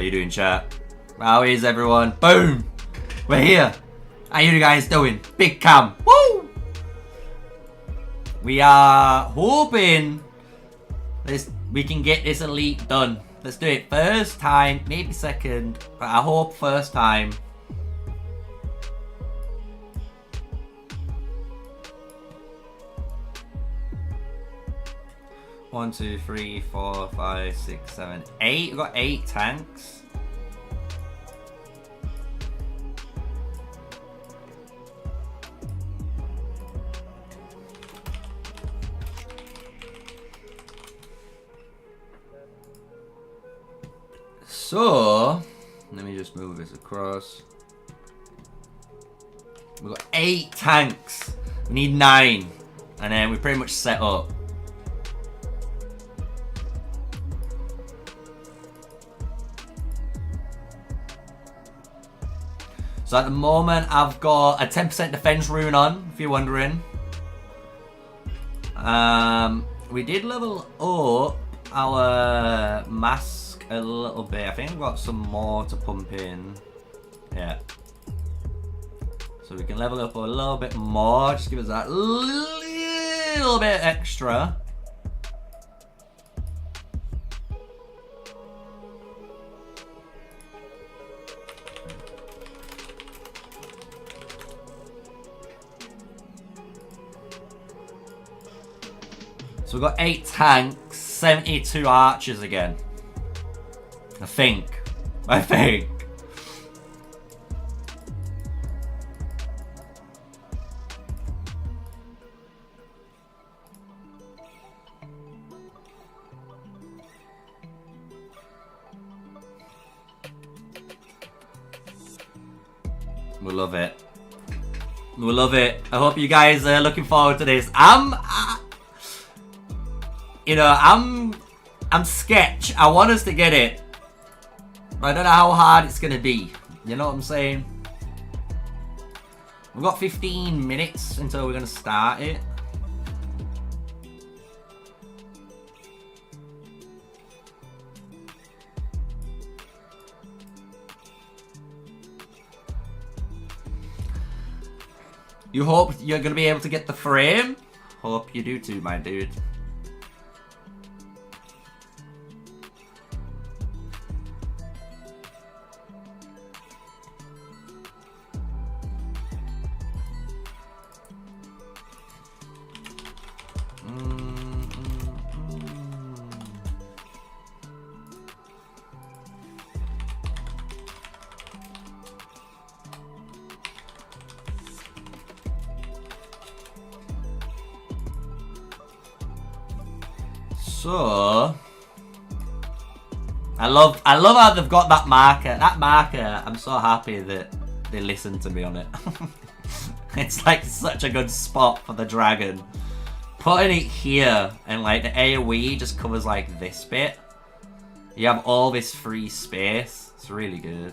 you doing, chat? How is everyone? Boom! We're here! How you guys doing? Big cam! Woo! We are hoping we can get this elite done. Let's do it first time, maybe second, but I hope first time. One, two, three, 4, 5, 6, 7, 8. We've got 8 tanks. So, let me just move this across. We've got 8 tanks. We need 9. And then we're pretty much set up. So at the moment, I've got a 10% defense rune on, if you're wondering. We did level up our mask a little bit. I think I've got some more to pump in. Yeah. So we can level up a little bit more. Just give us that little bit extra. So we've got 8 tanks, 72 archers again. I think. We love it. We love it. I hope you guys are looking forward to this. I'm sketch. I want us to get it. But I don't know how hard it's gonna be. You know what I'm saying? We've got 15 minutes until we're gonna start it. You hope you're gonna be able to get the frame? Hope you do too, my dude. So, I love how they've got that marker. That marker, I'm so happy that they listened to me on it. It's like such a good spot for the dragon. Putting it here and like the AoE just covers like this bit. You have all this free space. It's really good.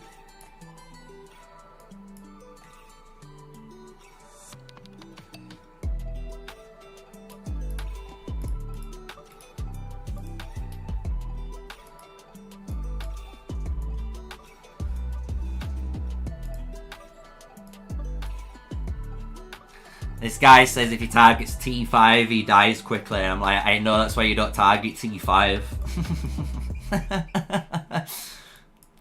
This guy says if he targets T5, he dies quickly. I'm like, I know that's why you don't target T5.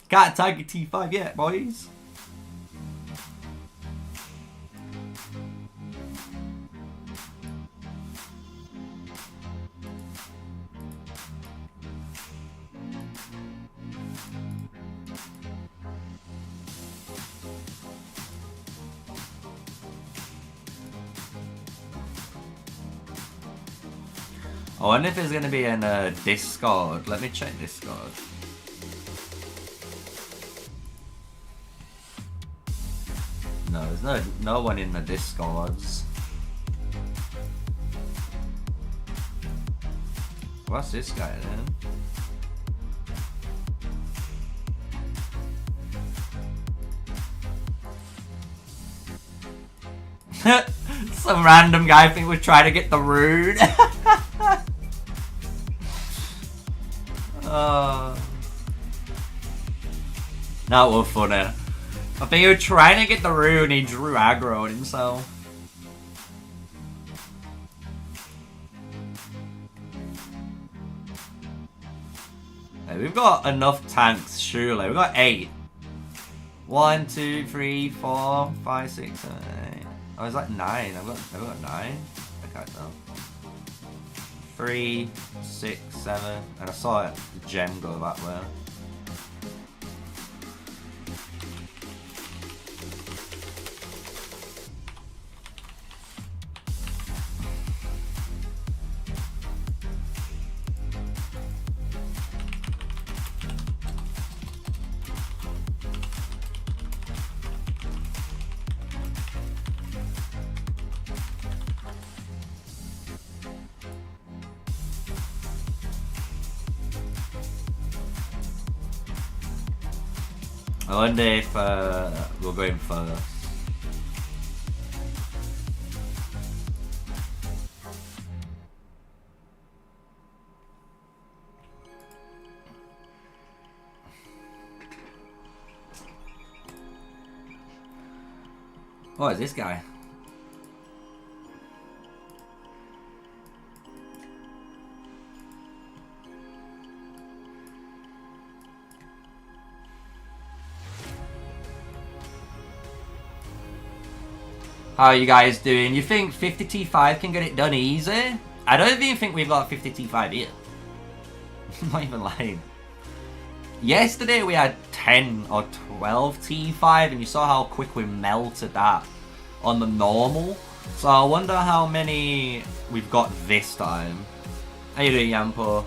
Can't target T5 yet, boys. I wonder if there's going to be in Discord. Let me check Discord. No, there's no one in the Discords. What's this guy then? Some random guy I think was trying to get the rune. That was funny. I think he was trying to get the rune, he drew aggro on himself. Hey, we've got enough tanks, surely. We've got 8. 1, 2, 3, 4, 5, 6, 7, 8. Oh, is that 9? I've got 9. I can't tell. 3, 6, 7, and I saw a gem go that way. I wonder if we'll go in first. What is this guy? How are you guys doing? You think 50 T5 can get it done easy? I don't even think we've got 50 T5 here. I'm not even lying. Yesterday we had 10 or 12 T5 and you saw how quick we melted that on the normal. So I wonder how many we've got this time. How you doing, Yampo?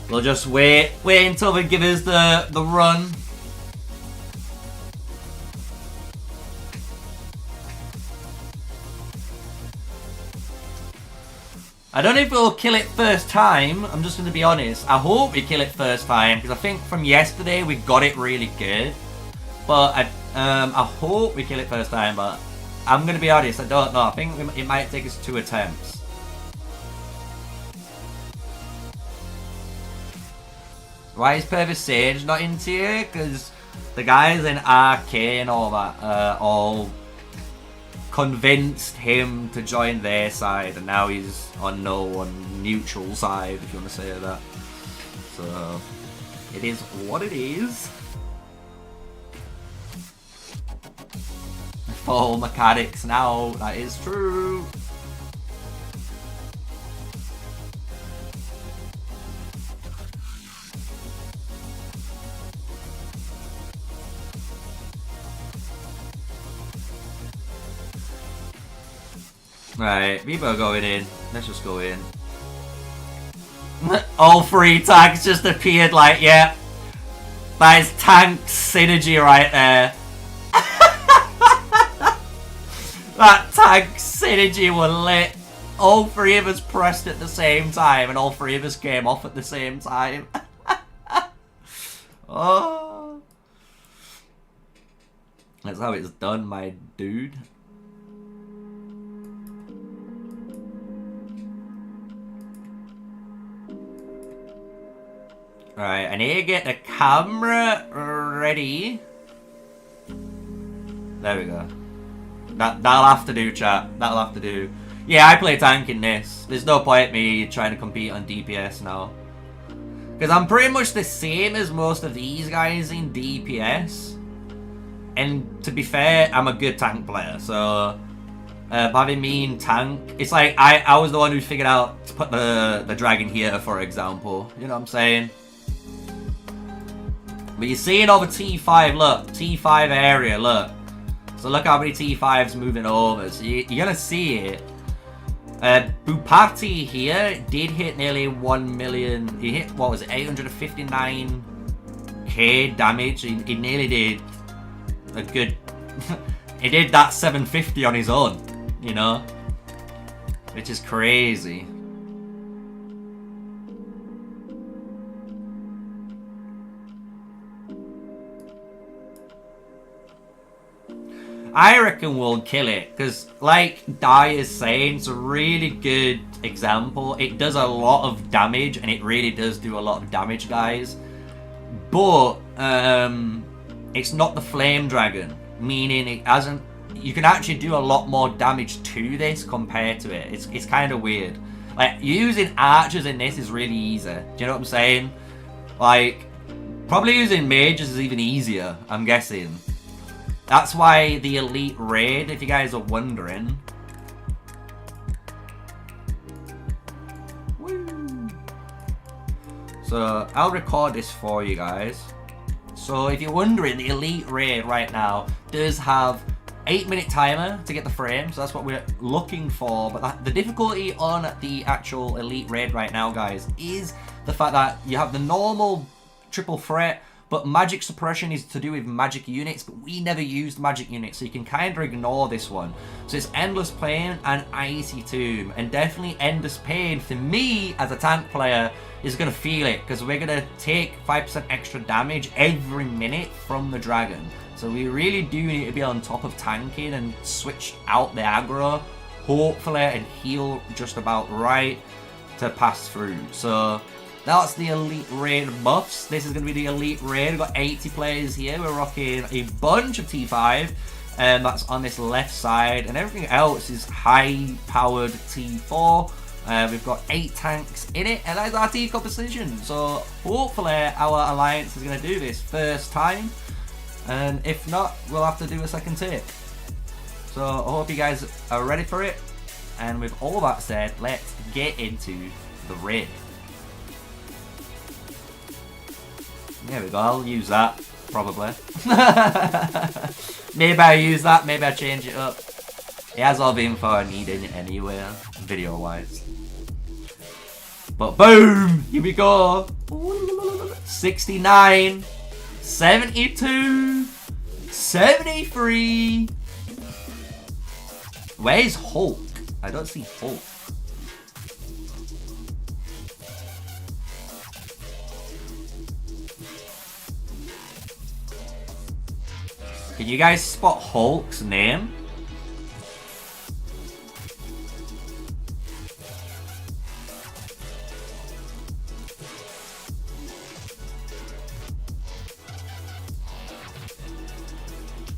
We'll just wait until they give us the run. I don't know if we'll kill it first time. I'm just going to be honest. I hope we kill it first time because I think from yesterday we got it really good. But I hope we kill it first time. But I'm going to be honest. I don't know. I think it might take us 2 attempts. Why is Purvis Sage not into you? Because the guys in RK and all that all convinced him to join their side, and now he's on neutral side, if you want to say that. So it is what it is. Full mechanics now, that is true. Right, people are going in. Let's just go in. All 3 tanks just appeared like, yeah. That is tank synergy right there. That tank synergy was lit. All 3 of us pressed at the same time and all 3 of us came off at the same time. Oh. That's how it's done, my dude. Right, I need to get the camera ready. There we go. That'll have to do, chat. That'll have to do. Yeah, I play tank in this. There's no point me trying to compete on DPS now. Because I'm pretty much the same as most of these guys in DPS. And to be fair, I'm a good tank player. So, having me in tank, it's like I was the one who figured out to put the dragon here, for example. You know what I'm saying? But you're seeing over T5, look. T5 area, look. So look how many T5's moving over. So you're going to see it. Bupati here did hit nearly 1 million. He hit, what was it, 859k damage. He nearly did a good... he did that 750 on his own, you know? Which is crazy. I reckon we'll kill it, because like Dai is saying, it's a really good example. It does a lot of damage, and it really does do a lot of damage, guys. But it's not the flame dragon, meaning it hasn't. You can actually do a lot more damage to this compared to it. It's kind of weird. Like, using archers in this is really easy. Do you know what I'm saying? Like, probably using mages is even easier, I'm guessing. That's why the elite raid, if you guys are wondering. Woo. So, I'll record this for you guys. So, if you're wondering, the elite raid right now does have 8-minute timer to get the frame, so that's what we're looking for. But the difficulty on the actual elite raid right now, guys, is the fact that you have the normal triple threat, but magic suppression is to do with magic units, but we never used magic units, so you can kind of ignore this one. So it's Endless Pain and Icy Tomb, and definitely Endless Pain, for me as a tank player, is going to feel it, because we're going to take 5% extra damage every minute from the dragon. So we really do need to be on top of tanking and switch out the aggro, hopefully, and heal just about right to pass through. So that's the elite raid buffs. This is going to be the elite raid. We've got 80 players here. We're rocking a bunch of T5, and that's on this left side, and everything else is high-powered T4. We've got 8 tanks in it, and that's our team composition. So hopefully our alliance is going to do this first time. And if not, we'll have to do a second take. So I hope you guys are ready for it. And with all that said, let's get into the raid. There we go, I'll use that, probably. Maybe I'll use that, maybe I'll change it up. It has all the info I need in it anyway, video-wise. But boom! Here we go! 69! 72, 73. Where's Hulk? I don't see Hulk. Can you guys spot Hulk's name?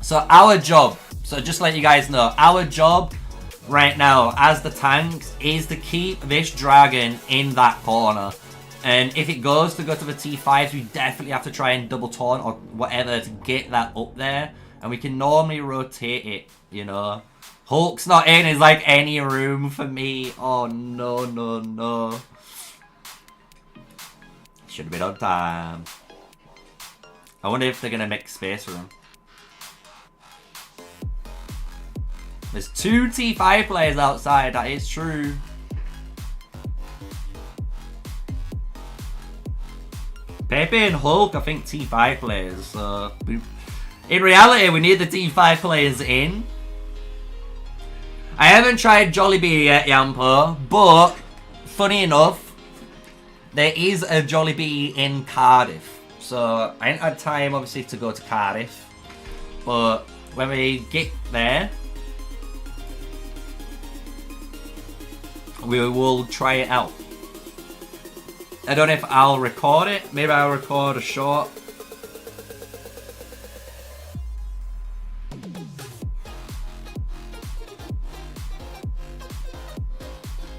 So our job, so just to let you guys know, our job right now as the tanks is to keep this dragon in that corner. And if it goes to go to the T5s, we definitely have to try and double taunt or whatever to get that up there. And we can normally rotate it, you know. Hulk's not in, is like any room for me. Oh no, no, no. Should have been on time. I wonder if they're going to make space for him. There's 2 T5 players outside, that is true. Pepe and Hulk, I think T5 players. So in reality, we need the T5 players in. I haven't tried Jollibee yet, Yampo, but funny enough, there is a Jollibee in Cardiff. So I ain't had time, obviously, to go to Cardiff. But when we get there, we will try it out. I don't know if I'll record it. Maybe I'll record a short.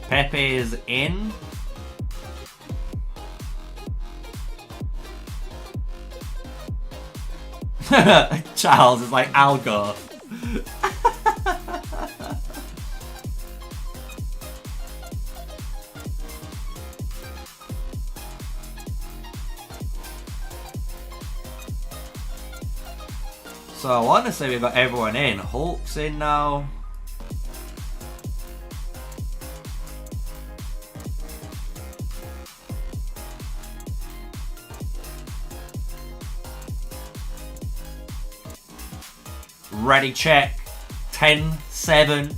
Pepe is in. Charles is like, I'll go. So I want to say we've got everyone in. Hulk's in now. Ready, check. 10, 7,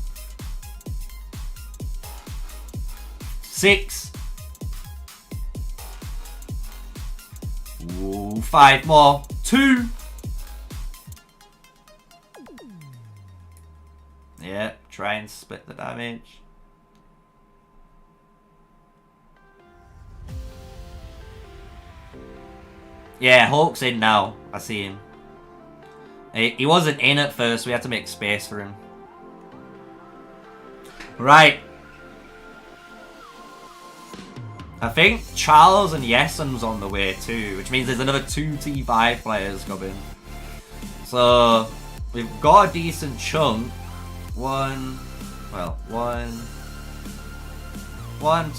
6. Ooh, 5 more. 2. try and split the damage. Yeah, Hulk's in now. I see him. He wasn't in at first. We had to make space for him. Right. I think Charles and Yessen's on the way too, which means there's another 2 T5 players coming. So we've got a decent chunk. 1,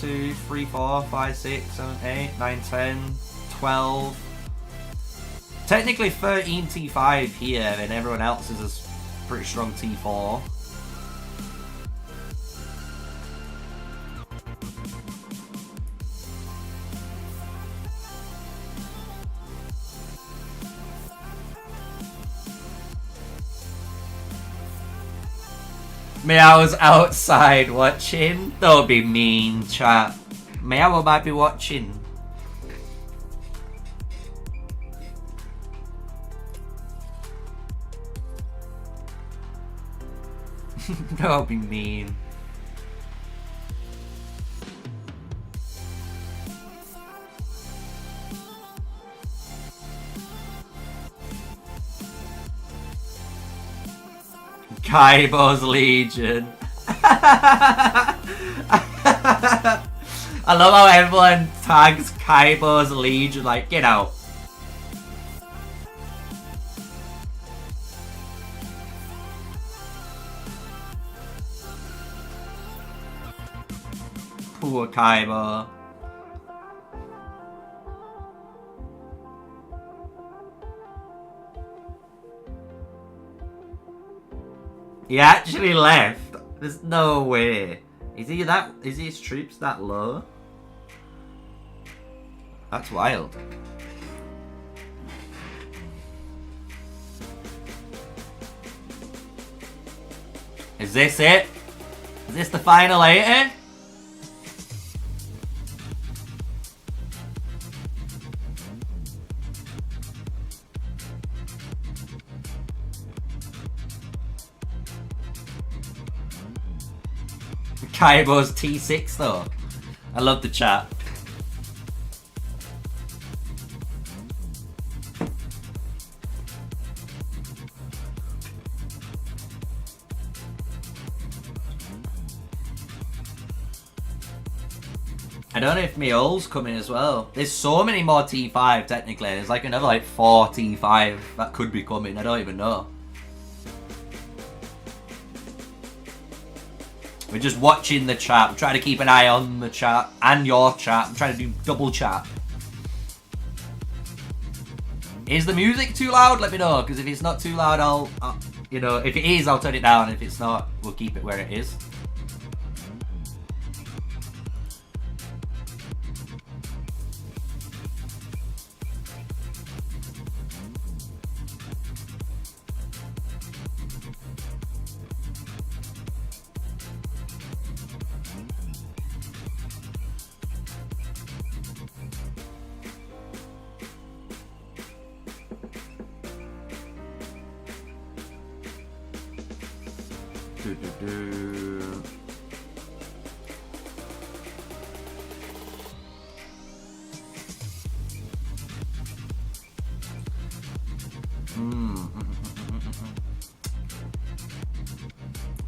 2, 3, 4, 5, 6, 7, 8, 9, 10, 12. Technically 13 T5 here, and everyone else is a pretty strong T4. Meow's outside watching. Don't be mean, chat. Meow might be watching. Don't be mean. Kaibo's Legion. I love how everyone tags Kaibo's Legion, like, get out. Poor Kaibo. He actually left. There's no way. Is his troops that low? That's wild. Is this it? Is this the final 80? Kaibo's T6 though. I love the chat. I don't know if Meol's coming as well. There's so many more T5 technically. There's like another like 4 T5 that could be coming. I don't even know. We're just watching the chat. I'm trying to keep an eye on the chat and your chat. I'm trying to do double chat. Is the music too loud? Let me know, because if it's not too loud, I'll you know, if it is, I'll turn it down. If it's not, we'll keep it where it is.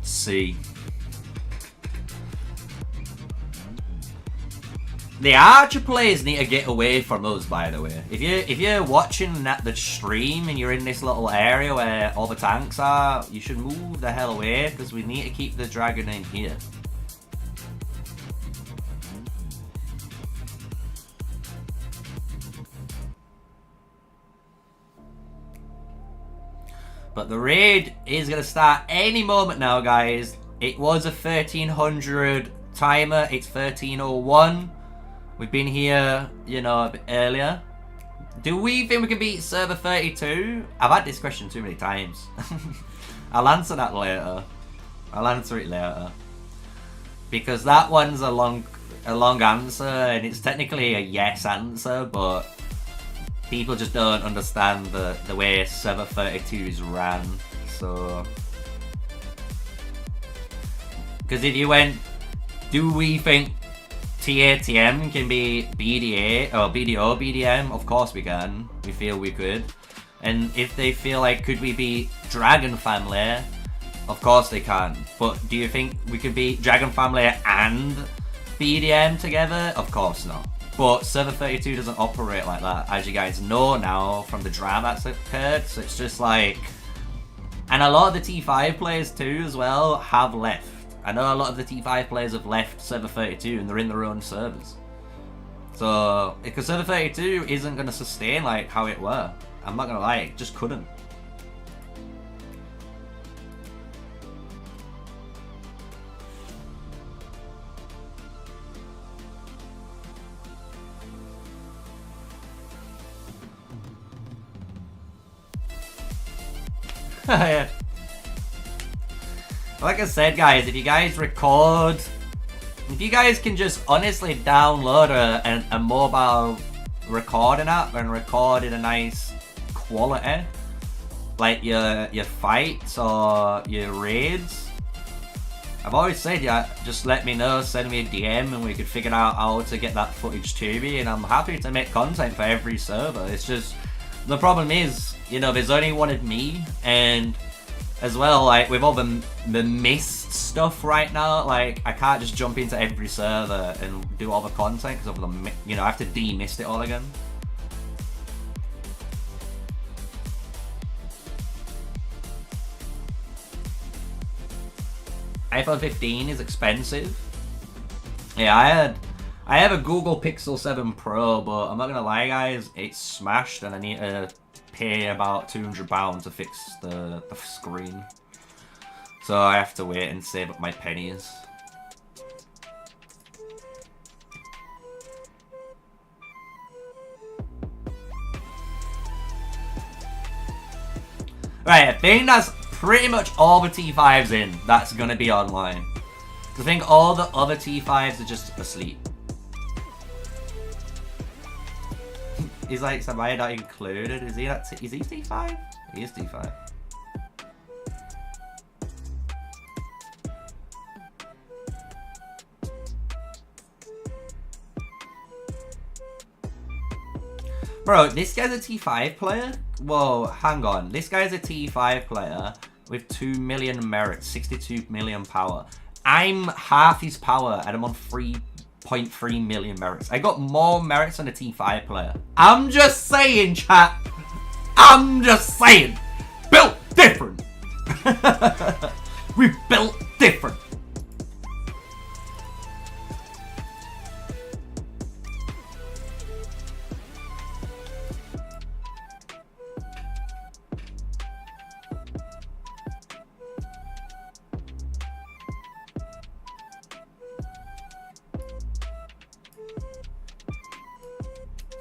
See. The Archer players need to get away from us, by the way. If you're watching the stream and you're in this little area where all the tanks are, you should move the hell away, because we need to keep the dragon in here. But the raid is going to start any moment now, guys. It was a 1300 timer. It's 1301. We've been here, you know, a bit earlier. Do we think we can beat server 32? I've had this question too many times. I'll answer that later. I'll answer it later. Because that one's a long answer, and it's technically a yes answer, but people just don't understand the way server 32 is ran. So Because if you went, do we think TATM can be BDA or BDO BDM? Of course we can. We feel we could. And if they feel like, could we be Dragon Family? Of course they can. But do you think we could be Dragon Family and BDM together? Of course not. But Server 32 doesn't operate like that, as you guys know now from the drama that's occurred. So it's just like... And a lot of the T5 players too as well have left. I know a lot of the T5 players have left Server 32 and they're in their own servers. So, because Server 32 isn't going to sustain like how it were. I'm not going to lie, it just couldn't. Yeah. Like I said, guys, if you guys record, if you guys can just honestly download a mobile recording app and record in a nice quality, like your fights or your raids, I've always said, yeah, just let me know, send me a DM and we could figure out how to get that footage to me, and I'm happy to make content for every server. It's just, the problem is, you know, there's only one of me, and as well, like, with all the mist stuff right now, like, I can't just jump into every server and do all the content, because of the, you know, I have to demist it all again. iPhone 15 is expensive. Yeah, I have a Google Pixel 7 Pro, but I'm not gonna lie, guys, it's smashed, and I need to pay about £200 to fix the screen. So I have to wait and save up my pennies. Right, I think that's pretty much all the T5s in that's gonna be online. I think all the other T5s are just asleep. He's like, Samaya not included. Is he not? Is he T5? He is T5. Bro, this guy's a T5 player? Whoa, hang on. This guy's a T5 player with 2 million merits, 62 million power. I'm half his power and I'm on 3.3 million merits. I got more merits than a T5 player. I'm just saying, chat. I'm just saying. Built different. We built different.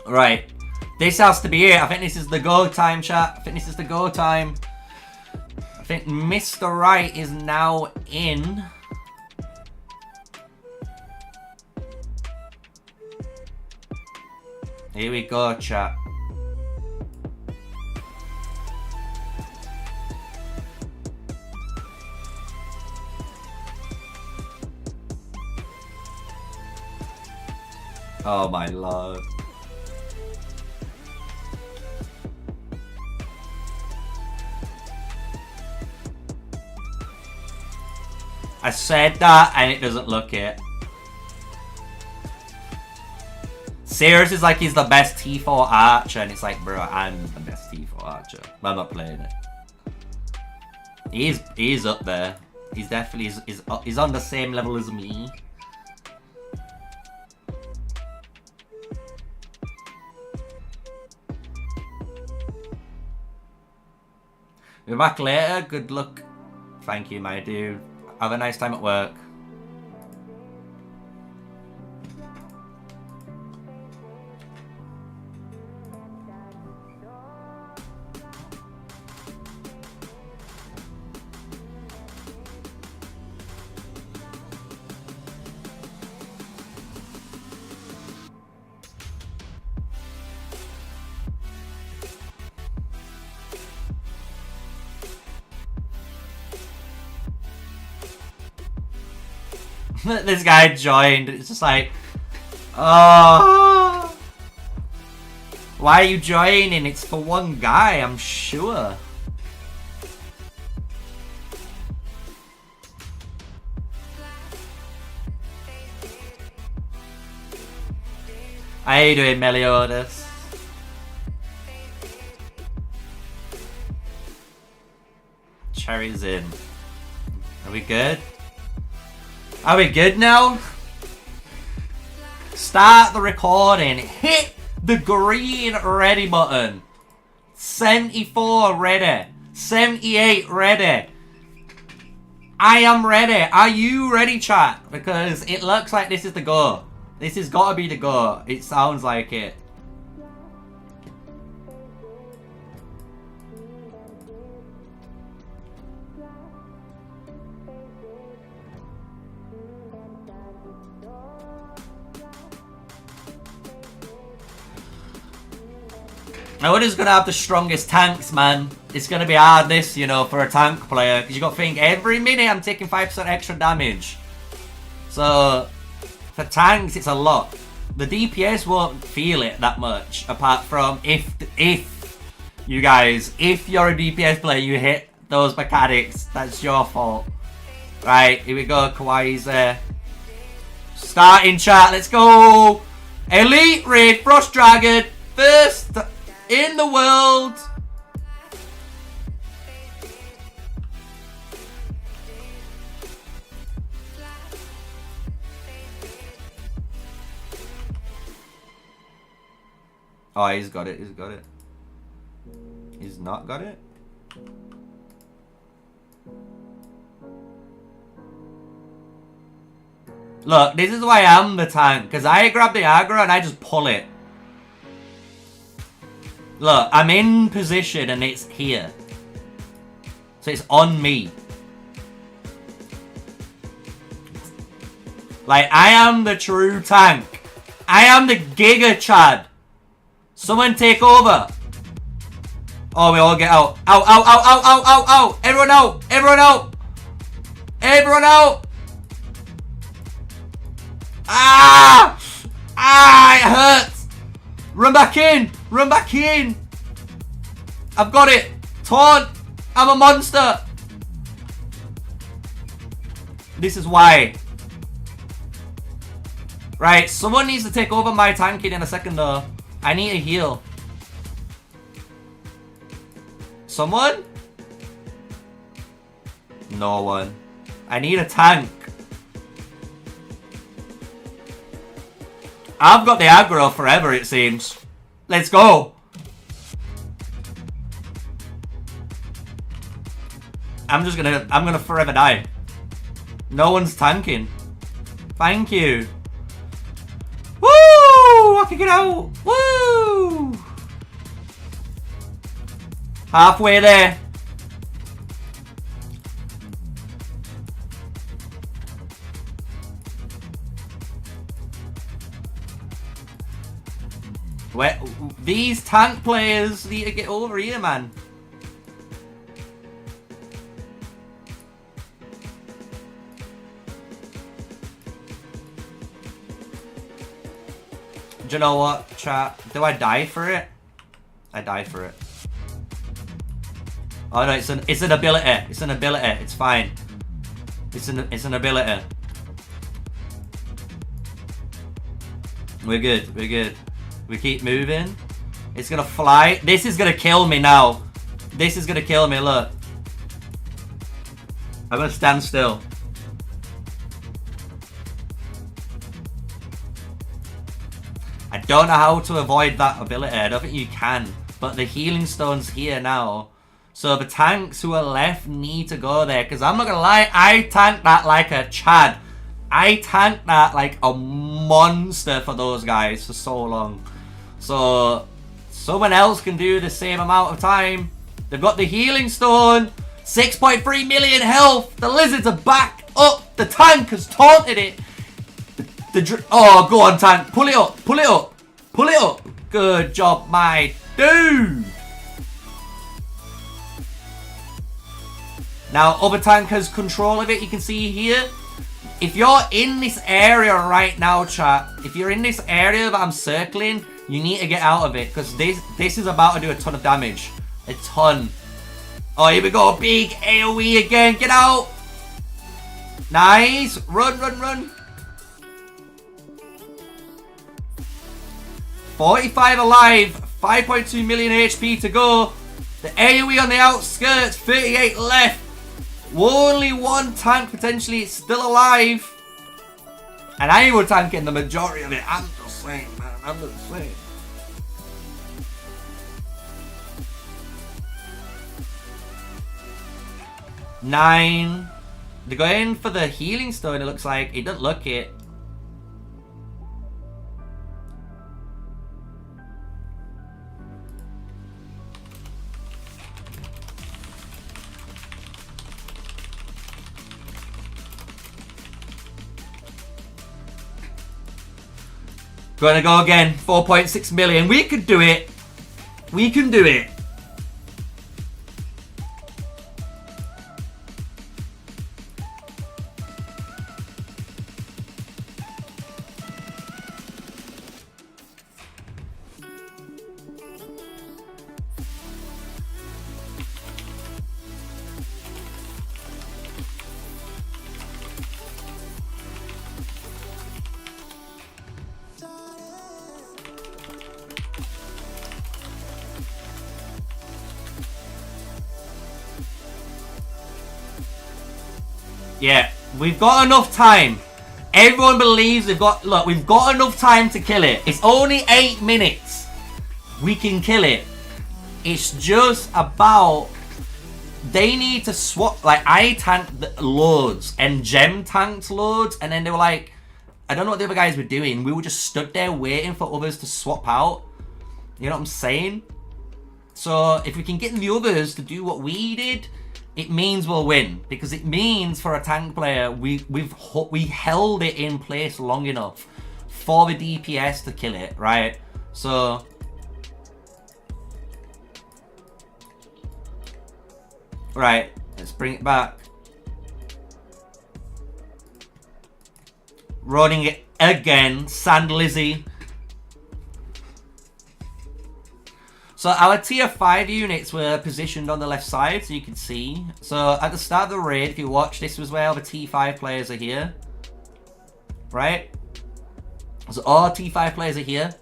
Right, this has to be it. I think this is the go time, chat. I think this is the go time. I think Mr. Right is now in. Here we go, chat. Oh my lord. I said that and it doesn't look it. Sirius is like he's the best T4 archer, and it's like, bro, I'm the best T4 archer. But I'm not playing it. He's up there. He's definitely he's on the same level as me. We're back later. Good luck. Thank you, my dude. Have a nice time at work. This guy joined. It's just like, oh, why are you joining? It's for one guy, I'm sure. How you doing, Meliodas? Cherry's in. Are we good? Are we good now? Start the recording. Hit the green ready button. 74 ready. 78 ready. I am ready. Are you ready, chat? Because it looks like this is the go. This has got to be the go. It sounds like it. Now we're just going to have the strongest tanks, man. It's going to be hard this, you know, for a tank player. Because you got to think, every minute I'm taking 5% extra damage. So, for tanks, it's a lot. The DPS won't feel it that much. Apart from if you guys, if you're a DPS player, you hit those mechanics, that's your fault. Right, here we go. Kawaii's there. Starting chat, let's go. Elite Raid Frost Dragon. First in the world. Oh, he's got it. He's got it. He's not got it. Look, this is why I'm the tank. Because I grab the aggro and I just pull it. Look, I'm in position and it's here. So it's on me. Like, I am the true tank. I am the Giga Chad. Someone take over. Oh, we all get out. Out, out, out, out, out, out, out. Everyone out. Everyone out. Everyone out. Ah! Ah, it hurts. Run back in. Run back in. I've got it. Taunt. I'm a monster. This is why. Right, someone needs to take over my tanking in a second though. I need a heal. Someone? No one. I need a tank. I've got the aggro forever, it seems. Let's go. I'm gonna forever die. No one's tanking. Thank you. Woo! I can get out. Woo! Halfway there. Where these tank players need to get over here, man. Do you know what, chat? Do I die for it? I died for it. Oh no, it's an ability. It's an ability. It's fine. It's an ability. We're good. We're good. We keep moving. It's gonna fly. This is gonna kill me now. This is gonna kill me. Look. I'm gonna stand still. I don't know how to avoid that ability. I don't think you can. But the healing stone's here now. So the tanks who are left need to go there. Because I'm not gonna lie, I tanked that like a Chad. I tanked that like a monster for those guys for so long. So someone else can do the same amount of time. They've got the healing stone. 6.3 million health. The lizards are back up. The tank has taunted it. Oh, go on, tank. Pull it up. Pull it up. Pull it up. Good job, my dude. Now, other tank has control of it. You can see here. If you're in this area right now, chat, if you're in this area that I'm circling, you need to get out of it, because this is about to do a ton of damage. A ton. Oh, here we go. Big AoE again. Get out. Nice. Run, run, run. 45 alive. 5.2 million HP to go. The AoE on the outskirts. 38 left. Only one tank potentially still alive. And I will tanking the majority of it. I'm just saying, man. I'm just saying. Nine. They're going for the healing stone, it looks like. It doesn't look it. Gonna go again. 4.6 million. We can do it. We can do it. Yeah, we've got enough time. Everyone believes we've got enough time to kill it. It's only 8 minutes. We can kill it. It's just about, they need to swap. Like, I tanked loads and Gem tanked loads, and then they were like, I don't know what the other guys were doing. We were just stood there waiting for others to swap out. You know what I'm saying? So if we can get the others to do what we did, it means we'll win, because it means for a tank player we held it in place long enough for the DPS to kill it, right? So right, let's bring it back. Running it again, Sand Lizzie. So our tier 5 units were positioned on the left side, so you can see. So at the start of the raid, if you watch, this was where all the T5 players are here. Right? So all T5 players are here.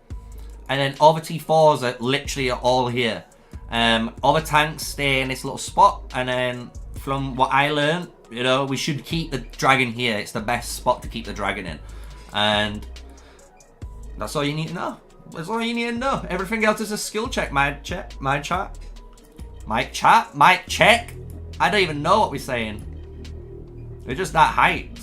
And then all the T4s are literally all here. All the tanks stay in this little spot. And then from what I learned, you know, we should keep the dragon here. It's the best spot to keep the dragon in. And that's all you need to know. That's all you need to know. Everything else is a skill check, my chat. Mic check. I don't even know what we're saying. We're just that hyped.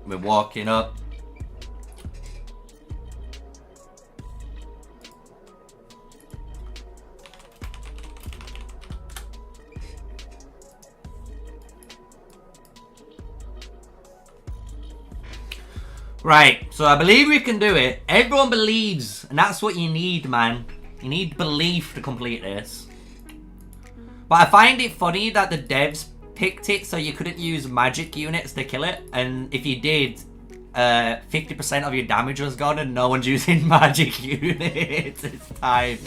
We're walking up. Right, so I believe we can do it. Everyone believes, and that's what you need, man. You need belief to complete this. But I find it funny that the devs picked it so you couldn't use magic units to kill it, and if you did, 50% of your damage was gone, and no one's using magic units. It's time.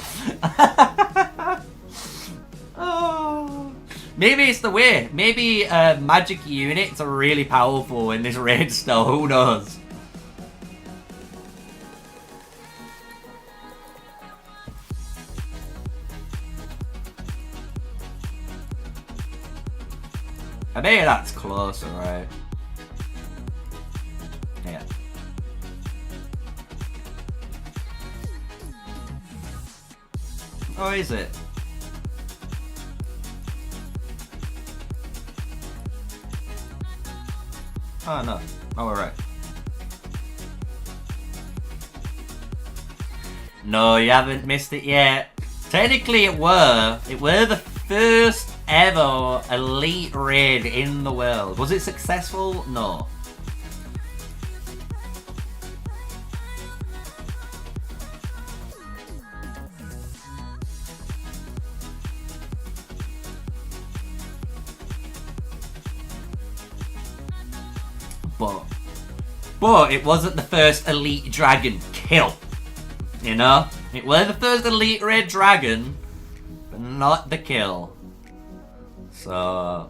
Oh. Maybe it's the way. Maybe magic units are really powerful in this raid still. Who knows? I bet that's closer, right? Yeah. Oh, is it? Oh, no. Oh, we're right. No, you haven't missed it yet. Technically, it were the first ever elite raid in the world. Was it successful? No. But it wasn't the first elite dragon kill. You know? It was the first elite red dragon, but not the kill. So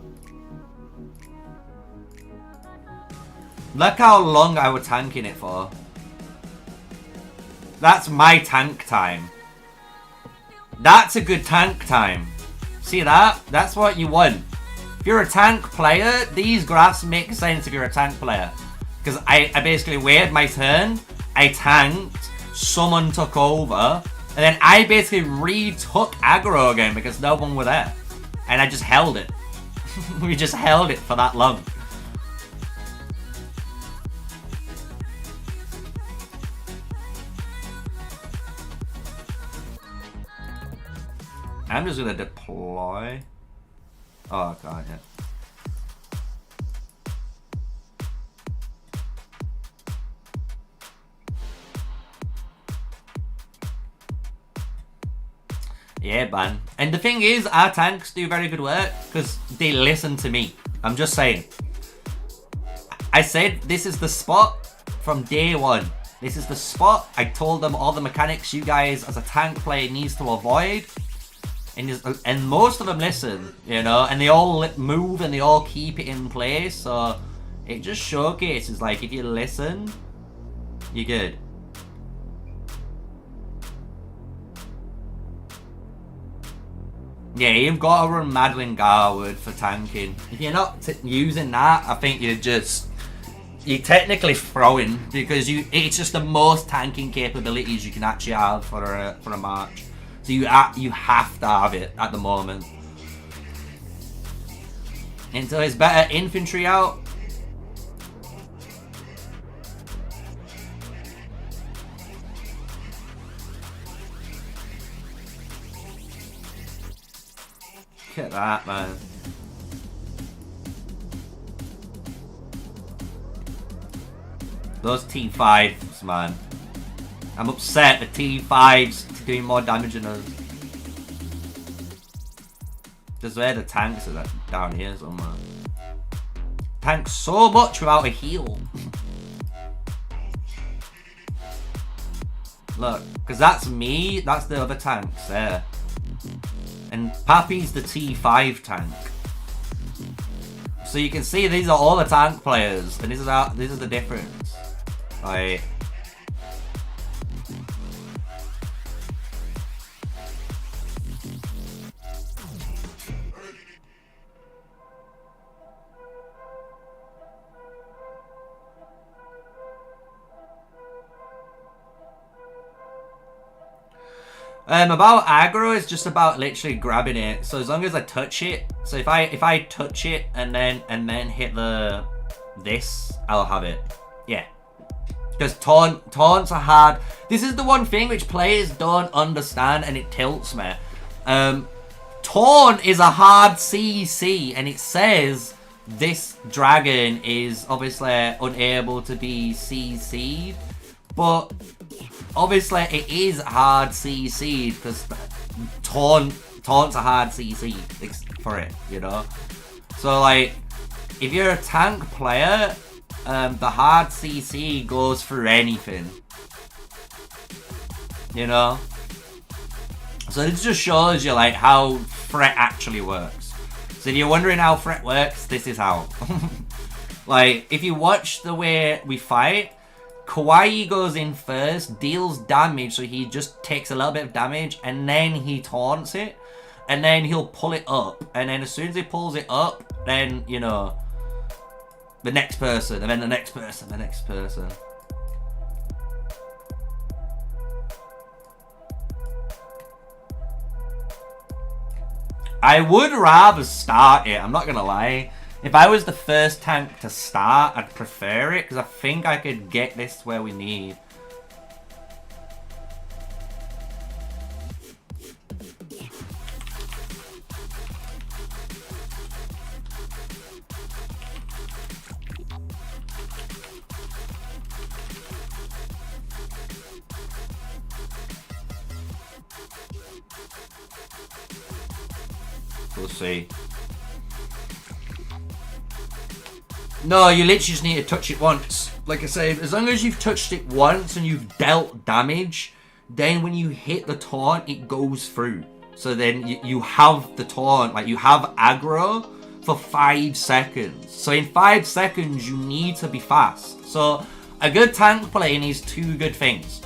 look how long I was tanking it for. That's my tank time. That's a good tank time. See that? That's what you want. If you're a tank player, these graphs make sense if you're a tank player. Because I basically waited my turn, I tanked, someone took over, and then I basically retook aggro again because no one were there. And I just held it. We just held it for that long. I'm just gonna deploy. Oh god, yeah. Yeah, man. And the thing is, our tanks do very good work because they listen to me. I'm just saying. I said this is the spot from day one. This is the spot. I told them all the mechanics you guys as a tank player needs to avoid. And most of them listen, you know, and they all move and they all keep it in place. So it just showcases, like, if you listen, you're good. Yeah, you've got to run Madeline Garwood for tanking. If you're not using that, I think you're technically throwing because it's just the most tanking capabilities you can actually have for a march. So you have to have it at the moment. And so it's better infantry out. Look at that, man. Those T5s, man. I'm upset the T5s doing more damage than us. Just where the tanks are down here somewhere. Tanks so much without a heal. Look, because that's me, that's the other tanks there. And Pappy's the T5 tank. So you can see these are all the tank players, and this is the difference. Like, about aggro, it's just about literally grabbing it. So as long as I touch it, so if I touch it and then hit this, I'll have it. Yeah. Because taunts are hard. This is the one thing which players don't understand, and it tilts me. Taunt is a hard CC, and it says this dragon is obviously unable to be CC'd, but obviously it is hard CC'd because taunts are hard CC'd for it, you know. So like, if you're a tank player, the hard CC goes for anything, you know. So this just shows you like how threat actually works. So if you're wondering how threat works, this is how. Like, if you watch the way we fight, Kawaii goes in first, deals damage, so he just takes a little bit of damage, and then he taunts it, and then he'll pull it up, and then as soon as he pulls it up, then, you know, the next person, and then the next person, the next person. I would rather start it, I'm not gonna lie. If I was the first tank to start, I'd prefer it, because I think I could get this where we need. We'll see. No, you literally just need to touch it once. Like I say, as long as you've touched it once and you've dealt damage, then when you hit the taunt, it goes through. So then you have the taunt, like you have aggro for 5 seconds. So in 5 seconds, you need to be fast. So a good tank play needs 2 good things.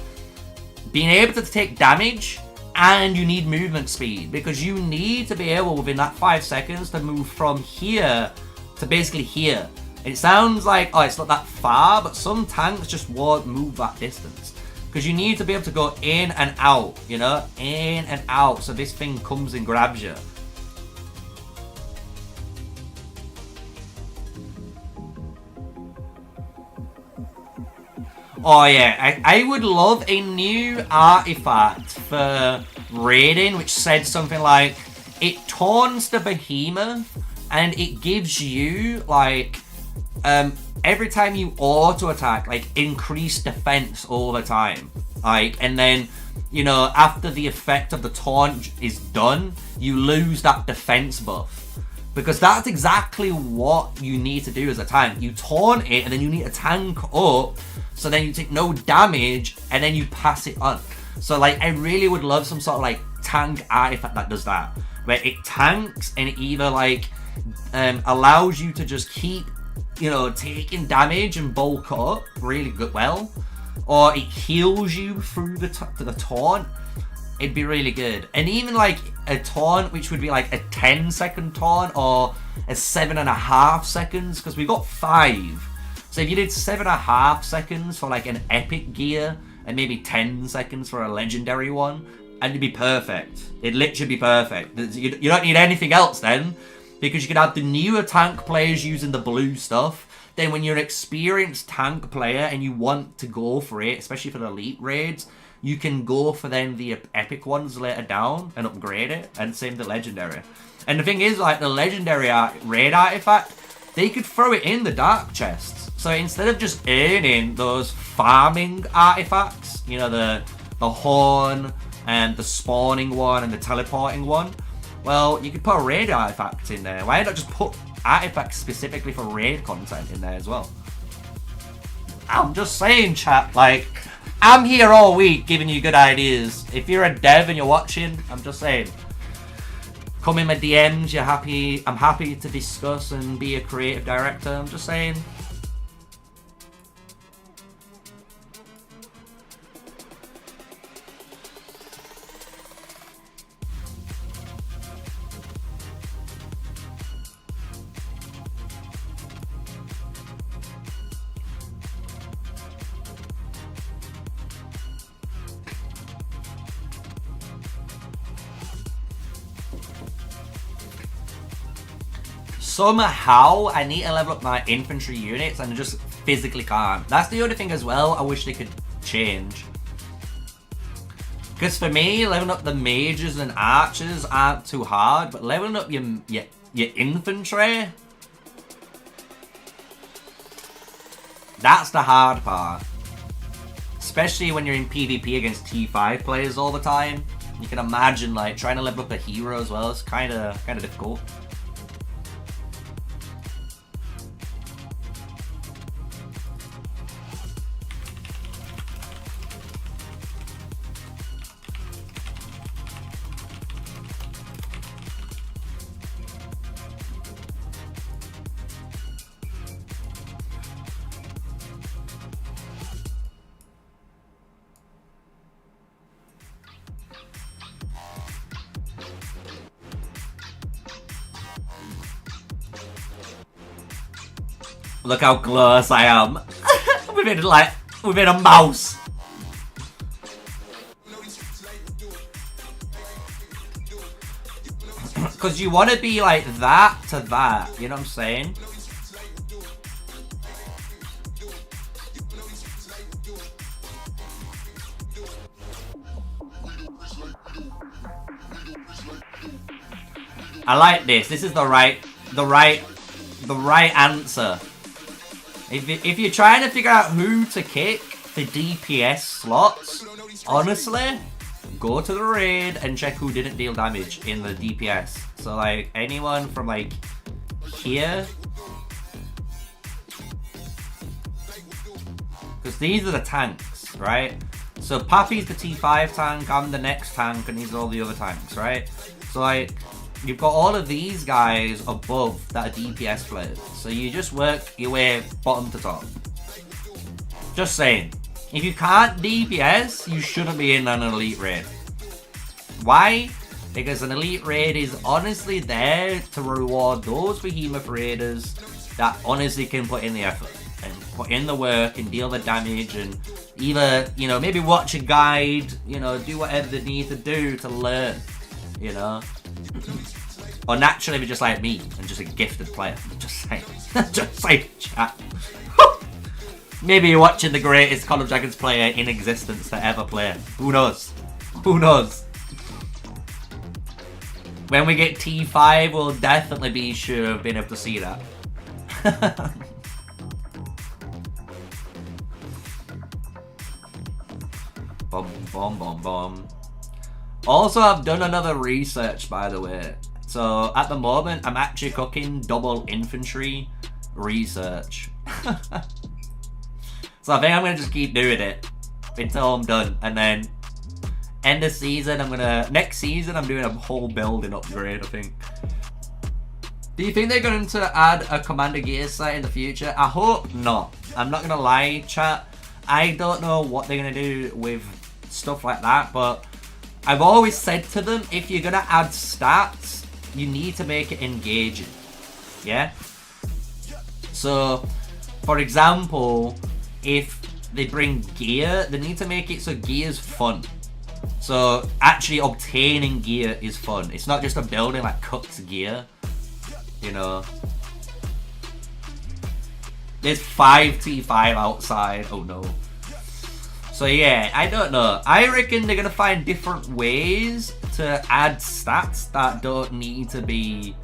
Being able to take damage, and you need movement speed, because you need to be able within that 5 seconds to move from here to basically here. It sounds like, oh, it's not that far, but some tanks just won't move that distance. Because you need to be able to go in and out, you know? In and out, so this thing comes and grabs you. Oh yeah, I would love a new artifact for raiding, which said something like, it taunts the behemoth, and it gives you, like, every time you auto attack, like, increased defense all the time. Like, and then, you know, after the effect of the taunt is done, you lose that defense buff. Because that's exactly what you need to do as a tank. You taunt it, and then you need to tank up, so then you take no damage, and then you pass it on. So, like, I really would love some sort of, like, tank artifact that does that. Where it tanks, and it either, like, allows you to just keep, you know, taking damage and bulk up really good, well, or it heals you through the taunt. It'd be really good. And even like a taunt, which would be like a 10-second taunt or a 7.5 seconds, because we got 5. So if you did 7.5 seconds for like an epic gear and maybe 10 seconds for a legendary one, and it'd be perfect. It'd literally be perfect. You don't need anything else then, because you could have the newer tank players using the blue stuff. Then when you're an experienced tank player and you want to go for it, especially for the elite raids, you can go for then the epic ones later down and upgrade it, and same the legendary. And the thing is, like, the legendary raid artifact, they could throw it in the dark chests. So instead of just earning those farming artifacts, you know, the horn and the spawning one and the teleporting one, well, you could put a raid artifact in there. Why not just put artifacts specifically for raid content in there as well? I'm just saying, chat, like, I'm here all week giving you good ideas. If you're a dev and you're watching, I'm just saying, come in my DMs, you're happy. I'm happy to discuss and be a creative director. I'm just saying. Somehow, I need to level up my infantry units and I just physically can't. That's the other thing as well I wish they could change. Because for me, leveling up the mages and archers aren't too hard, but leveling up your infantry, that's the hard part. Especially when you're in PvP against T5 players all the time. You can imagine, like, trying to level up a hero as well. It's kind of difficult. Look how close I am. within a mouse. Because you want to be like that to that, you know what I'm saying? I like this. This is the right answer. If you're trying to figure out who to kick the DPS slots, honestly, go to the raid and check who didn't deal damage in the DPS. So like anyone from like here, because these are the tanks, right? So Pappy's the T5 tank, I'm the next tank, and these are all the other tanks, right? So like, you've got all of these guys above that are DPS players. So you just work your way bottom to top. Just saying. If you can't DPS, you shouldn't be in an elite raid. Why? Because an elite raid is honestly there to reward those behemoth raiders that honestly can put in the effort and put in the work and deal the damage and either, you know, maybe watch a guide, you know, do whatever they need to do to learn, you know. Or naturally be just like me and just a gifted player. Just saying. Just saying, chat. Maybe you're watching the greatest Call of Dragons player in existence to ever play. Who knows? Who knows? When we get T5, we'll definitely be sure of being able to see that. Bum, bum, bum, bum. Also, I've done another research, by the way. So, at the moment, I'm actually cooking double infantry research. So, I think I'm going to just keep doing it until I'm done. And then, end of season, next season, I'm doing a whole building upgrade, I think. Do you think they're going to add a Commander Gear set in the future? I hope not. I'm not going to lie, chat. I don't know what they're going to do with stuff like that, but I've always said to them, if you're going to add stats, you need to make it engaging. Yeah? So, for example, if they bring gear, they need to make it so gear's fun. So, actually obtaining gear is fun. It's not just a building like cooks gear. You know. There's 5 T5 outside. Oh no. So yeah, I don't know. I reckon they're gonna find different ways to add stats that don't need to be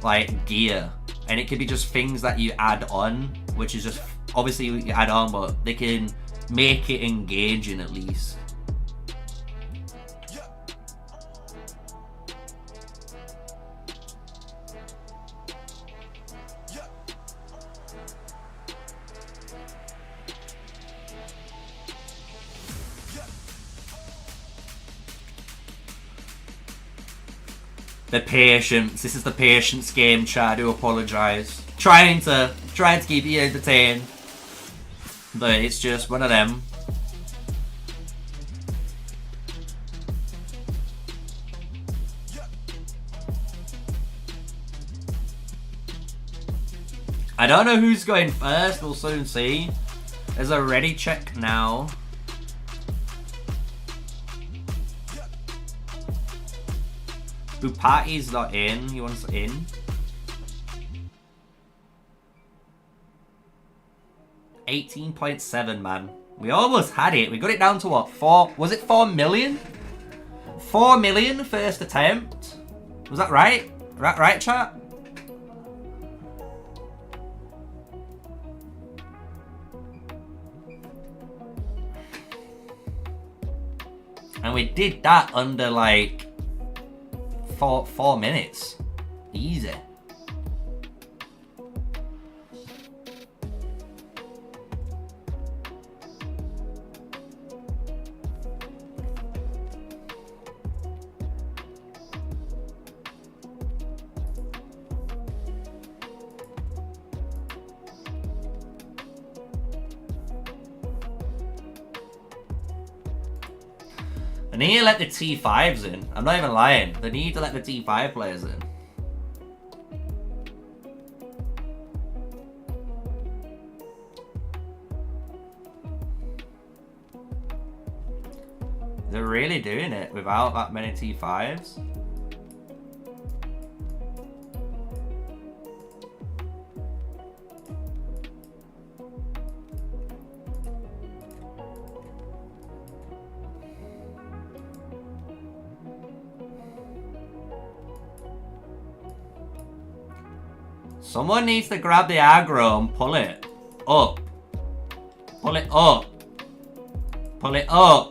like gear. And it could be just things that you add on, which is just obviously you add on, but they can make it engaging at least. The patience. This is the patience game, chat. I do apologise. Trying to keep you entertained, but it's just one of them. I don't know who's going first. We'll soon see. There's a ready check now. Bupati's not in. He wants in. 18.7, man. We almost had it. We got it down to what? 4? Was it 4 million? 4 million first attempt. Was that right? Right, chat? And we did that under like 4 minutes. Easy. They need to let the T5s in. I'm not even lying. They need to let the T5 players in. They're really doing it without that many T5s. Someone needs to grab the aggro and pull it up. Pull it up. Pull it up.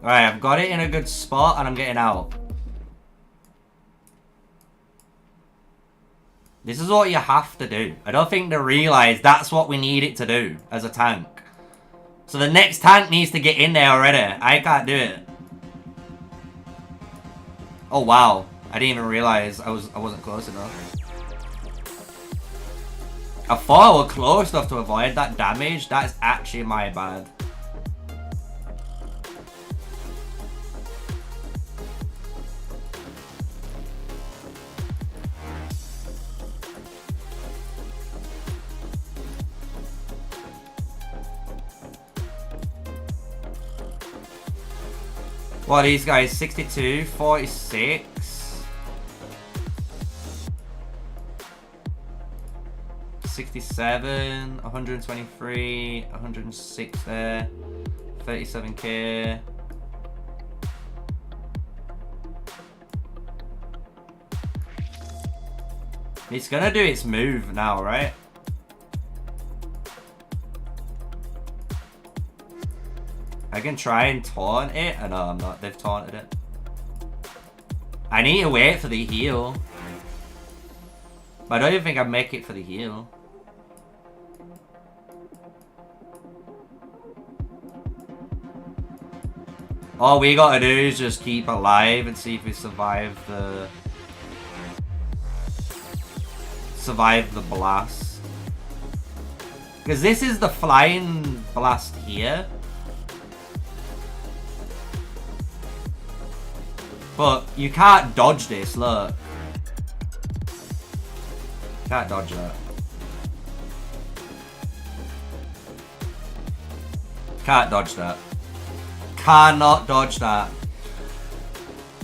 Alright, I've got it in a good spot and I'm getting out. This is what you have to do. I don't think they realise that's what we need it to do as a tank. So the next tank needs to get in there already. I can't do it. Oh wow. I didn't even realise I wasn't close enough. I thought I was close enough to avoid that damage. That's actually my bad. What are these guys? 62, 46, 67, 123, 106 there, 37k. It's gonna do its move now, right? I can try and taunt it. Oh, no, I'm not. They've taunted it. I need to wait for the heal. But I don't even think I'd make it for the heal. All we gotta do is just keep alive and see if we survive the blast. Because this is the flying blast here. But you can't dodge this, look. Can't dodge that. Can't dodge that. Cannot dodge that.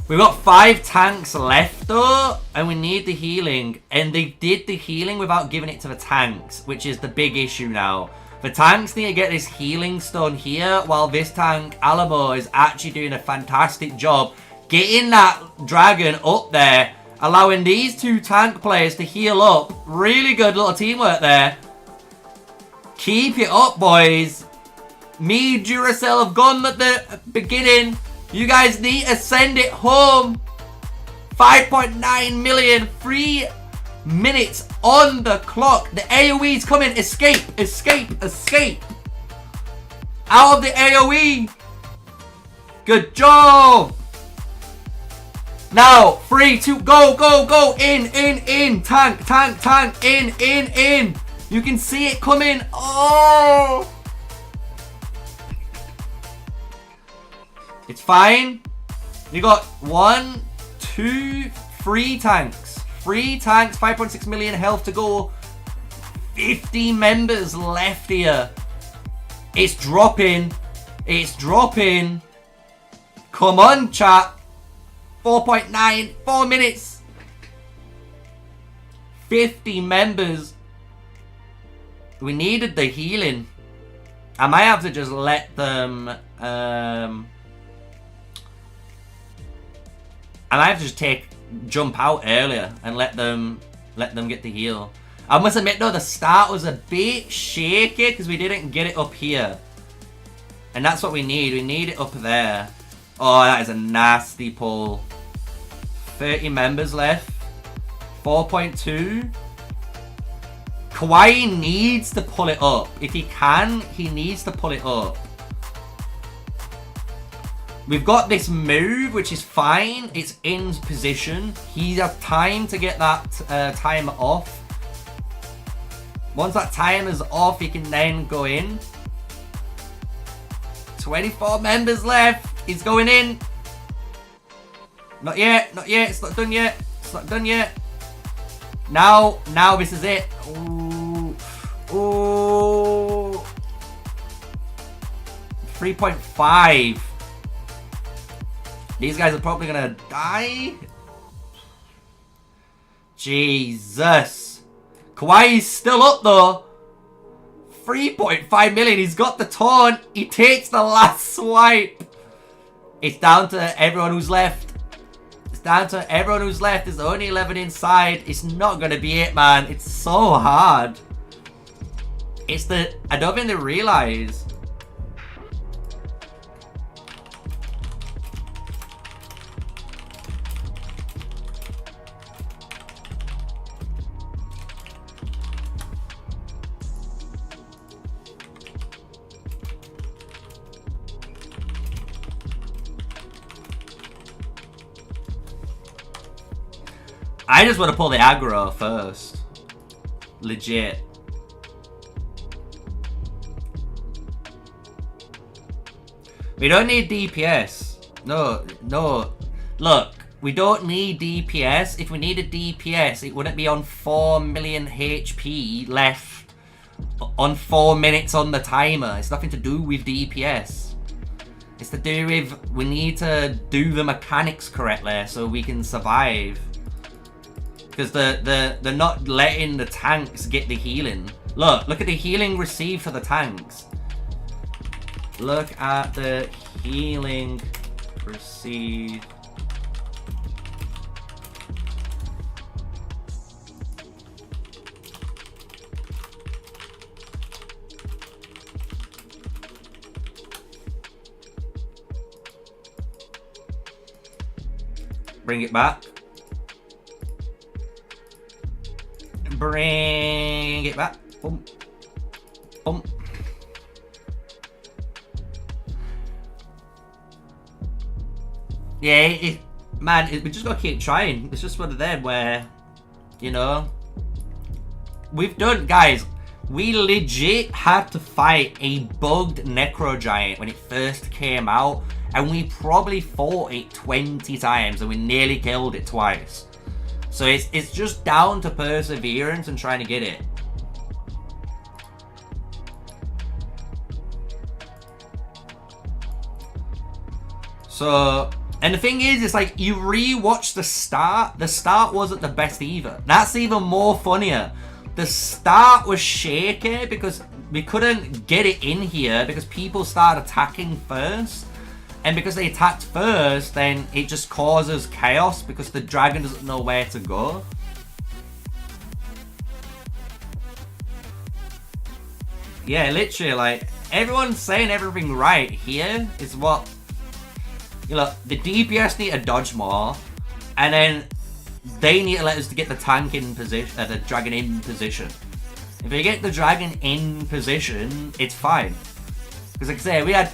We've got 5 tanks left though, and we need the healing. And they did the healing without giving it to the tanks, which is the big issue now. The tanks need to get this healing stone here, while this tank, Alamo, is actually doing a fantastic job getting that dragon up there, allowing these 2 tank players to heal up. Really good little teamwork there. Keep it up, boys. Me, Duracell have gone at the beginning. You guys need to send it home. 5.9 million. 3 minutes on the clock. The AoE's coming. Escape, escape, escape. Out of the AoE. Good job. Now, 3, 2, go, go, go. In, tank, tank, tank. In. You can see it coming. Oh. It's fine. You got 1, 2, 3 tanks. 3 tanks, 5.6 million health to go. 50 members left here. It's dropping. It's dropping. Come on, chat. 4.9, 4 minutes. 50 members. We needed the healing. I might have to just let them I might have to just jump out earlier and let them get the heal. I must admit though, the start was a bit shaky because we didn't get it up here. And that's what we need. We need it up there. Oh, that is a nasty pull. 30 members left. 4.2. Kawaii needs to pull it up. If he can, he needs to pull it up. We've got this move, which is fine. It's in position. He has time to get that timer off. Once that timer's off, he can then go in. 24 members left. He's going in. Not yet. Not yet. It's not done yet. It's not done yet. Now this is it. Ooh. Ooh. 3.5. These guys are probably gonna die. Jesus. Kawhi's still up though. 3.5 million. He's got the taunt. He takes the last swipe. It's down to everyone who's left. It's down to everyone who's left. There's only 11 inside. It's not gonna be it, man. It's so hard. It's the... I don't think they realize. I just want to pull the aggro first. Legit. We don't need DPS. No. Look, we don't need DPS. If we needed DPS, it wouldn't be on 4 million HP left on 4 minutes on the timer. It's nothing to do with DPS. It's to do with we need to do the mechanics correctly so we can survive. Because they're not letting the tanks get the healing. Look at the healing received for the tanks. Look at the healing received. Bring it back. Bring it back. Boom. Boom. Yeah, man, we just gotta keep trying. It's just one of them where, you know, we've done, guys, we legit had to fight a bugged Necro Giant when it first came out, and we probably fought it 20 times, and we nearly killed it twice. So it's just down to perseverance and trying to get it. So, and the thing is, it's like, you re-watch the start wasn't the best either. That's even more funnier. The start was shaky because we couldn't get it in here because people started attacking first. And because they attacked first, then it just causes chaos because the dragon doesn't know where to go. Yeah, literally, like, everyone's saying everything right here is what... You know, the DPS need to dodge more, and then they need to let us to get the tank in position, the dragon in position. If we get the dragon in position, it's fine. Because like I say, we had...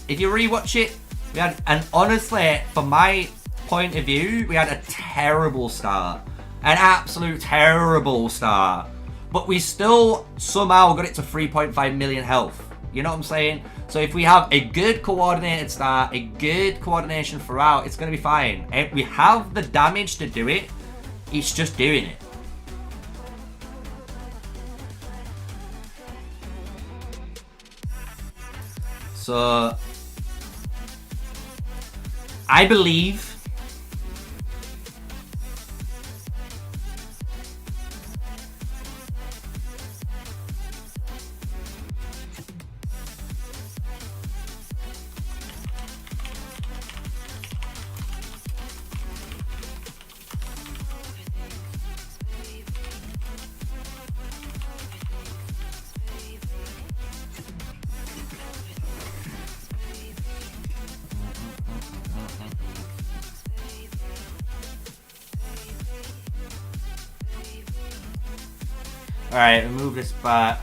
If you rewatch it, we had, and honestly, from my point of view, we had a terrible start. An absolute terrible start. But we still somehow got it to 3.5 million health. You know what I'm saying? So if we have a good coordinated start, a good coordination throughout, it's going to be fine. If we have the damage to do it, it's just doing it. So... I believe Alright, move this back.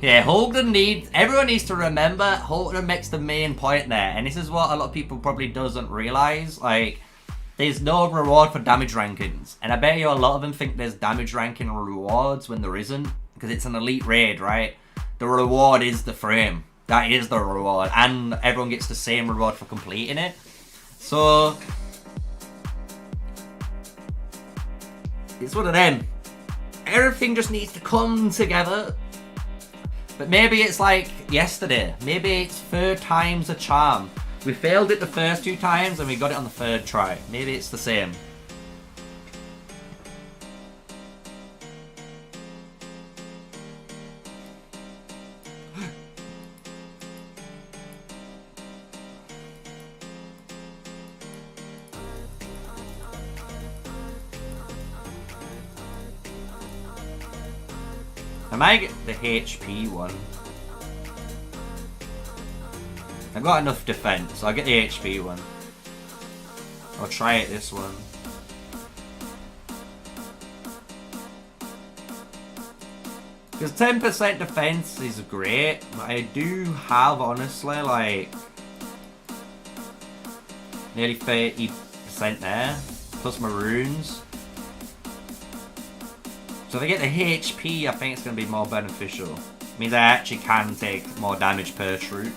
Yeah, Hogan everyone needs to remember, Hogan makes the main point there, and this is what a lot of people probably doesn't realise, like, there's no reward for damage rankings, and I bet you a lot of them think there's damage ranking rewards when there isn't, because it's an elite raid, right? The reward is the frame. That is the reward, and everyone gets the same reward for completing it. So... it's one of them. Everything just needs to come together. But maybe it's like yesterday. Maybe it's 3rd time's a charm. We failed it the first 2 times and we got it on the 3rd try. Maybe it's the same. I might get the HP one. I've got enough defense, so I'll get the HP one. I'll try it this one. Because 10% defense is great, but I do have, honestly, like, nearly 30% there, plus my runes. So if I get the HP, I think it's going to be more beneficial. It means I actually can take more damage per troop.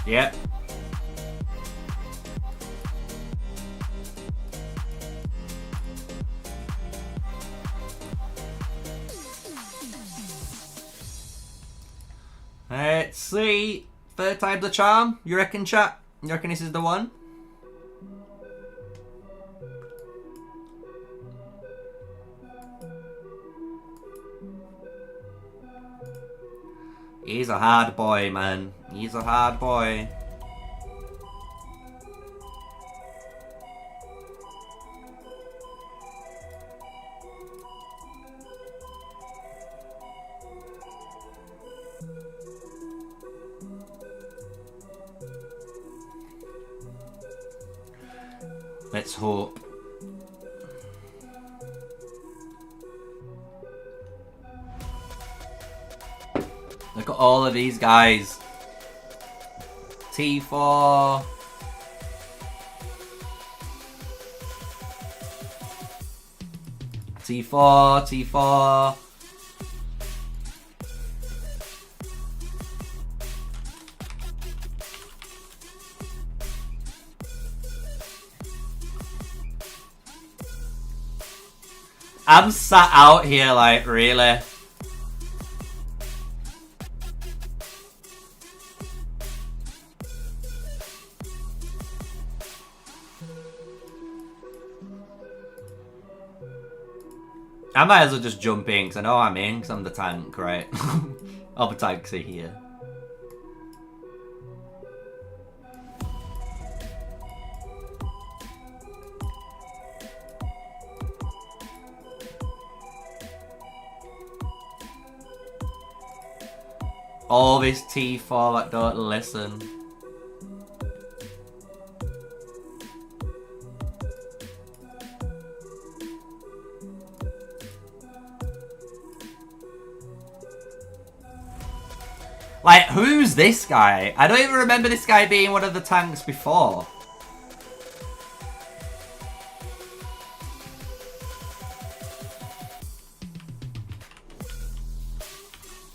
Yep. Let's see. 3rd time's the charm. You reckon, chat? You reckon this is the one? He's a hard boy, man. He's a hard boy. Let's hope. Look at all of these guys. T4. T4, T4. I'm sat out here like, really? I might as well just jump in, because I know I'm in, because I'm the tank, right? All the tanks are here. All this T4 that don't listen. Like, who's this guy? I don't even remember this guy being one of the tanks before.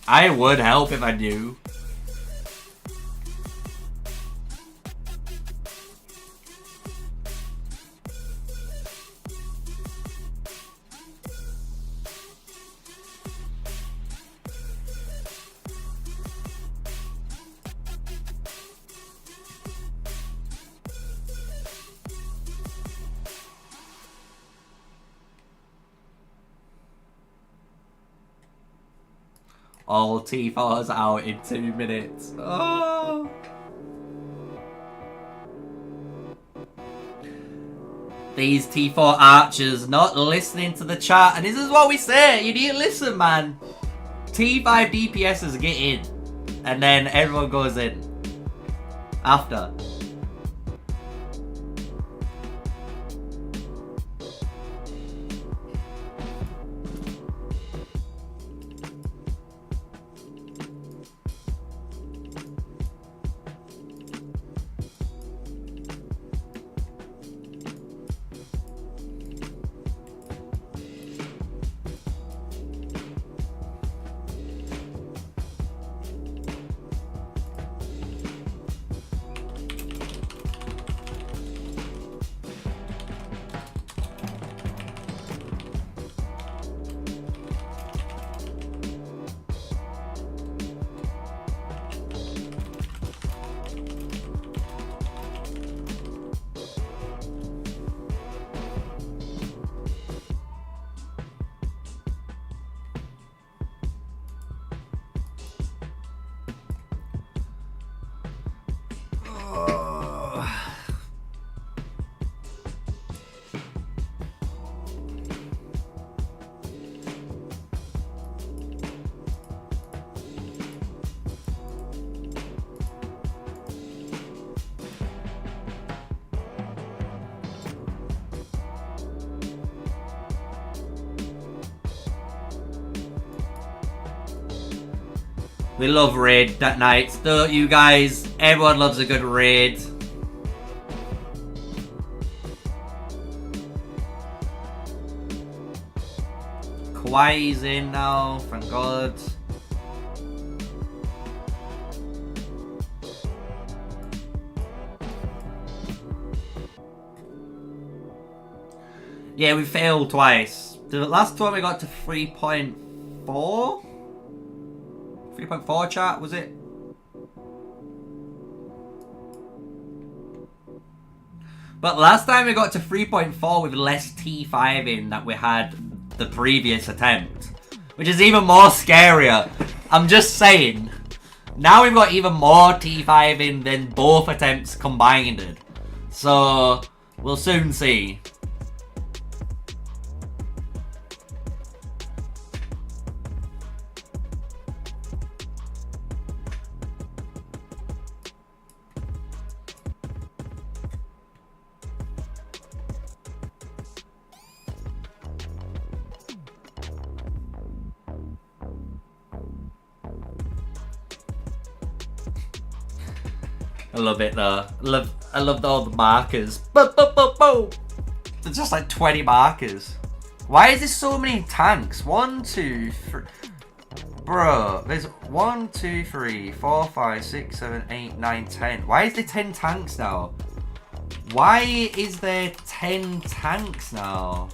I would help if I knew. All T4's out in 2 minutes. Oh. These T4 archers not listening to the chat. And this is what we say. You need to listen, man. T5 DPSs get in. And then everyone goes in. After. We love raid that nights, don't you guys? Everyone loves a good raid. Kawhi's in now, thank God. Yeah, we failed twice. The last one we got to 3.4? 3.4 chat, was it? But last time we got to 3.4 with less T5 in that we had the previous attempt. Which is even more scarier. I'm just saying. Now we've got even more T5 in than both attempts combined. So, we'll soon see. I love it though. I love all the markers. There's just like 20 markers. Why is there so many tanks? 1, 2, 3. Bro, there's 1, 2, 3, 4, 5, 6, 7, 8, 9, 10. Why is there 10 tanks now? Why is there 10 tanks now?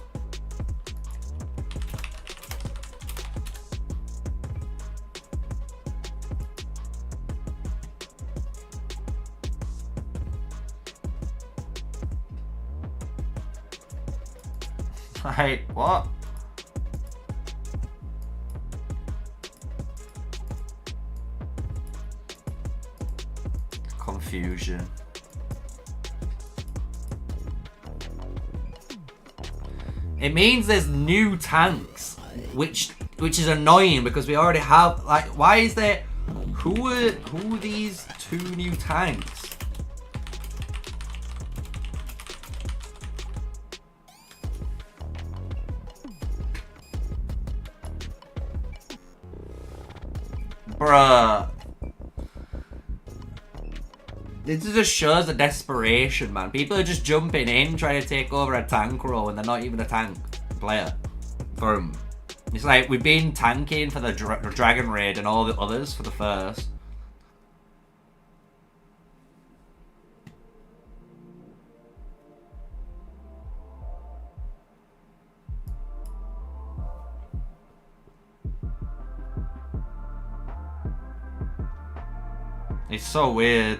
Like, what? Confusion. It means there's new tanks, which is annoying because we already have, like, why is there, who are these 2 new tanks? Bruh. This just shows the desperation, man. People are just jumping in, trying to take over a tank row, and they're not even a tank player. For them. It's like, we've been tanking for the Dragon Raid and all the others for the first. It's so weird.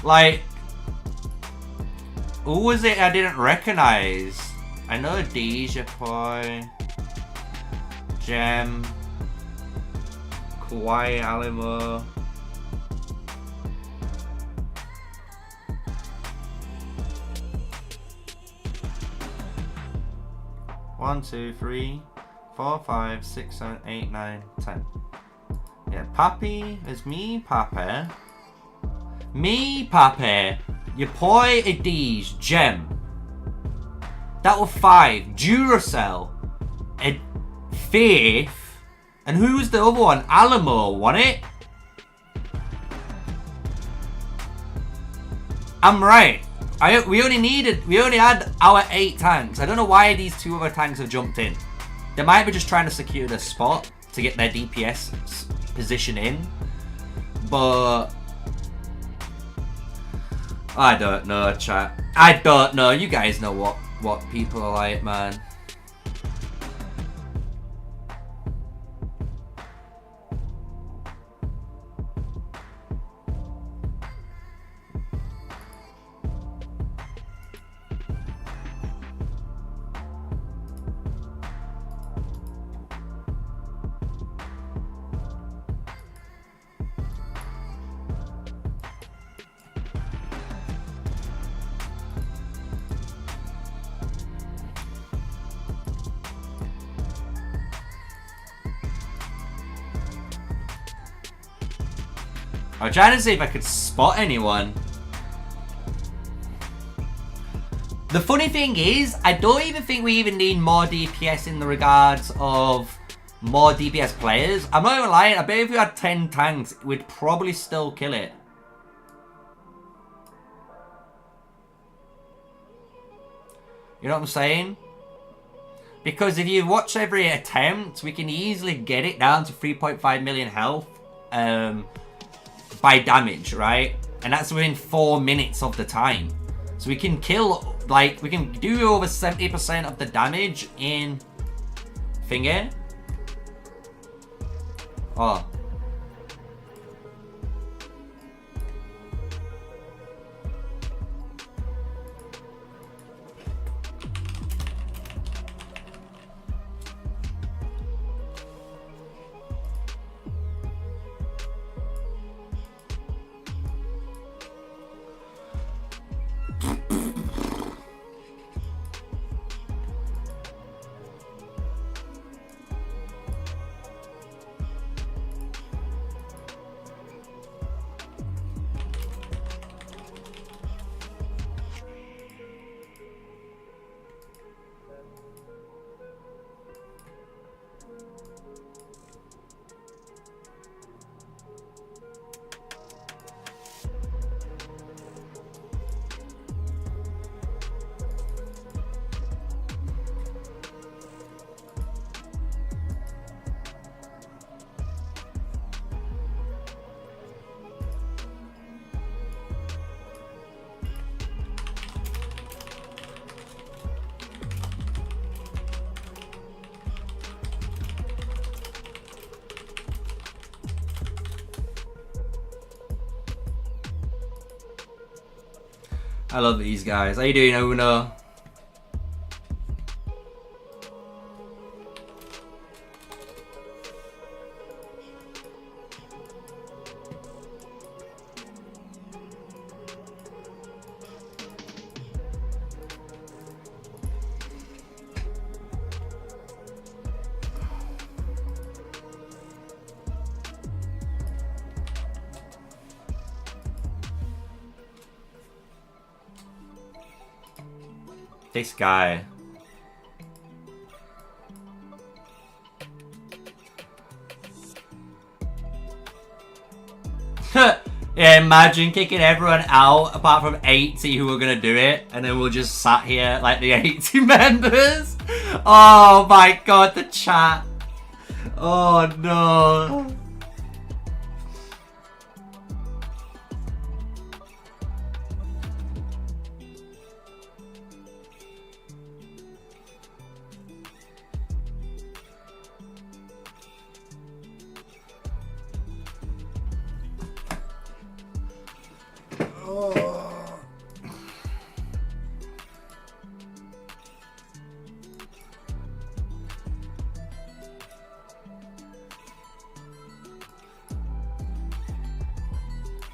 Like, who was it I didn't recognize? I know Deja Poi, Gem, Kawhi Alamo. One, 2, 3, 4, 5, 6, 7, 8, 9, 10. Yeah, Pappy is me, Pappy. Me, Pappy. Your boy Adij, Gem. That were 5. Duracell. Faith. And who was the other one? Alamo, wasn't it? I'm right. We only had our 8 tanks. I don't know why these 2 other tanks have jumped in. They might be just trying to secure the spot to get their DPS position in. But I don't know, chat. I don't know. You guys know what people are like, man. I was trying to see if I could spot anyone. The funny thing is, I don't even think we even need more DPS in the regards of more DPS players. I'm not even lying. I bet if we had 10 tanks, we'd probably still kill it. You know what I'm saying? Because if you watch every attempt, we can easily get it down to 3.5 million health by damage, right? And that's within 4 minutes of the time. So we can kill, like, we can do over 70% of the damage in thingy. Oh. I love these guys. How you doing, Uno? This guy. Yeah, imagine kicking everyone out apart from 80 who are gonna do it, and then we'll just sat here like the 80 members. Oh my god, the chat. Oh no.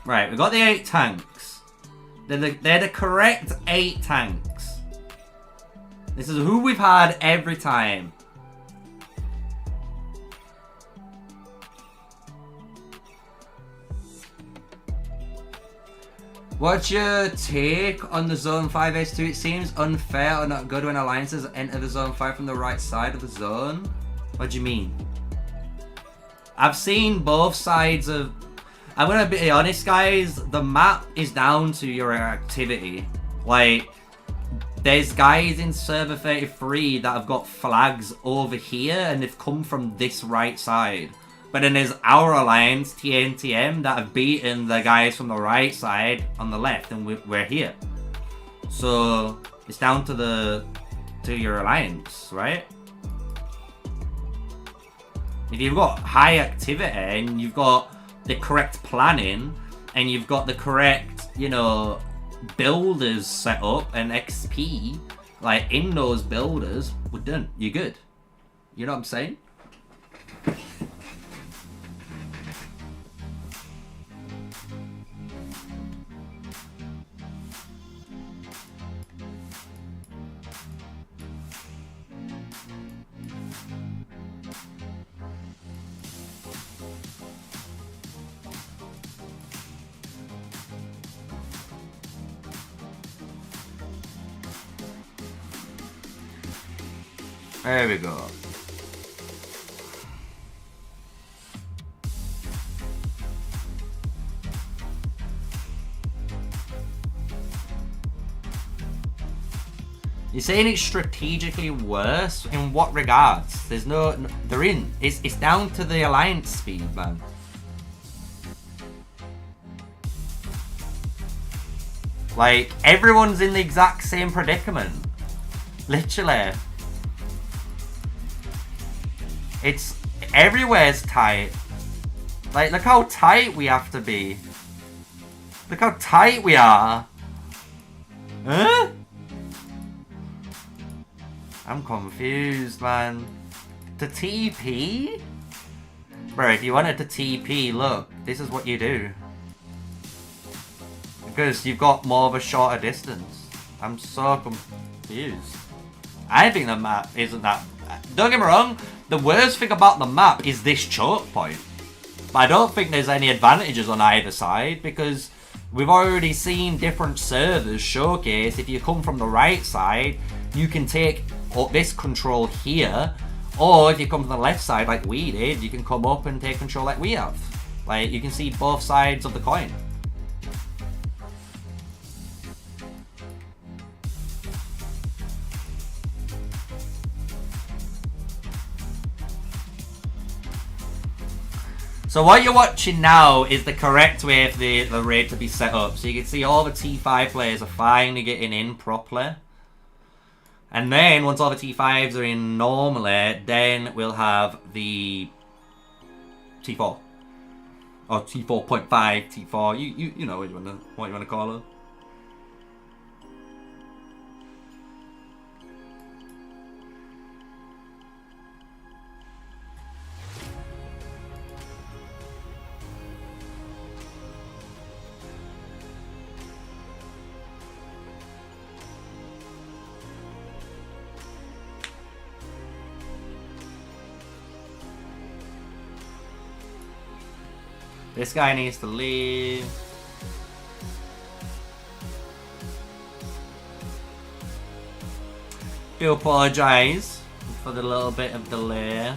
Right, we got the 8 tanks. They're the correct 8 tanks. This is who we've had every time. What's your take on the Zone 5 S2? It seems unfair or not good when alliances enter the Zone 5 from the right side of the zone. What do you mean? I've seen both sides of... I'm gonna be honest, guys. The map is down to your activity. Like, there's guys in server 33 that have got flags over here, and they've come from this right side. But then there's our alliance, TNTM, that have beaten the guys from the right side on the left, and we're here. So it's down to your alliance, right? If you've got high activity and you've got the correct planning, and you've got the correct, you know, builders set up and XP, like in those builders, we're done. You're good. You know what I'm saying? There we go. You're saying it's strategically worse? In what regards? There's no, they're in. It's down to the alliance speed, man. Like, everyone's in the exact same predicament. Literally. It's, everywhere's tight. Like, look how tight we have to be. Look how tight we are. Huh? I'm confused, man. To TP? Bro, if you wanted to TP, look, this is what you do. Because you've got more of a shorter distance. I'm so confused. I think the map isn't that... Don't get me wrong, the worst thing about the map is this choke point. But I don't think there's any advantages on either side, because we've already seen different servers showcase if you come from the right side, you can take this control here, or if you come from the left side like we did, you can come up and take control like we have. Like, you can see both sides of the coin. So what you're watching now is the correct way for the raid to be set up. So you can see all the T5 players are finally getting in properly. And then, once all the T5s are in normally, then we'll have the T4. Or T4.5, T4, you know what you wanna call it. This guy needs to leave. Do apologise for the little bit of delay.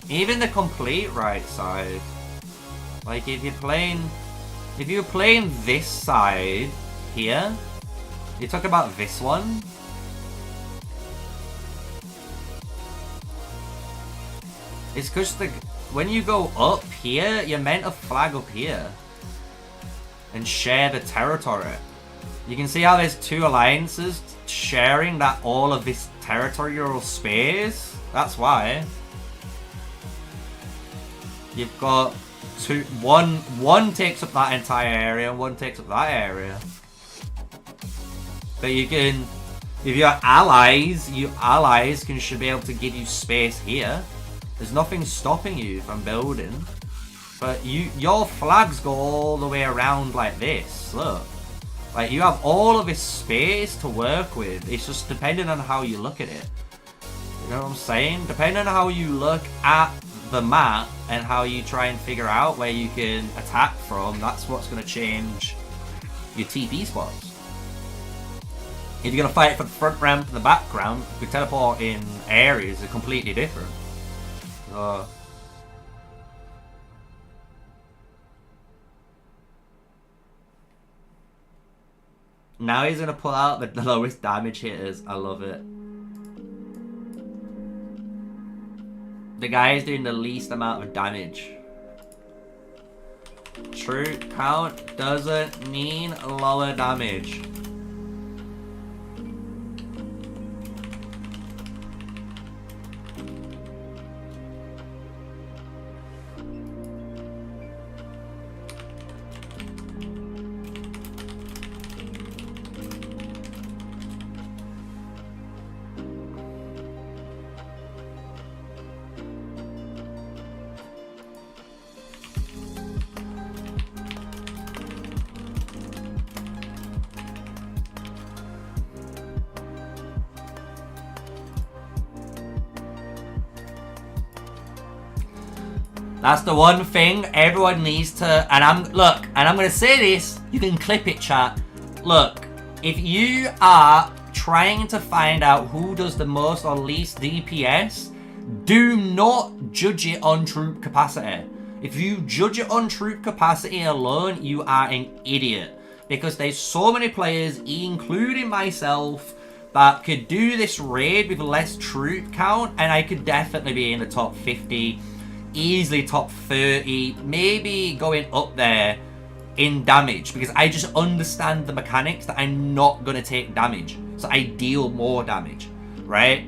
Even the complete right side. Like, if you're playing this side here, you talk about this one. It's because when you go up here, you're meant to flag up here and share the territory. You can see how there's two alliances sharing that all of this territorial space. That's why. You've got one takes up that entire area and one takes up that area. But you can, if you're allies, should be able to give you space here. There's nothing stopping you from building. But your flags go all the way around like this, look. Like, you have all of this space to work with. It's just depending on how you look at it. You know what I'm saying? Depending on how you look at the map and how you try and figure out where you can attack from, that's what's going to change your TP spots. If you're going to fight from the front ramp to the back ramp, the teleport in areas are completely different. So, now he's going to pull out the lowest damage hitters. I love it. The guy is doing the least amount of damage. True count doesn't mean lower damage. That's the one thing everyone needs to, and I'm gonna say this, you can clip it, chat. Look, if you are trying to find out who does the most or least DPS, do not judge it on troop capacity. If you judge it on troop capacity alone, you are an idiot. Because there's so many players, including myself, that could do this raid with less troop count, and I could definitely be in the top 50, easily top 30, maybe going up there in damage, because I just understand the mechanics that I'm not going to take damage, so I deal more damage, right?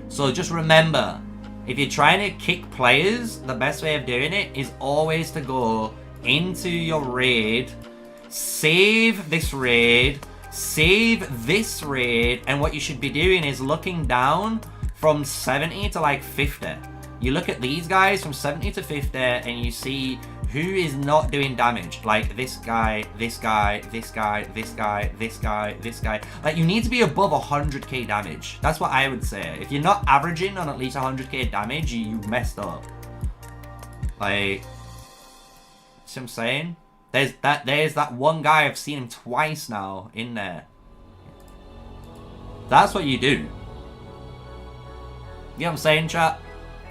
So just remember, if you're trying to kick players, the best way of doing it is always to go into your raid, save this raid, save this raid, and what you should be doing is looking down from 70 to like 50. You look at these guys from 70 to 50 and you see who is not doing damage. Like this guy, this guy, this guy, this guy, this guy, this guy. Like you need to be above 100k damage. That's what I would say. If you're not averaging on at least 100k damage, you messed up. Like, see what I'm saying? There's that one guy, I've seen him twice now in there. That's what you do. You know what I'm saying, chat?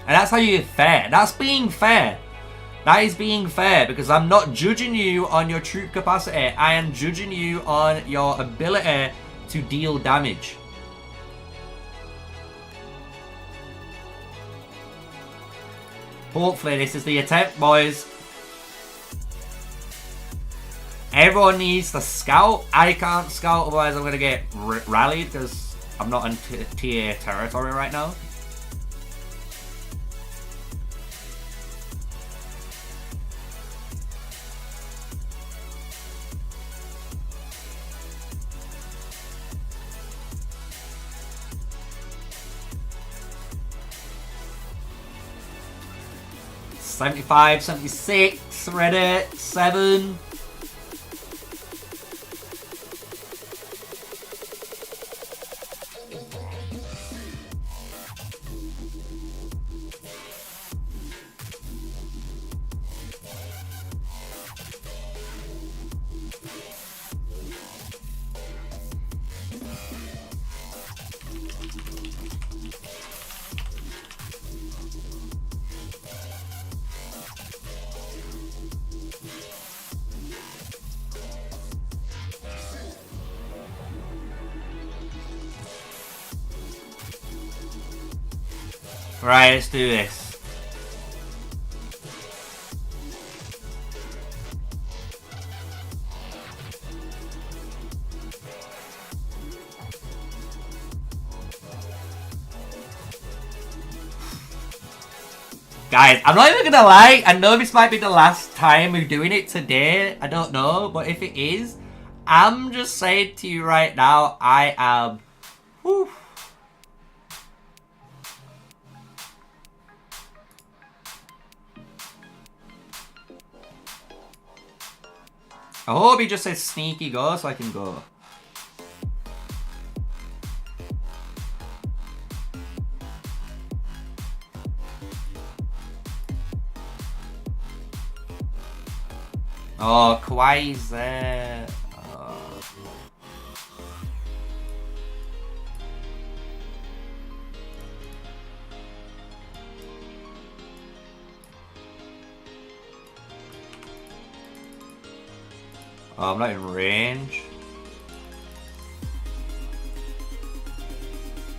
And that's how you get fair. That's being fair. That is being fair, because I'm not judging you on your troop capacity. I am judging you on your ability to deal damage. Hopefully this is the attempt, boys. Everyone needs to scout. I can't scout, otherwise I'm going to get rallied, because I'm not in TA territory right now. $75, $76, ready, 7. Right, let's do this. Guys, I'm not even gonna lie, I know this might be the last time we're doing it today, I don't know, but if it is, I'm just saying to you right now, I am... Whew, I hope he just says sneaky go so I can go. Oh, Kawhi's there. Oh, I'm not in range.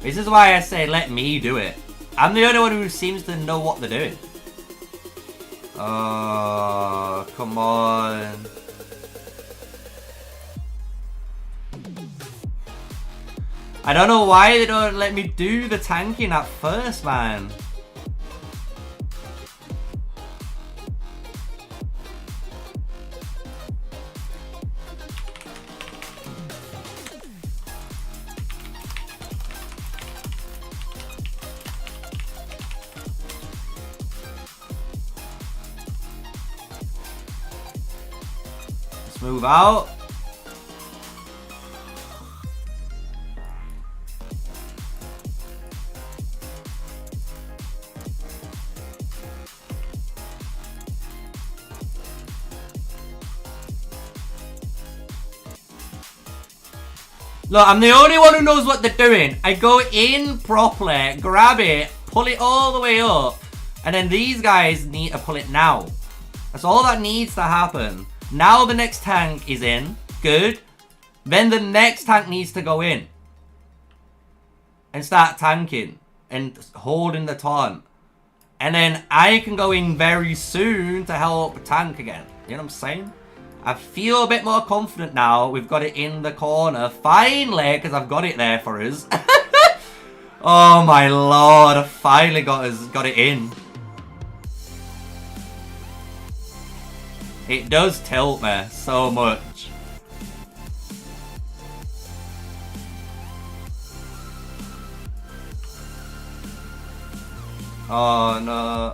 This is why I say let me do it. I'm the only one who seems to know what they're doing. Oh, come on. I don't know why they don't let me do the tanking at first, man. Move out. Look, I'm the only one who knows what they're doing. I go in properly, grab it, pull it all the way up, and then these guys need to pull it now. That's all that needs to happen. Now the next tank is in. Good. Then the next tank needs to go in. And start tanking. And holding the taunt. And then I can go in very soon to help tank again. You know what I'm saying? I feel a bit more confident now. We've got it in the corner. Finally, because I've got it there for us. Oh my lord. I finally got it in. It does tilt me so much. Oh no.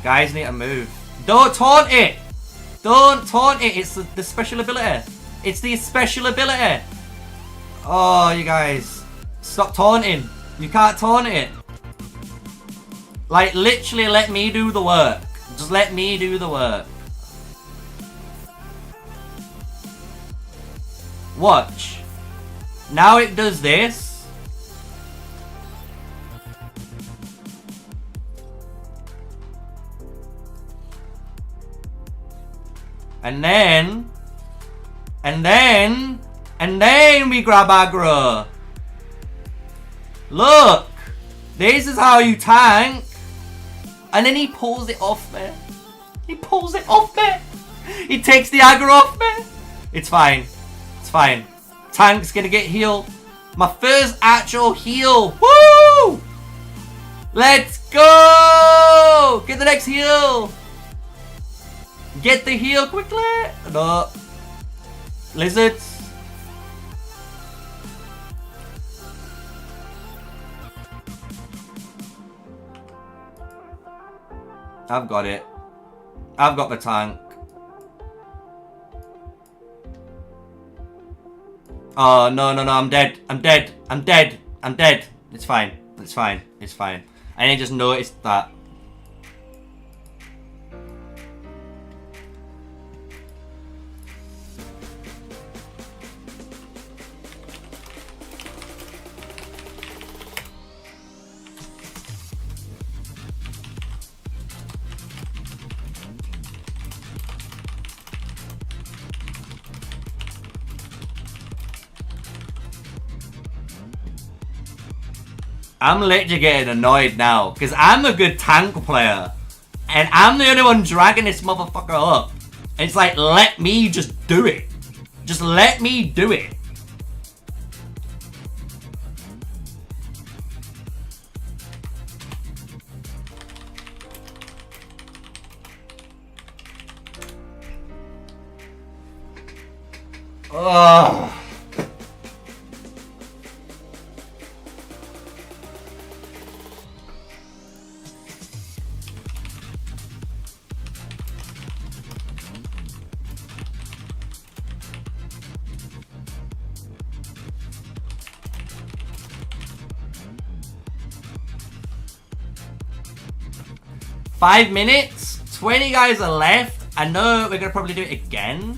Guys need to move. Don't taunt it! Don't taunt it! It's the special ability. It's the special ability. Oh, you guys. Stop taunting. You can't taunt it. Like, literally let me do the work. Just let me do the work. Watch. Now it does this. And then we grab aggro. Look. This is how you tank. And then he pulls it off me. He pulls it off me. He takes the aggro off me. It's fine. It's fine. Tank's gonna get healed. My first actual heal. Woo! Let's go! Get the next heal. Get the heal quickly. No. Lizards. I've got it. I've got the tank. Oh, no, I'm dead. I'm dead. It's fine. It's fine. I didn't just notice that. I'm literally getting annoyed now, because I'm a good tank player, and I'm the only one dragging this motherfucker up. It's like, let me just do it. Just let me do it. Ugh. Five minutes, 20 guys are left. I know we're gonna probably do it again.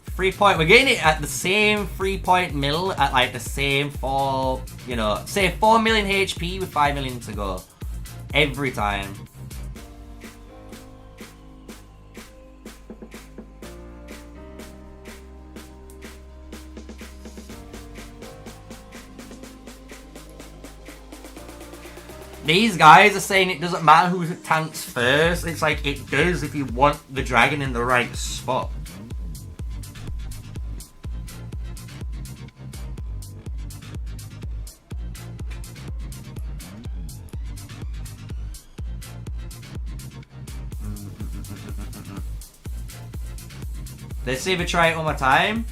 3 point, we're getting it at the same 3 point mill at like the same say 4 million HP with 5 million to go. Every time. These guys are saying it doesn't matter who tanks first. It's like it does if you want the dragon in the right spot. Let's see if we try it one more time.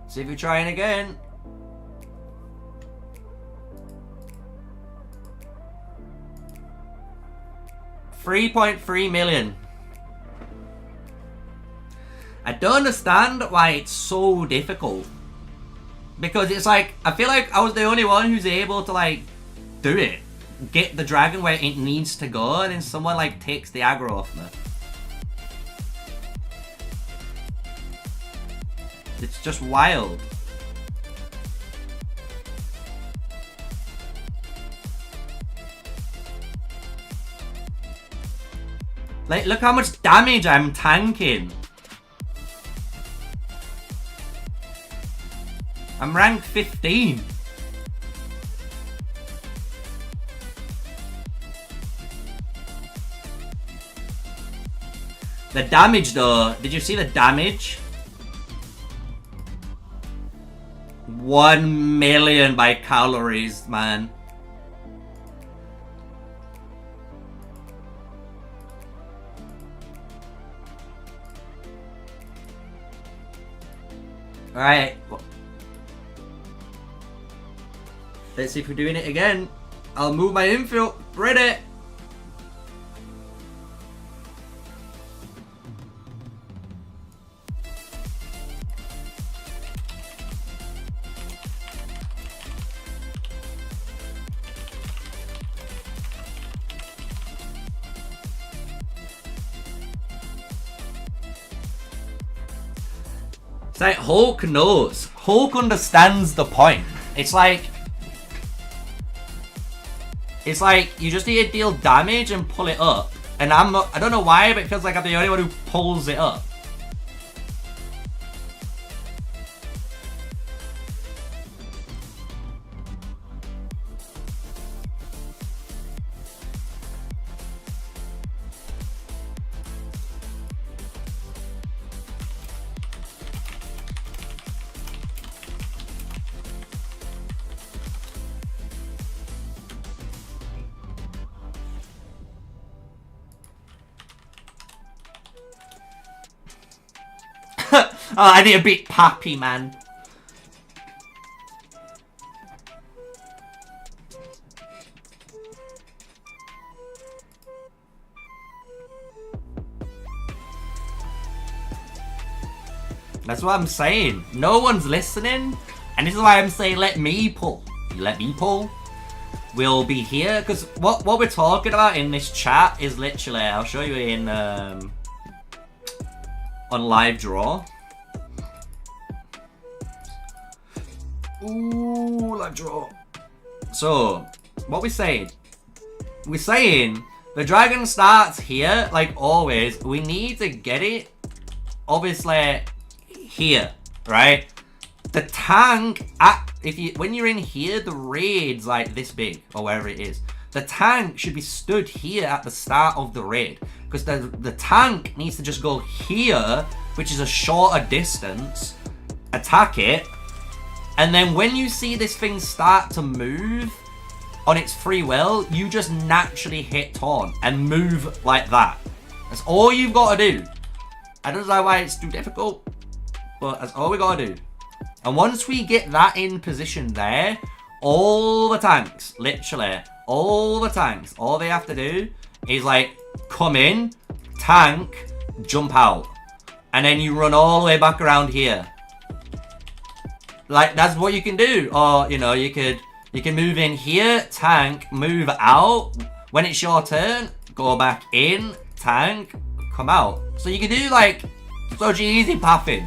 See if you're trying again. $3.3 million. I don't understand why it's so difficult. Because it's like, I feel like I was the only one who's able to like do it. Get the dragon where it needs to go, and then someone like takes the aggro off me. It's just wild. Like, look how much damage I'm tanking. I'm rank 15. The damage though, did you see the damage? 1 million by calories, man. Alright. Let's see if we're doing it again. I'll move my infield. Ready. It's like Hulk knows. Hulk understands the point. It's like you just need to deal damage and pull it up. And I don't know why, but it feels like I'm the only one who pulls it up. Oh, I need to beat Pappy, man. That's what I'm saying. No one's listening. And this is why I'm saying let me pull. You let me pull. We'll be here. Because what we're talking about in this chat is literally, I'll show you in on live draw. Ooh, live draw. So, what we're saying the dragon starts here, like always. We need to get it, obviously, here, right? The tank, when you're in here, the raid's like this big, or wherever it is. The tank should be stood here at the start of the raid. Because the tank needs to just go here, which is a shorter distance, attack it, and then when you see this thing start to move on its free will, you just naturally hit taunt and move like that. That's all you've got to do. I don't know why it's too difficult, but that's all we got to do. And once we get that in position there, all the tanks, literally, all the tanks, all they have to do is like come in, tank, jump out. And then you run all the way back around here. Like, that's what you can do. Or, you know, you can move in here, tank, move out. When it's your turn, go back in, tank, come out. So you can do, like, such easy pathing.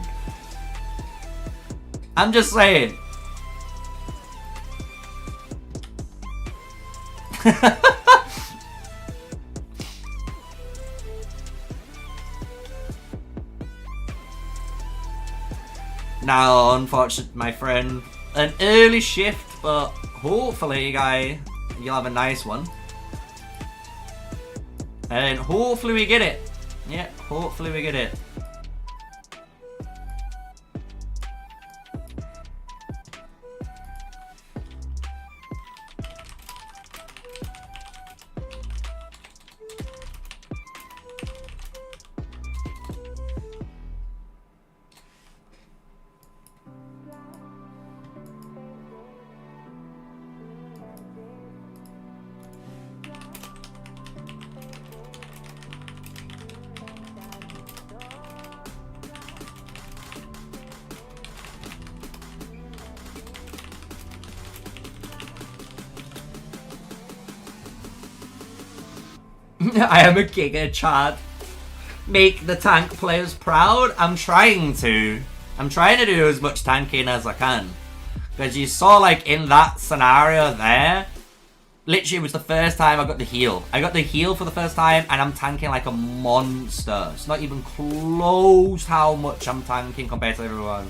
I'm just saying. Now, unfortunately, my friend, an early shift, but hopefully, guy, you'll have a nice one. And hopefully we get it. Yeah, hopefully we get it. I am a giga Chad. Make the tank players proud. I'm trying to do as much tanking as I can. Because you saw, like, in that scenario there, literally it was the first time I got the heal. I got the heal for the first time, and I'm tanking like a monster. It's not even close how much I'm tanking compared to everyone.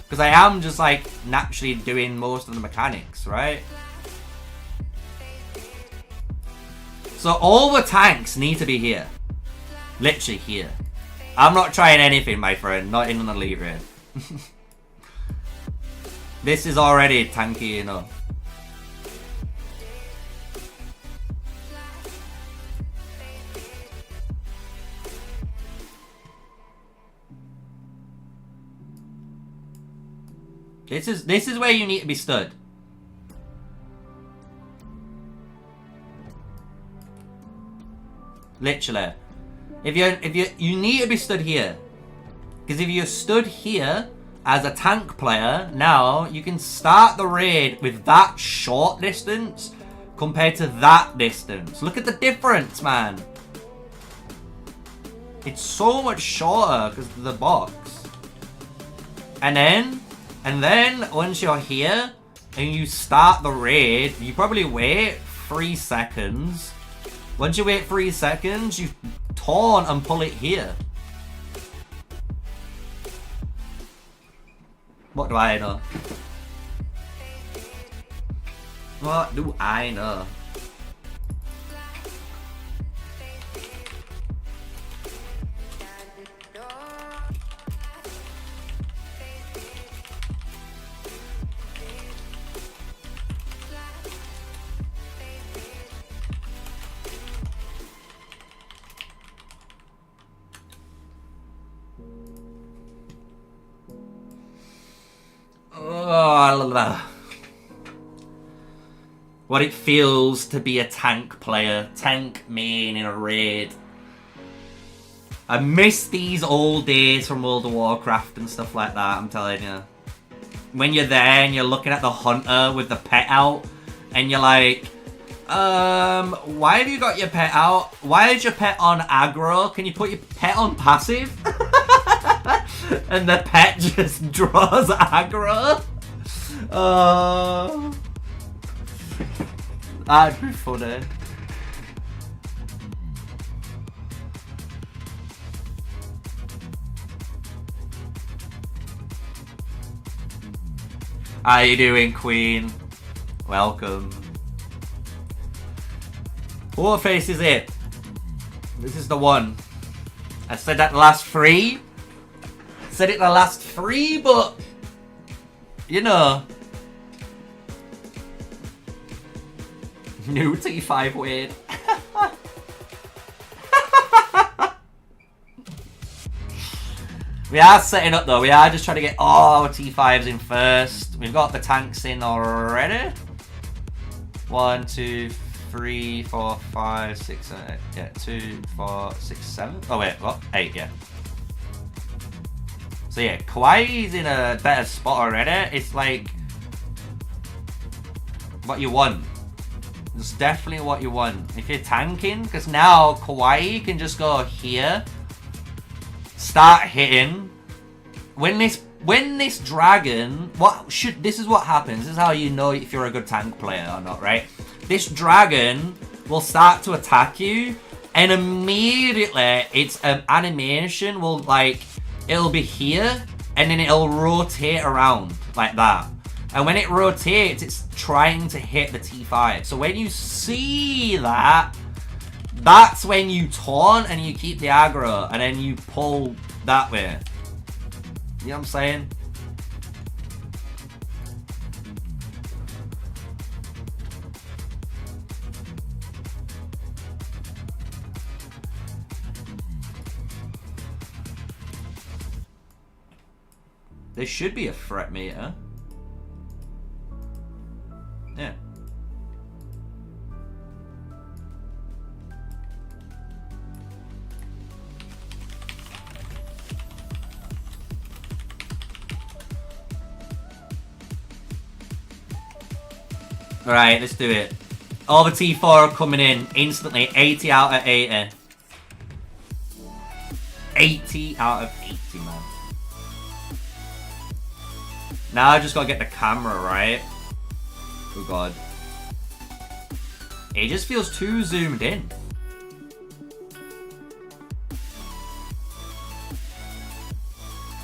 Because I am just, like, naturally doing most of the mechanics, right? So all the tanks need to be here. Literally here. I'm not trying anything, my friend. Not in an elite raid. This is already tanky enough. This is where you need to be stood. Literally. If you need to be stood here. Because if you're stood here as a tank player, now you can start the raid with that short distance compared to that distance. Look at the difference, man. It's so much shorter because of the box. And then once you're here and you start the raid, you probably wait 3 seconds. Once you wait 3 seconds, you taunt and pull it here. What do I know? What do I know? What it feels to be a tank player, tank main in a raid. I miss these old days from World of Warcraft and stuff like that, I'm telling you. When you're there and you're looking at the hunter with the pet out, and you're like, why have you got your pet out? Why is your pet on aggro? Can you put your pet on passive? And the pet just draws aggro. That'd be funny. How you doing, Queen? Welcome. What face is it? This is the one. I said that the last 3. Said it the last 3, but you know. New T5 weird. We are setting up though. We are just trying to get all our T5s in first. We've got the tanks in already. 1, 2, 3, 4, 5, 6, 7, 8. Yeah, 2, 4, 6, 7. Oh wait, what? 8, yeah. So yeah, Kawhi's in a better spot already. It's like what you want. It's definitely what you want. If you're tanking, because now Kawhi can just go here, start hitting. When this dragon, this is what happens. This is how you know if you're a good tank player or not, right? This dragon will start to attack you, and immediately its animation will it'll be here, and then it'll rotate around like that. And when it rotates, it's trying to hit the T5. So when you see that, that's when you taunt and you keep the aggro, and then you pull that way. You know what I'm saying? There should be a threat meter. Yeah. Alright, let's do it. All the T4 are coming in instantly. 80 out of 80. 80 out of 80, man. Now I just gotta get the camera right. Oh god. It just feels too zoomed in.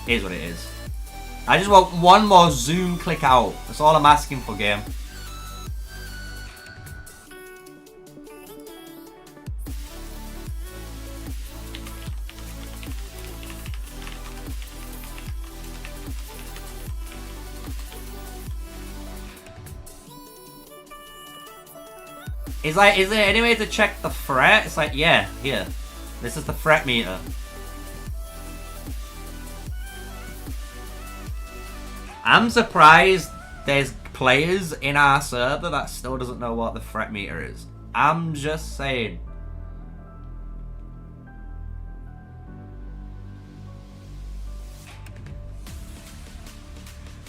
Here's what it is. I just want one more zoom click out. That's all I'm asking for, game. It's like, is there any way to check the fret? It's like, yeah, here. This is the fret meter. I'm surprised there's players in our server that still doesn't know what the fret meter is. I'm just saying.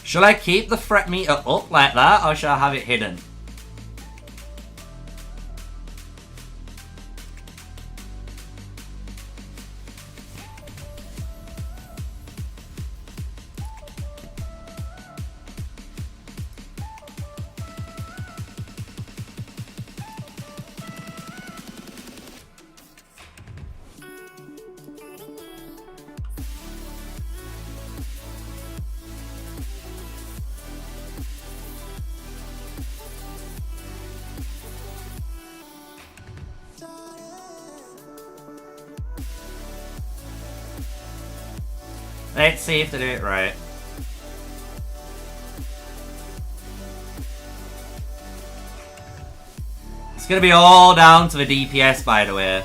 Should I keep the fret meter up like that, or should I have it hidden? Let's see if they do it right. It's gonna be all down to the DPS, by the way.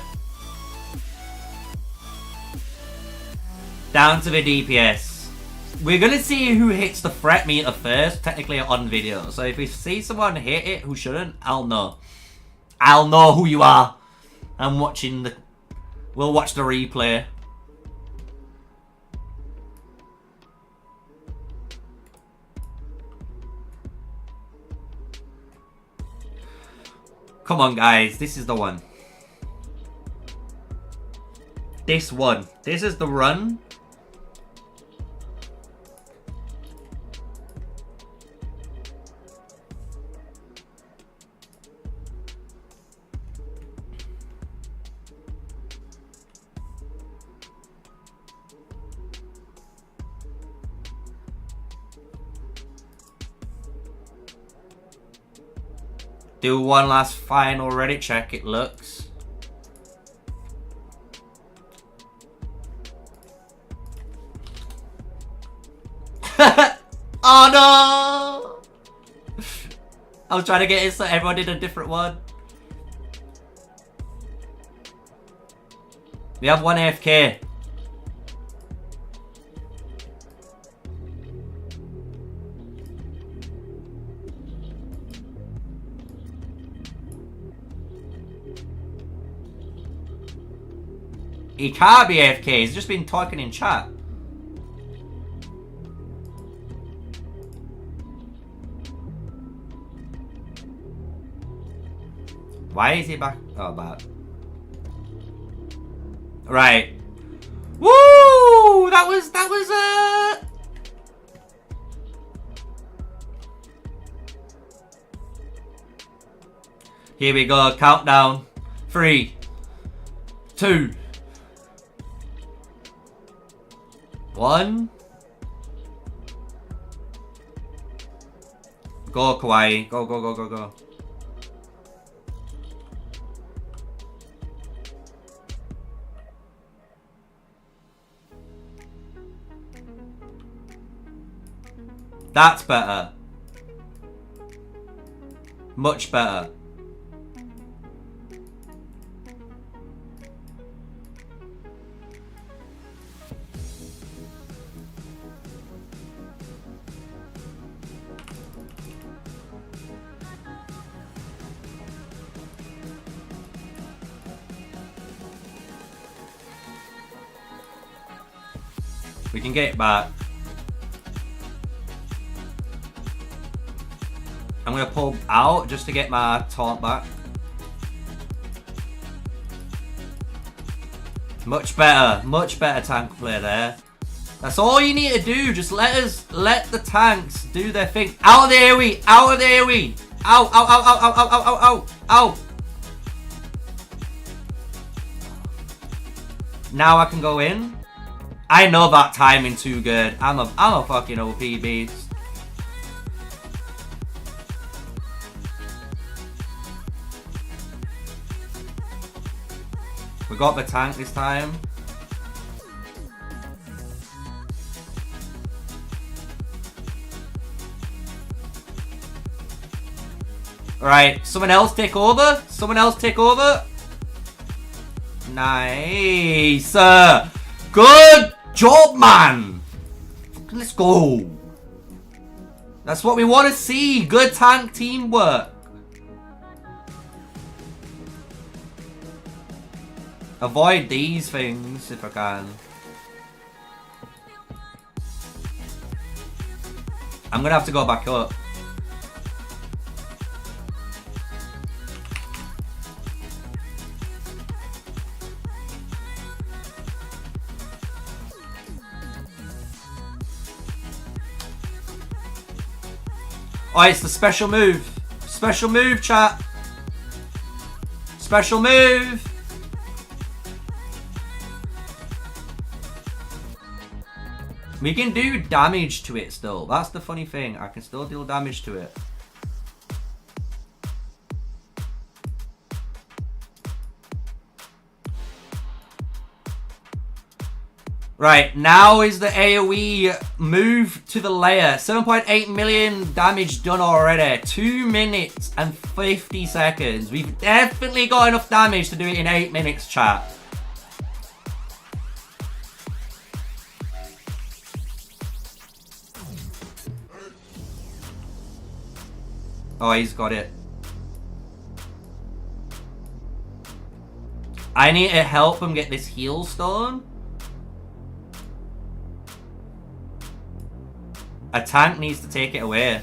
Down to the DPS. We're gonna see who hits the fret meter first, technically on video. So if we see someone hit it who shouldn't, I'll know. I'll know who you are. I'm watching the... We'll watch the replay. Come on, guys. This is the one. This one. This is the run. Do one last final Reddit check, it looks. Oh no! I was trying to get it so everyone did a different one. We have one AFK. He can't be AFK, he's just been talking in chat. Why is he back? Oh, back. Right. Woo! That was Here we go, countdown. 3, 2, 1. Go, Kawaii. Go, go, go, go, go. That's better. Much better. We can get it back. I'm gonna pull out just to get my taunt back. Much better tank play there. That's all you need to do. Just let the tanks do their thing. Out of the AoE! Out of the AoE! Ow, ow, ow, ow, ow, ow, ow, ow, ow! Now I can go in. I know that timing too good. I'm a fucking OP beast. We got the tank this time. Alright, someone else take over. Someone else take over. Nice. Good job, man. Let's go. That's what we want to see. Good tank teamwork. Avoid these things if I can. I'm gonna have to go back up. Oh, it's the special move. Special move, chat. Special move. We can do damage to it still. That's the funny thing. I can still deal damage to it. Right, now is the AoE move to the layer. 7.8 million damage done already. 2 minutes and 50 seconds. We've definitely got enough damage to do it in 8 minutes, chat. Oh, he's got it. I need to help him get this heal stone. A tank needs to take it away.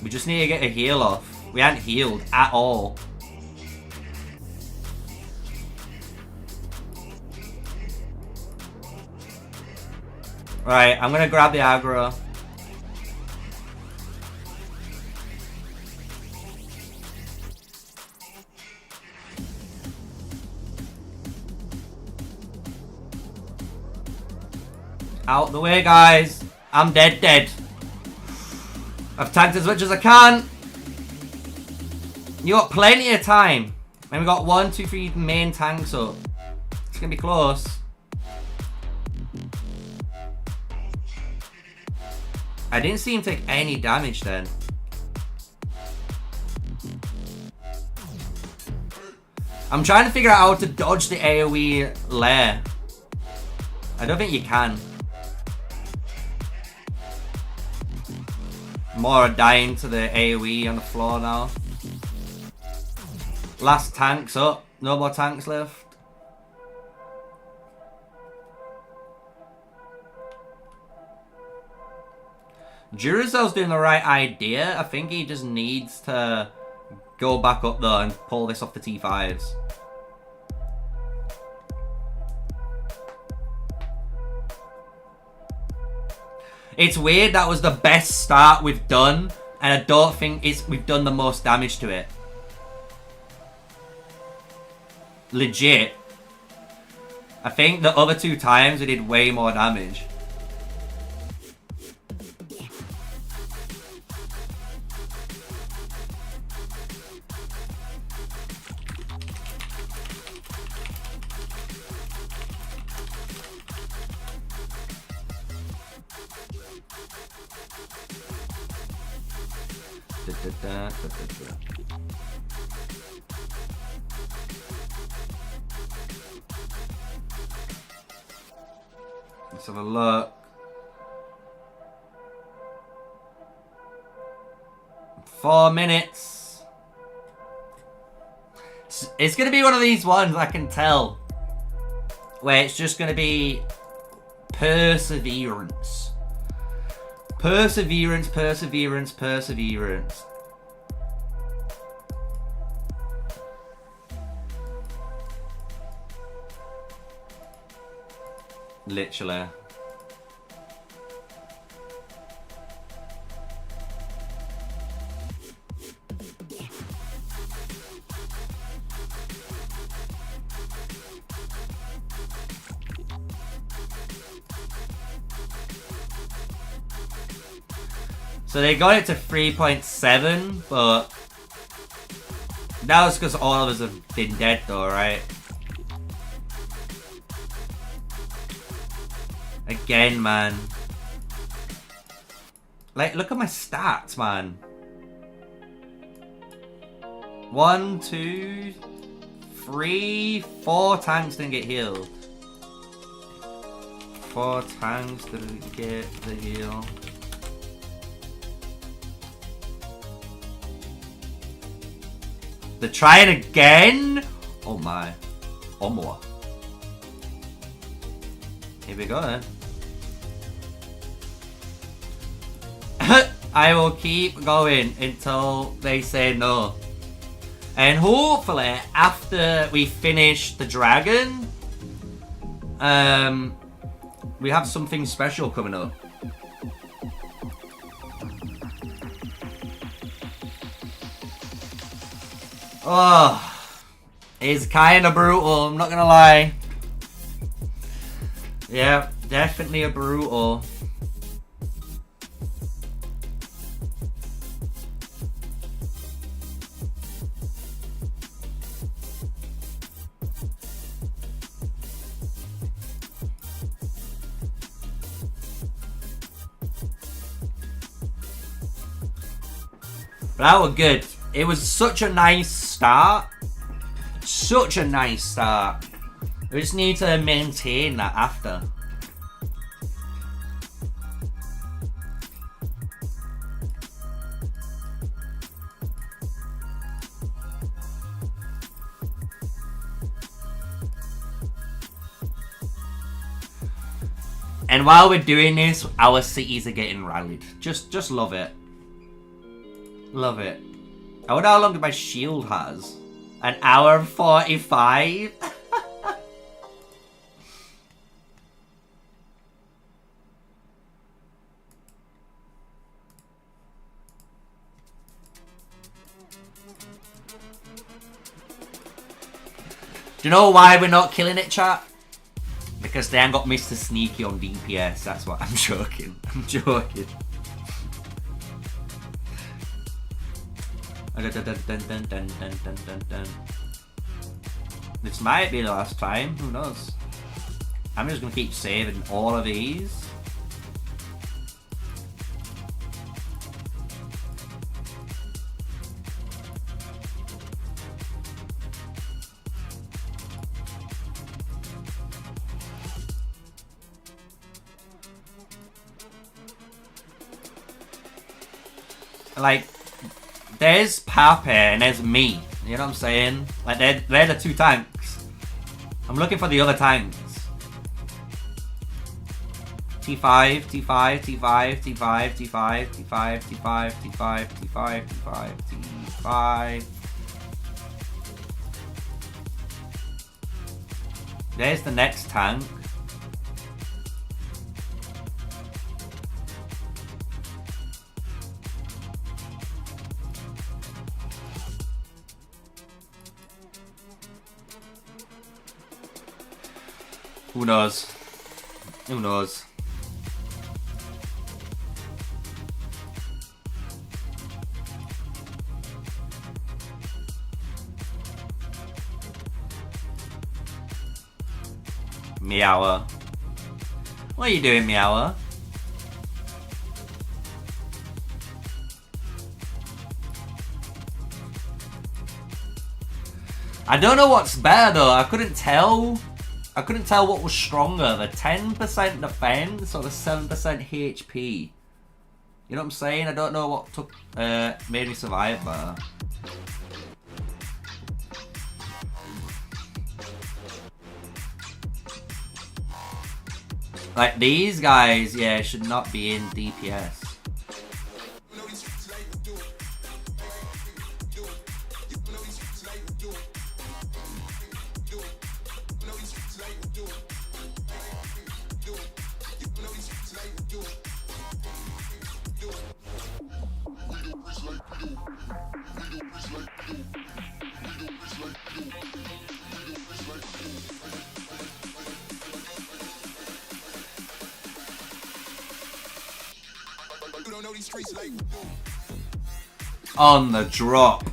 We just need to get a heal off. We haven't healed at all. Right, I'm gonna grab the aggro. Out the way, guys. I'm dead. I've tanked as much as I can. You got plenty of time. And we got 1, 2, 3 main tanks up. It's gonna be close. I didn't see him take any damage then. I'm trying to figure out how to dodge the AoE lair. I don't think you can. More are dying to the AoE on the floor now. Last tank's up. No more tanks left. Duracell's doing the right idea. I think he just needs to go back up though and pull this off the T5s. It's weird, that was the best start we've done, and I don't think we've done the most damage to it. Legit. I think the other 2 times we did way more damage. Let's have a look. 4 minutes. It's going to be one of these ones, I can tell, where it's just going to be perseverance. Perseverance, perseverance, perseverance. Literally. So they got it to 3.7, but that was because all of us have been dead though, right? Again, man. Like, look at my stats, man. 1, 2, 3, 4 tanks didn't get healed. 4 tanks didn't get the heal. They're trying again? Oh my. Or more. Here we go then. I will keep going until they say no. And hopefully, after we finish the dragon, we have something special coming up. Oh, it's kind of brutal, I'm not gonna lie. Yeah, definitely a brutal. But that was good. It was such a nice start. Such a nice start. We just need to maintain that after. And while we're doing this, our cities are getting rallied. Just love it. Love it. I wonder how long my shield has. An hour and 45? Do you know why we're not killing it, chat? Because they ain't got Mr. Sneaky on DPS. That's what I'm joking. I'm joking. This might be the last time. Who knows? I'm just gonna keep saving all of these. Like, there's Pape and there's me. You know what I'm saying? Like, they're the 2 tanks. I'm looking for the other tanks. T5, T5, T5, T5, T5, T5, T5, T5, T5, T5, T5. There's the next tank. Who knows? Who knows? Meower. What are you doing, Meower? I don't know what's better though. I couldn't tell what was stronger, the 10% defense or the 7% HP. You know what I'm saying? I don't know what took made me survive better. Like, these guys, yeah, should not be in DPS. On the drop.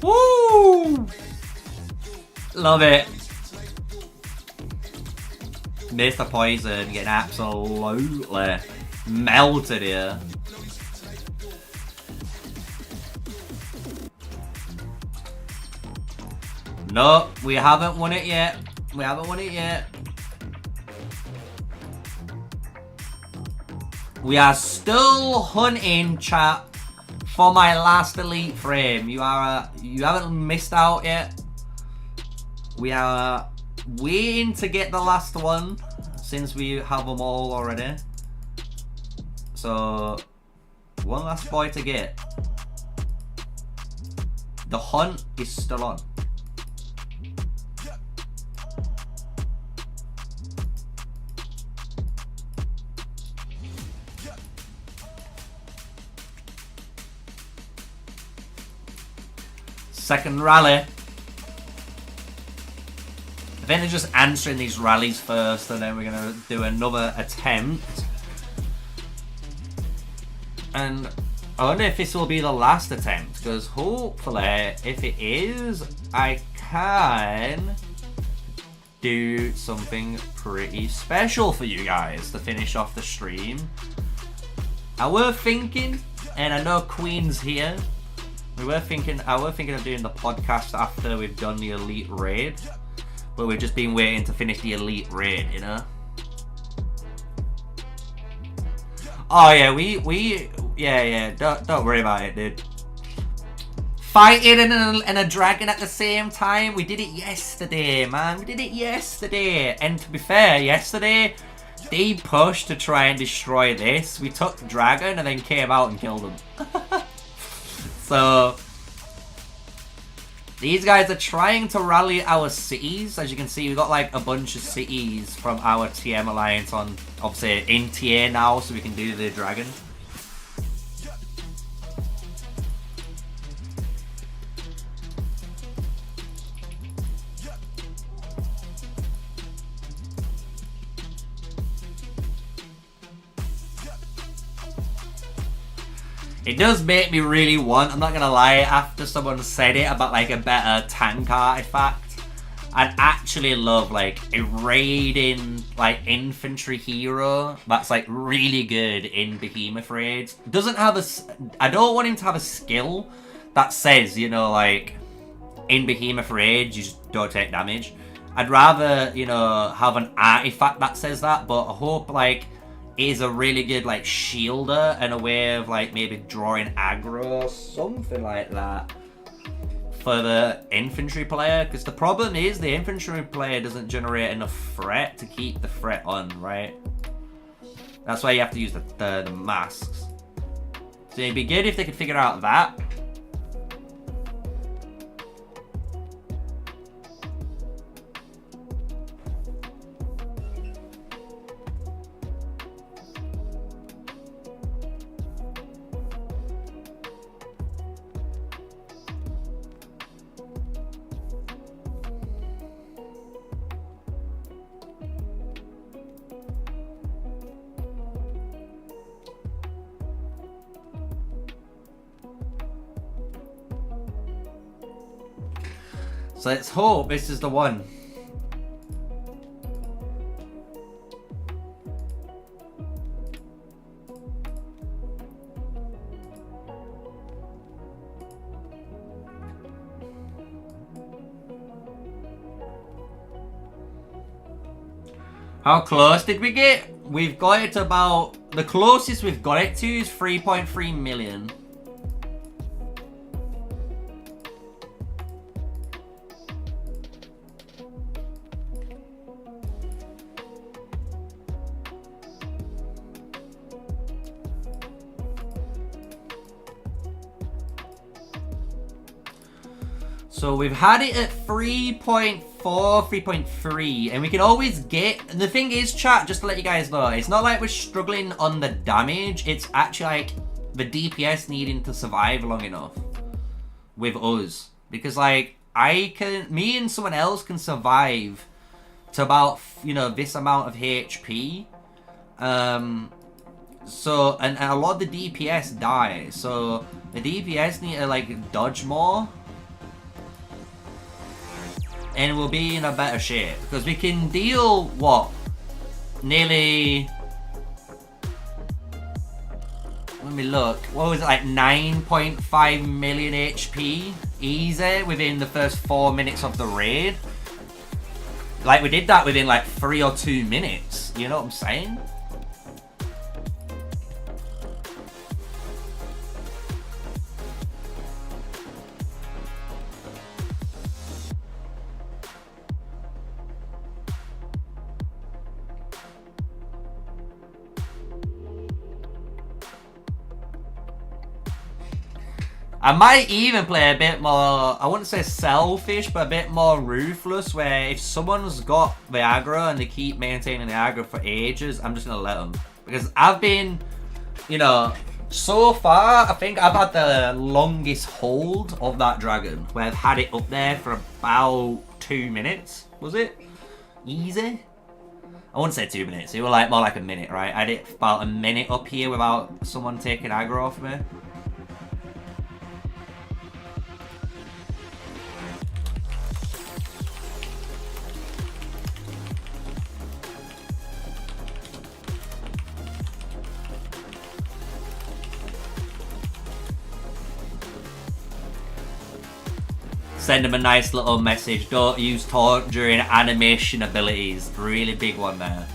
Woo! Love it. Mr. Poison getting absolutely melted here. No, we haven't won it yet. We haven't won it yet. We are still hunting, chat, for my last elite frame. You haven't missed out yet. We are waiting to get the last one since we have them all already. So one last boy to get. The hunt is still on. Second rally. I think they're just answering these rallies first, and then we're gonna do another attempt. And I wonder if this will be the last attempt, because hopefully, if it is, I can do something pretty special for you guys to finish off the stream. I was thinking, and I know Queen's here. I were thinking of doing the podcast after we've done the elite raid, but we've just been waiting to finish the elite raid, you know. Oh yeah, yeah. Don't worry about it, dude. Fighting and a dragon at the same time. We did it yesterday, man. We did it yesterday. And to be fair, yesterday they pushed to try and destroy this. We took the dragon and then came out and killed them. So these guys are trying to rally our cities. As you can see, we've got like a bunch of cities from our TM alliance on, obviously, in TA now, so we can do the dragon. It does make me really want, I'm not gonna lie, after someone said it about like a better tank artifact, I'd actually love like a raiding like infantry hero that's like really good in behemoth raids. Doesn't have a, I don't want him to have a skill that says, you know, like in behemoth raids you just don't take damage. I'd rather, you know, have an artifact that says that, but I hope like is a really good like shielder and a way of like maybe drawing aggro, something like that for the infantry player, because the problem is the infantry player doesn't generate enough threat to keep the threat on, right? That's why you have to use the masks. So it'd be good if they could figure out that. So let's hope this is the one. How close did we get? We've got it to about, the closest we've got it to is 3.3 million. So we've had it at 3.4, 3.3, and we can always get... And the thing is, chat, just to let you guys know, it's not like we're struggling on the damage. It's actually like the DPS needing to survive long enough with us. Because, like, me and someone else can survive to about, you know, this amount of HP. So, and a lot of the DPS die. So, the DPS need to, like, dodge more. And we'll be in a better shape. Because we can deal, what? Nearly... Let me look. What was it, like 9.5 million HP? Easy within the first 4 minutes of the raid. Like, we did that within like 3 or 2 minutes. You know what I'm saying? I might even play a bit more, I wouldn't say selfish, but a bit more ruthless, where if someone's got the aggro and they keep maintaining the aggro for ages, I'm just going to let them. Because I've been, you know, so far, I think I've had the longest hold of that dragon, where I've had it up there for about 2 minutes, was it? Easy? I wouldn't say 2 minutes, it was like more like a minute, right? I had it about a minute up here without someone taking aggro off me. Send them a nice little message. Don't use taunt during animation abilities. Really big one there.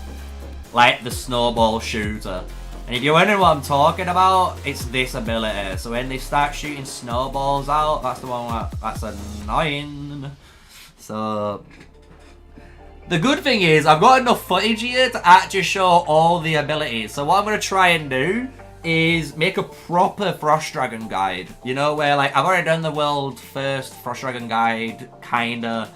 Like the snowball shooter. And if you're wondering what I'm talking about, it's this ability. So when they start shooting snowballs out, that's the one that's annoying. So the good thing is I've got enough footage here to actually show all the abilities. So what I'm going to try and do is make a proper Frost Dragon guide, you know, where like I've already done the world first Frost Dragon guide, kinda,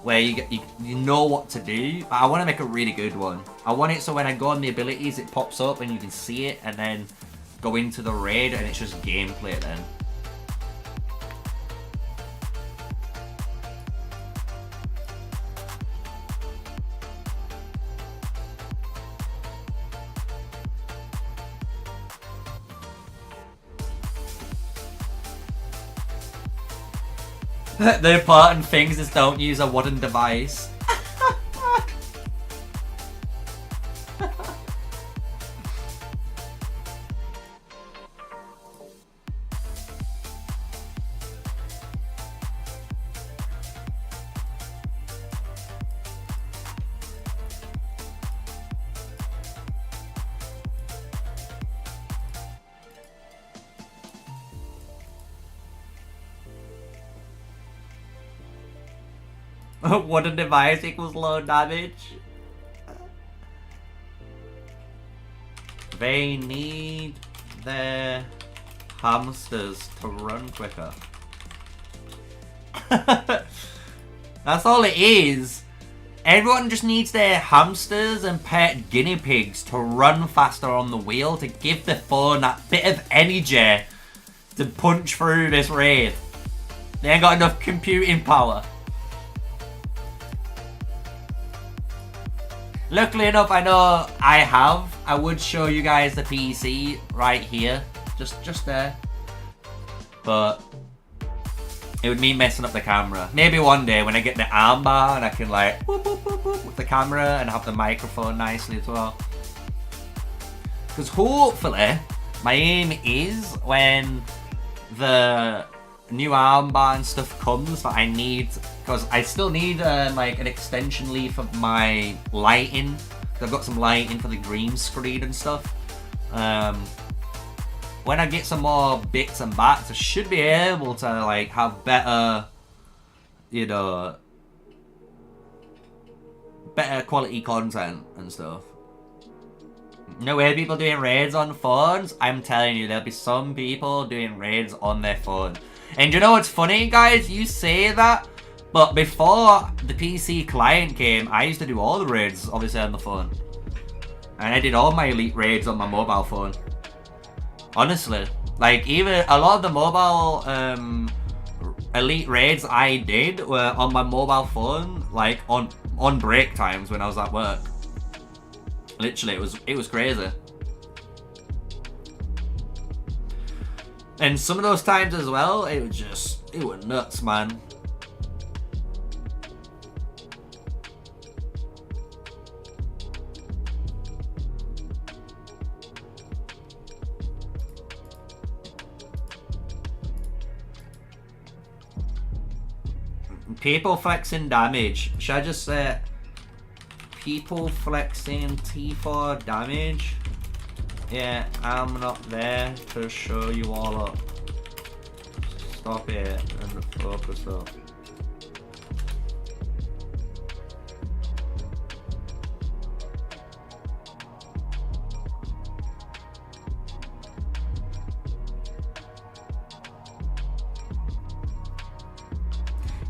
where you know what to do, but I want to make a really good one. I want it so when I go on the abilities it pops up and you can see it, and then go into the raid and it's just gameplay then. The important things is don't use a wooden device. Wooden device equals low damage. They need their hamsters to run quicker. That's all it is. Everyone just needs their hamsters and pet guinea pigs to run faster on the wheel, to give the phone that bit of energy to punch through this raid. They ain't got enough computing power. Luckily enough, I know I have. I would show you guys the PC right here. Just there. But it would mean messing up the camera. Maybe one day when I get the armbar and I can like whoop, whoop, whoop, whoop, with the camera and have the microphone nicely as well. Because hopefully, my aim is when the new armbar and stuff comes that I need, because I still need like an extension lead for my lighting. I've got some lighting for the green screen and stuff. When I get some more bits and bats, I should be able to like have better, you know, better quality content and stuff. No way people doing raids on phones. I'm telling you, there'll be some people doing raids on their phone. And you know what's funny, guys? You say that, but before the PC client came, I used to do all the raids, obviously, on the phone. And I did all my elite raids on my mobile phone. Honestly. Like, even a lot of the mobile elite raids I did were on my mobile phone, like, on break times when I was at work. Literally, it was crazy. And some of those times as well, it was nuts, man. People flexing damage. Should I just say people flexing T4 damage? Yeah, I'm not there to show you all up. Stop it and focus up.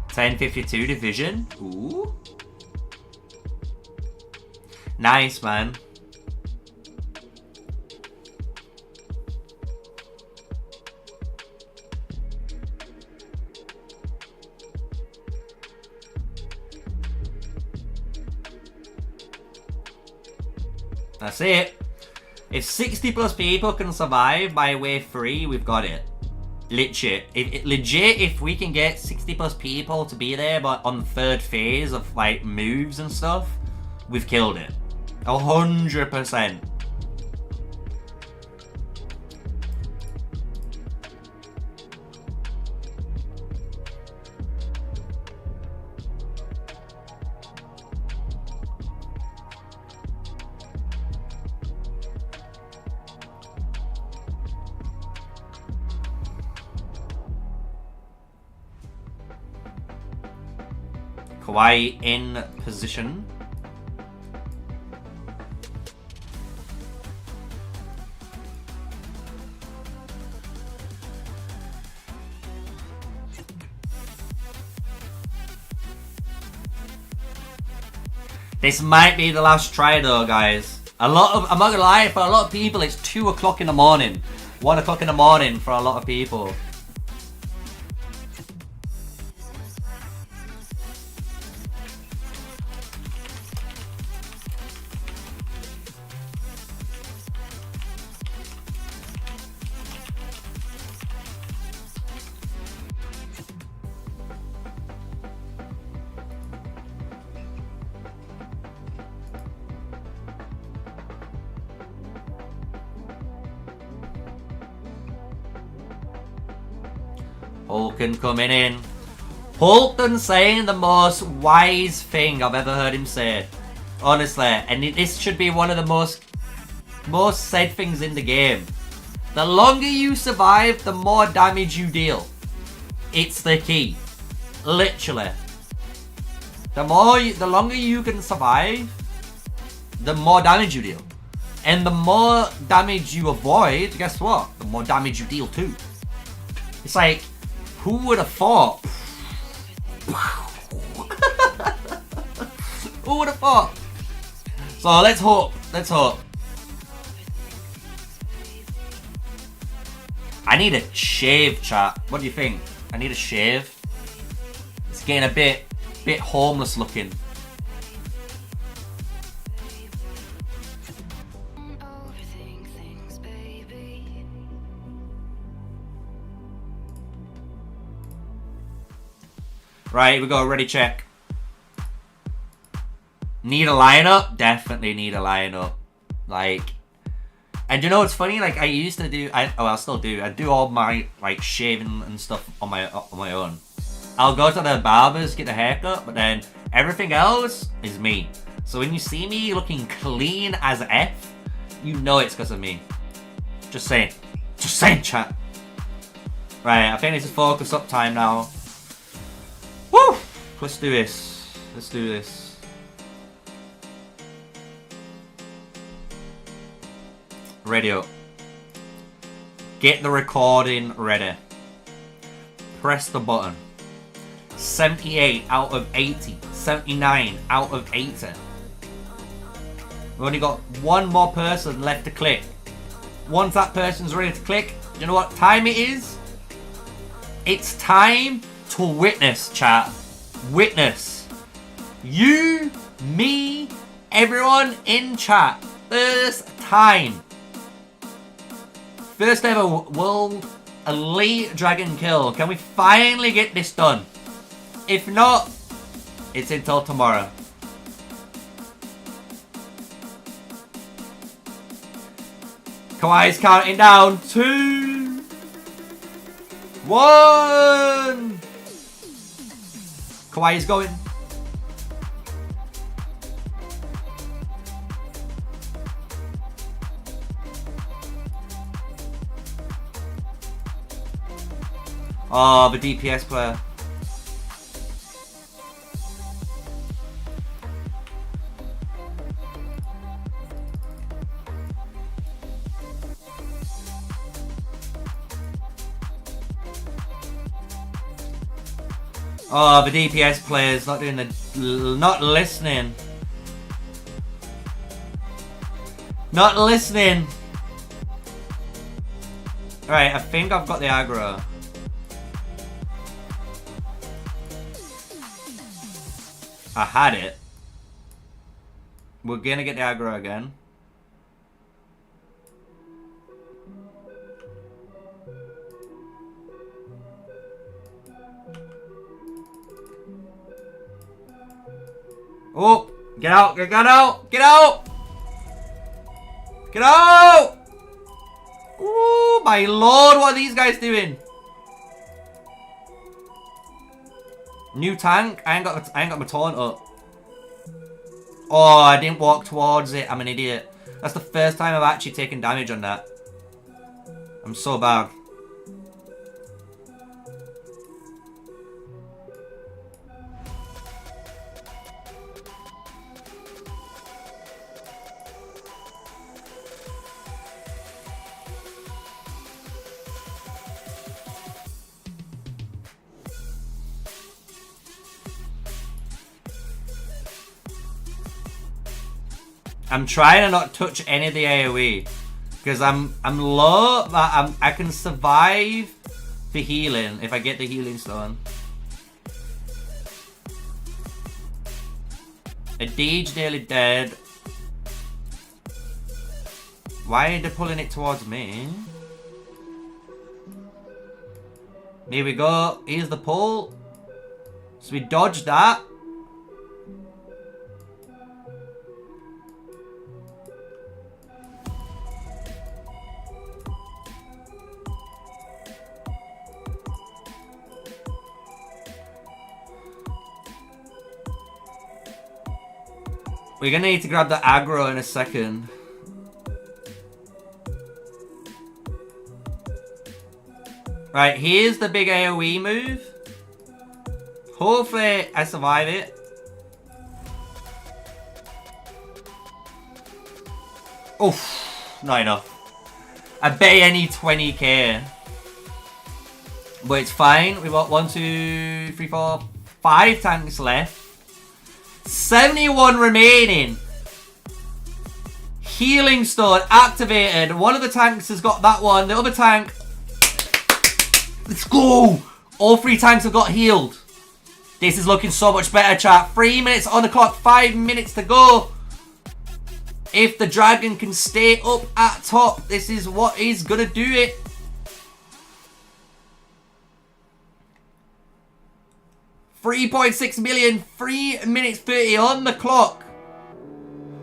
$10.52 division. Ooh. Nice, man. That's it. If 60 plus people can survive by wave 3, we've got it. Legit. Legit, if we can get 60 plus people to be there but on the third phase of like moves and stuff, we've killed it. 100%. Kawhi in position. This might be the last try though, guys. I'm not gonna lie, for a lot of people it's 2 o'clock in the morning. 1 o'clock in the morning for a lot of people. Hulken coming in. Hulken saying the most wise thing I've ever heard him say. Honestly, and this should be one of the most said things in the game. The longer you survive, the more damage you deal. It's the key. Literally. The longer you can survive, the more damage you deal. And the more damage you avoid, guess what? The more damage you deal too. It's like, who would have thought? Who would have thought? So let's hope. Let's hope. I need a shave, chat. What do you think? I need a shave. It's getting a bit homeless looking. Right, we got a ready check. Need a lineup? Definitely need a lineup. Like, and you know what's funny? Like, I used to do, I still do. I do all my like shaving and stuff on my own. I'll go to the barbers, get a haircut, but then everything else is me. So when you see me looking clean as F, you know it's because of me. Just saying. Just saying, chat. Right, I think this is focus up time now. Woo! Let's do this. Let's do this. Ready up. Get the recording ready. Press the button. 78 out of 80. 79 out of 80. We've only got one more person left to click. Once that person's ready to click, you know what time it is? It's time to witness, chat. Witness. You, me, everyone in chat. First time. First ever World Elite Dragon Kill. Can we finally get this done? If not, it's until tomorrow. Kawhi's counting down. 2, 1. Kawhi's going. Oh, the DPS player. Oh, the DPS player's not doing not listening. Not listening. Right, I think I've got the aggro. I had it. We're gonna get the aggro again. Oh, get out, get out, get out! Get out! Oh my lord, what are these guys doing? New tank? I ain't got my taunt up. Oh, I didn't walk towards it. I'm an idiot. That's the first time I've actually taken damage on that. I'm so bad. I'm trying to not touch any of the AoE because I'm low, but I can survive the healing if I get the healing stone. A Deej nearly dead. Why are they pulling it towards me? Here we go. Here's the pull. So we dodged that. We're gonna need to grab the aggro in a second. Right, here's the big AoE move. Hopefully I survive it. Oof, not enough. I bet I need 20k. But it's fine. We've got 1, 2, 3, 4, 5 tanks left. 71 remaining. Healing stone activated. One of the tanks has got that one. The other tank. Let's go. All 3 tanks have got healed. This is looking so much better, chat. 3 minutes on the clock. 5 minutes to go. If the dragon can stay up at top, this is what is going to do it. $3.6 million, 3 minutes 30 on the clock.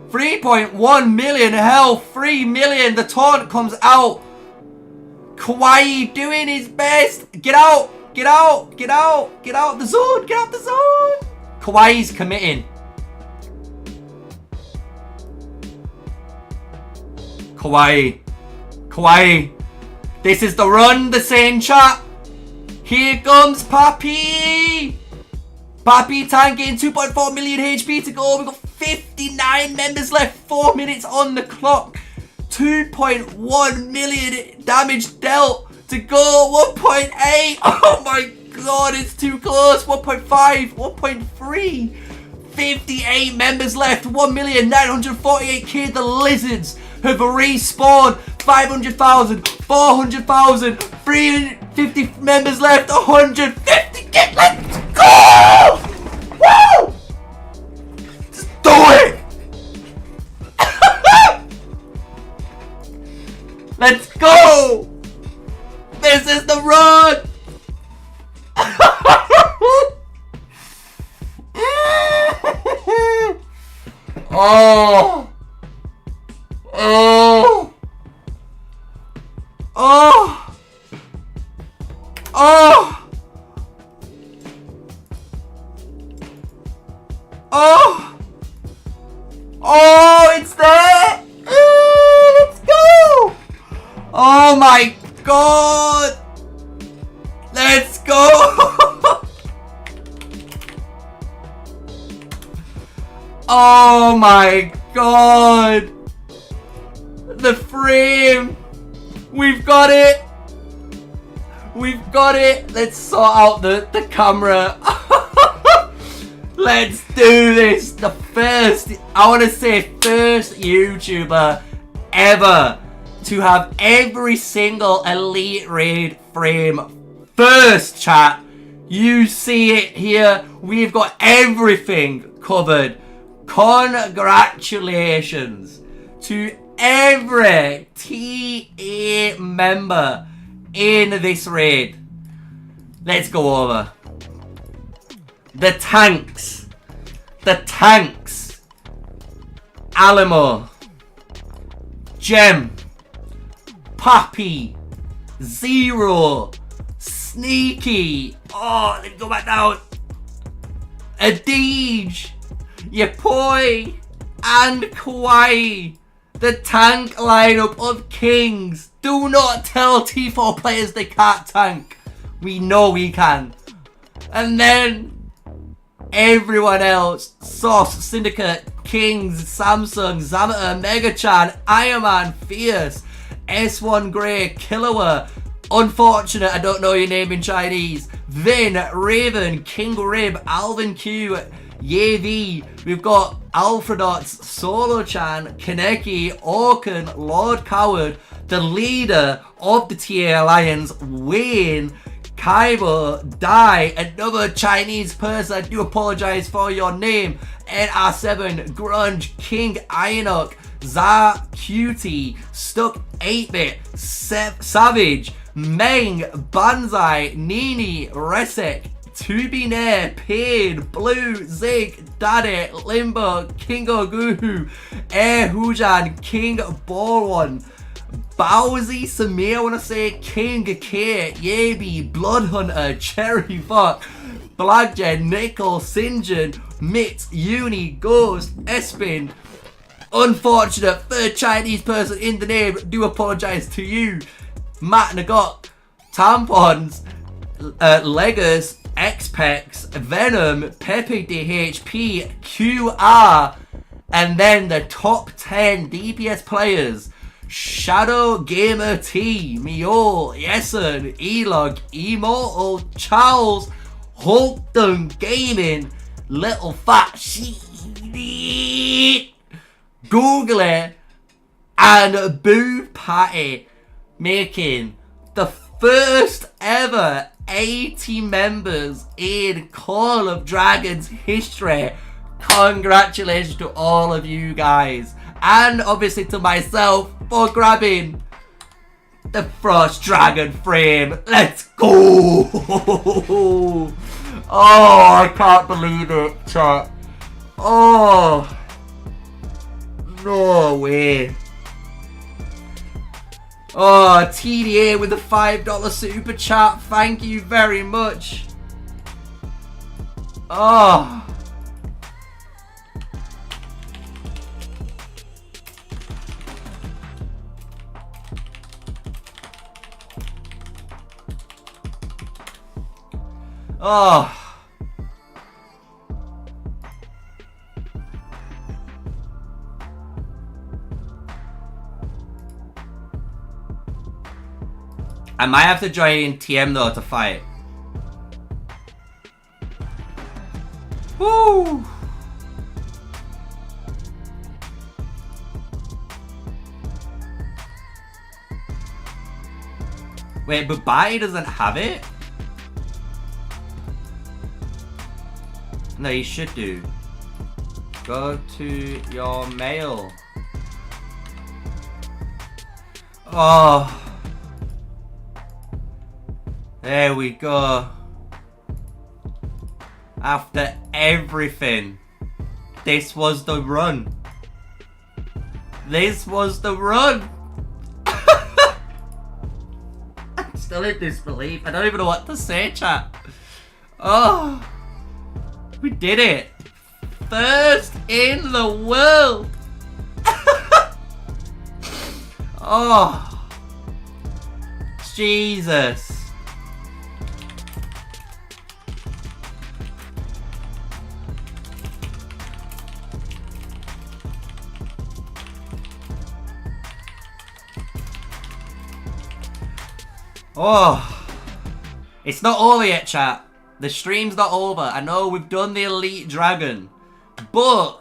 3.1 million health, 3 million. The taunt comes out. Kawhi doing his best. Get out, get out, get out, get out the zone, get out the zone. Kawhi's committing. Kawhi, Kawhi. This is the run, the same chat. Here comes Papi. Papi tanking 2.4 million HP to go. We've got 59 members left. 4 minutes on the clock. 2.1 million damage dealt to go. 1.8. Oh my god, it's too close. 1.5, 1.3. 58 members left. 1,948,000. The lizards have respawned. 500,000, 400,000, 350 members left. 150. Let's go! Woo! Just do it! Let's go! This is the run! Oh! Oh! Oh! Oh! Oh! Oh, it's there! Let's go! Oh my god! Let's go! Oh my god! The frame! We've got it! We've got it! Let's sort out the camera. Let's do this! The first, I want to say first YouTuber ever to have every single Elite Raid frame first, chat. You see it here. We've got everything covered. Congratulations to every TA member in this raid. Let's go over the tanks. The tanks. Alamo, Gem, Pappy, Zero, Sneaky. Oh, let me go back down. Adige, Yapoi, and Kawaii. The tank lineup of kings. Do not tell T4 players they can't tank. We know we can. And then everyone else. Sauce, Syndicate, Kings, Samsung, Zamater, Megachan, Ironman, Fierce, S1 Grey, Killua, Unfortunate, I don't know your name in Chinese, Vin, Raven, King Rib, Alvin Q, Yevi, we've got Alfredots, Solo Chan, Kaneki, Orkan, Lord Coward, the leader of the TA Alliance, Wayne, Kaibo, Dai, another Chinese person, I do apologize for your name, NR7, Grunge, King Ionok, Za Cutie, Stuck 8-Bit, Savage, Meng, Banzai, Nini, Resek, To Be Nair, Pain, Blue, Zig, Daddy, Limbo, King Oguhu, Air Hujan, King Borwan, Bowsy, Samir, I want to say, King K, Yabi, Bloodhunter, Cherry Fuck, Blackjet, Nickel, Sinjin, Mitt, Uni, Ghost, Espin, Unfortunate, third Chinese person in the name, do apologise to you, Matt Nagot, Tampons, Legus, Xpex, Venom, Pepe DHP, QR, and then the top 10 DPS players. Shadow Gamer T, Mio, Yeson, Elog, Immortal, Charles, Holton Gaming, Little Fat Sheet, Google, and Boo Patty, making the first ever 80 members in Call of Dragons history. Congratulations to all of you guys, and obviously to myself for grabbing the Frost Dragon frame. Let's go! Oh, I can't believe it, chat. Oh, no way. Oh, TDA with a $5 super chat. Thank you very much. Oh. Oh. I might have to join TM though to fight. Woo! Wait, but Barty doesn't have it? No, you should do. Go to your mail. Oh. There we go. After everything, this was the run. This was the run. I'm still in disbelief. I don't even know what to say, chat. Oh. We did it. First in the world. Oh. Jesus. Oh. It's not over yet, chat. The stream's not over. I know we've done the Elite Dragon, but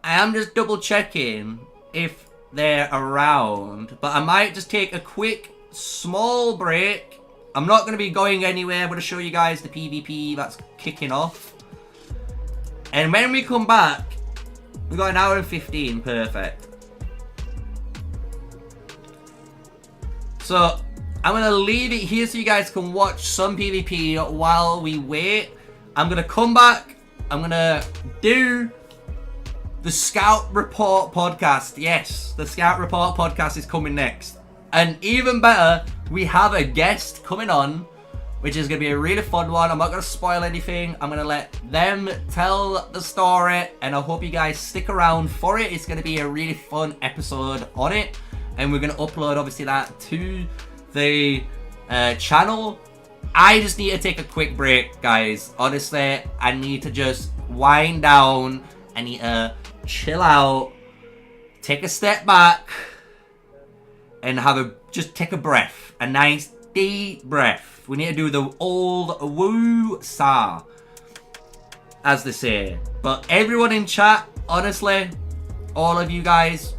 I am just double checking if they're around. But I might just take a quick, small break. I'm not going to be going anywhere. I'm going to show you guys the PvP that's kicking off. And when we come back, we've got an hour and 15. Perfect. So I'm going to leave it here so you guys can watch some PvP while we wait. I'm going to come back. I'm going to do the Scout Report podcast. Yes, the Scout Report podcast is coming next. And even better, we have a guest coming on, which is going to be a really fun one. I'm not going to spoil anything. I'm going to let them tell the story, and I hope you guys stick around for it. It's going to be a really fun episode on it, and we're going to upload, obviously, that to the channel. I just need to take a quick break, guys. Honestly, I need to just wind down. I need to chill out, take a step back, and just take a breath. A nice deep breath. We need to do the old woo-sa, as they say. But everyone in chat, honestly, all of you guys,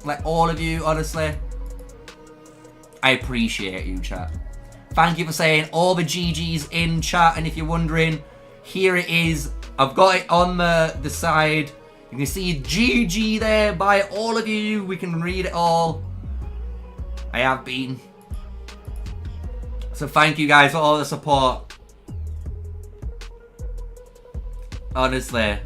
like all of you, honestly, I appreciate you, chat. Thank you for saying all the GGs in chat. And if you're wondering, here it is. I've got it on the side. You can see GG there by all of you. We can read it all. I have been. So thank you guys for all the support. Honestly.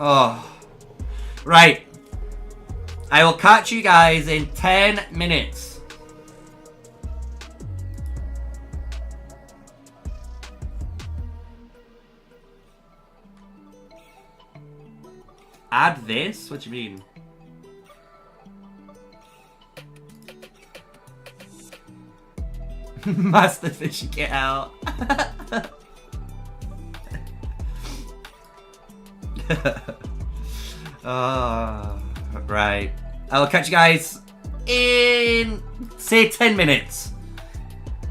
Oh. Right. I will catch you guys in 10 minutes. Add this? What do you mean? Masterfish, get out. Right. I will catch you guys in, say, 10 minutes.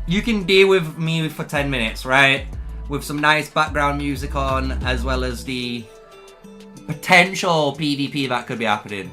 You can deal with me for 10 minutes, right? With some nice background music on, as well as the potential PvP that could be happening.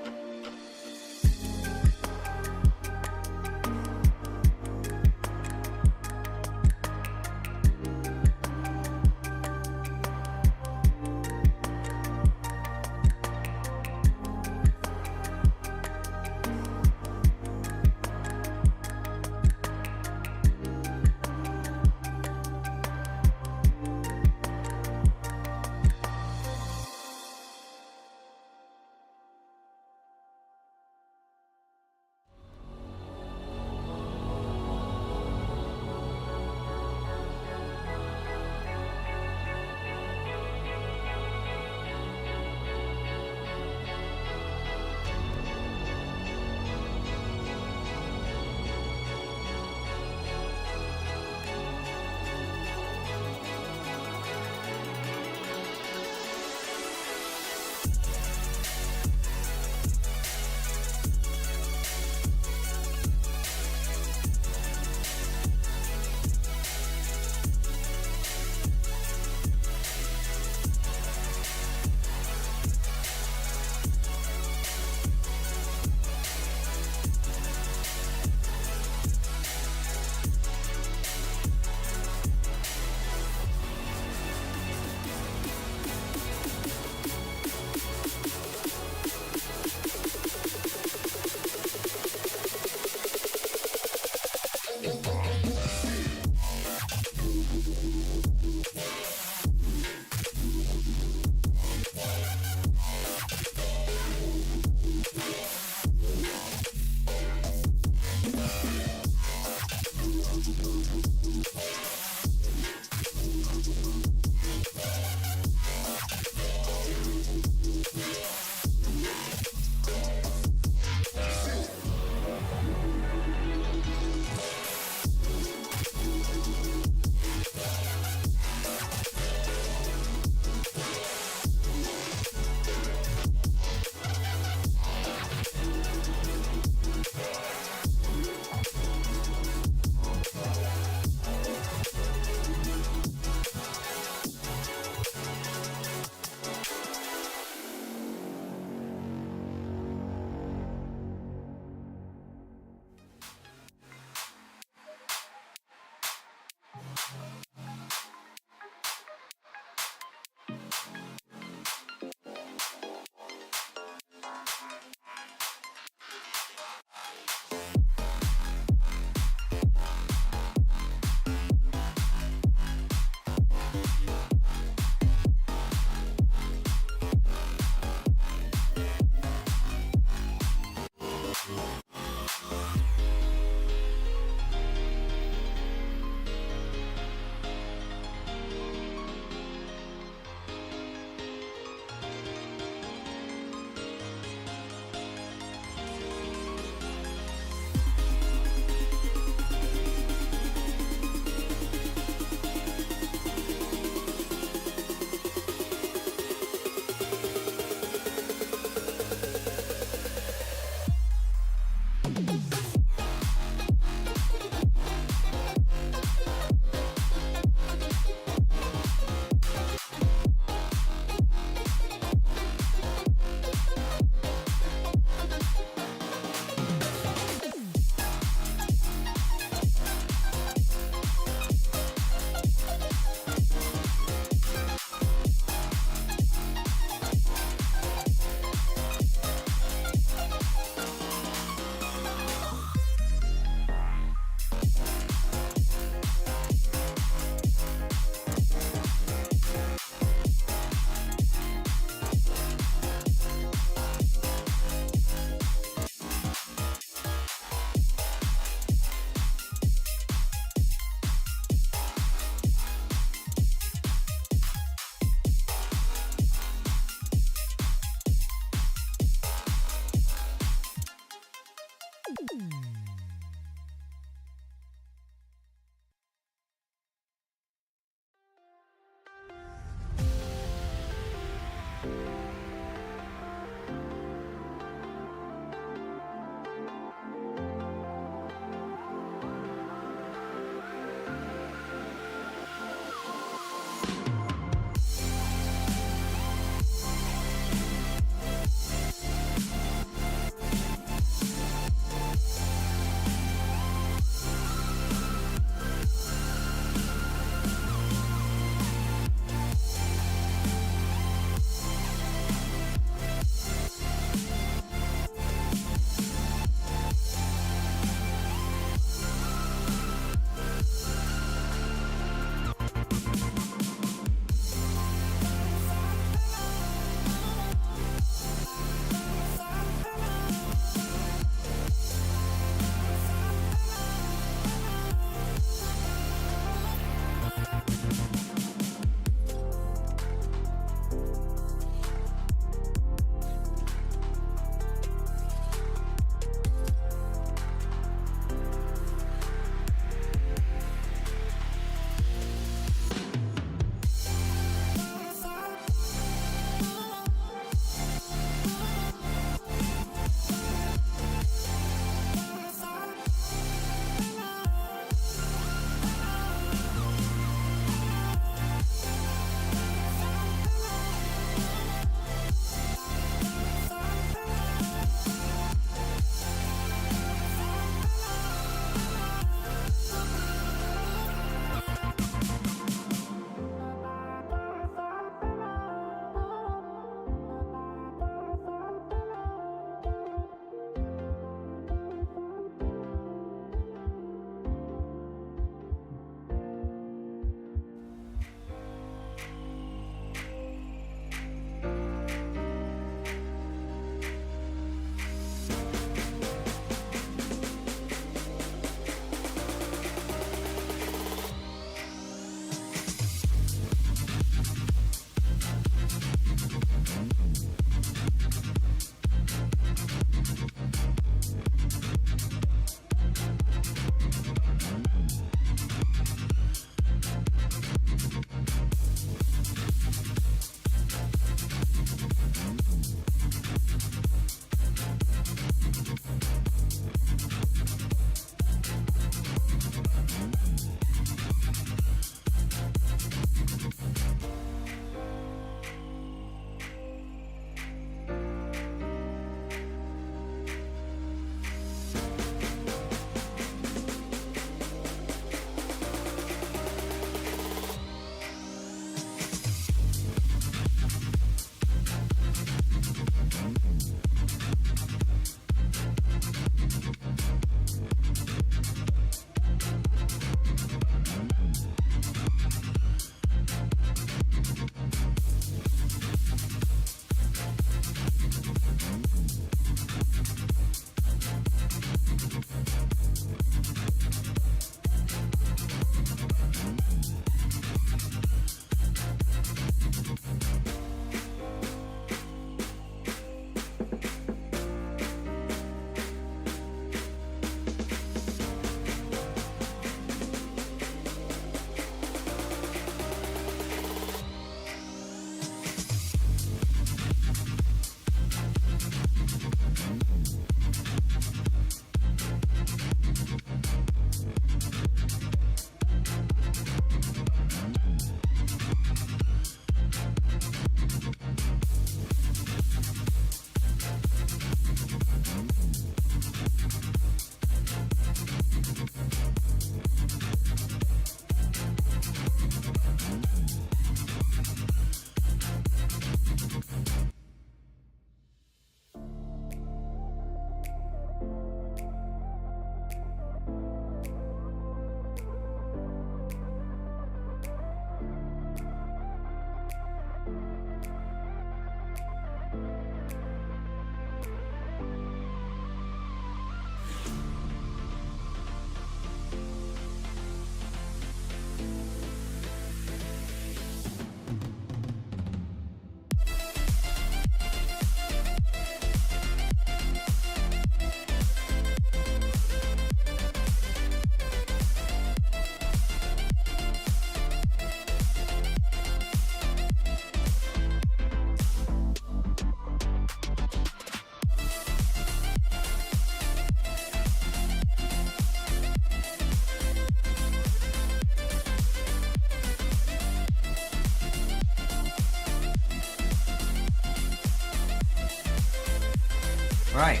Right,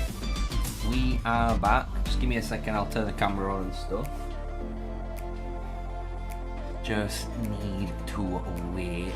we are back. Just give me a second, I'll turn the camera on and stuff. Just need to wait.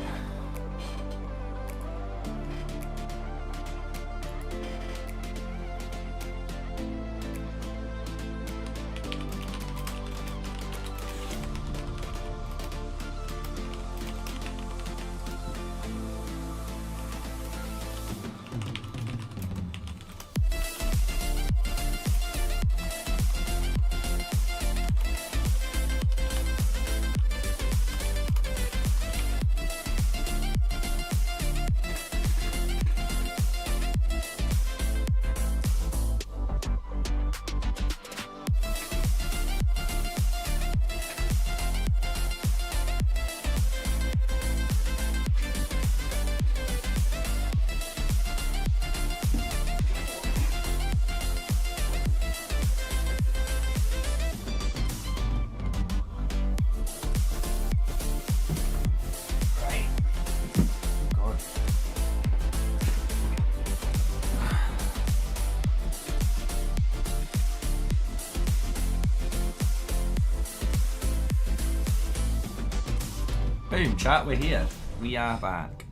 Boom, chat, we're here. We are back.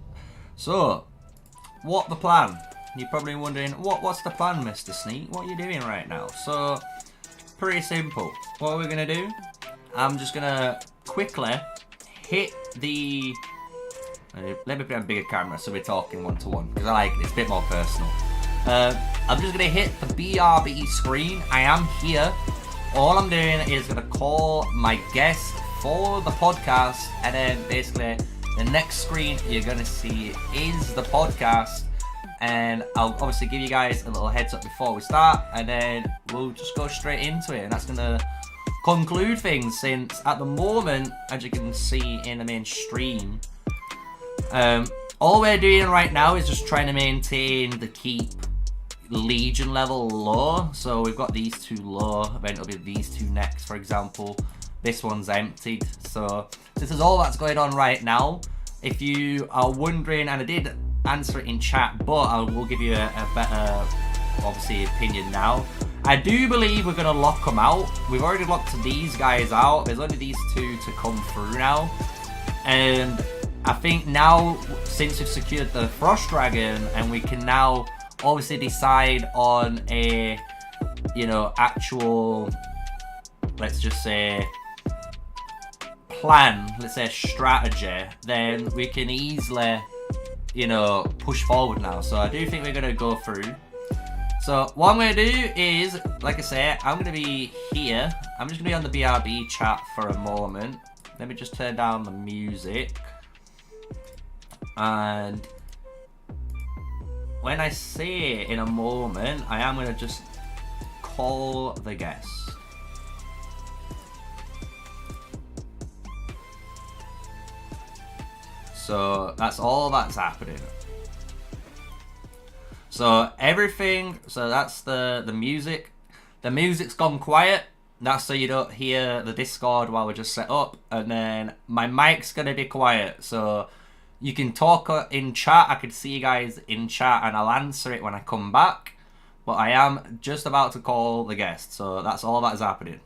So, what the plan? You're probably wondering, what's the plan, Mr. Sneak? What are you doing right now? So, pretty simple. What are we going to do? I'm just going to quickly hit the... let me put on a bigger camera so we're talking one-to-one, because I like it. It's a bit more personal. I'm just going to hit the BRB screen. I am here. All I'm doing is going to call my guest for the podcast, and then basically the next screen you're going to see is the podcast, and I'll obviously give you guys a little heads up before we start, and then we'll just go straight into it, and that's going to conclude things, since at the moment, as you can see in the main stream, all we're doing right now is just trying to maintain the keep Legion level low. So we've got these two low, then it'll be these two next, for example. This one's emptied. So this is all that's going on right now. If you are wondering, and I did answer it in chat, but I will give you a better, obviously, opinion now. I do believe we're going to lock them out. We've already locked these guys out. There's only these two to come through now. And I think now, since we've secured the Frost Dragon, and we can now obviously decide on a, you know, actual, let's just say, plan, let's say strategy, then we can easily, you know, push forward now. So I do think we're going to go through. So what I'm going to do is, like I say, I'm going to be here. I'm just going to be on the BRB chat for a moment. Let me just turn down the music. And when I say in a moment, I am going to just call the guest. So that's all that's happening. So everything, so that's the music. The music's gone quiet. That's so you don't hear the Discord while we're just set up. And then my mic's going to be quiet. So you can talk in chat. I can see you guys in chat and I'll answer it when I come back. But I am just about to call the guest. So that's all that is happening.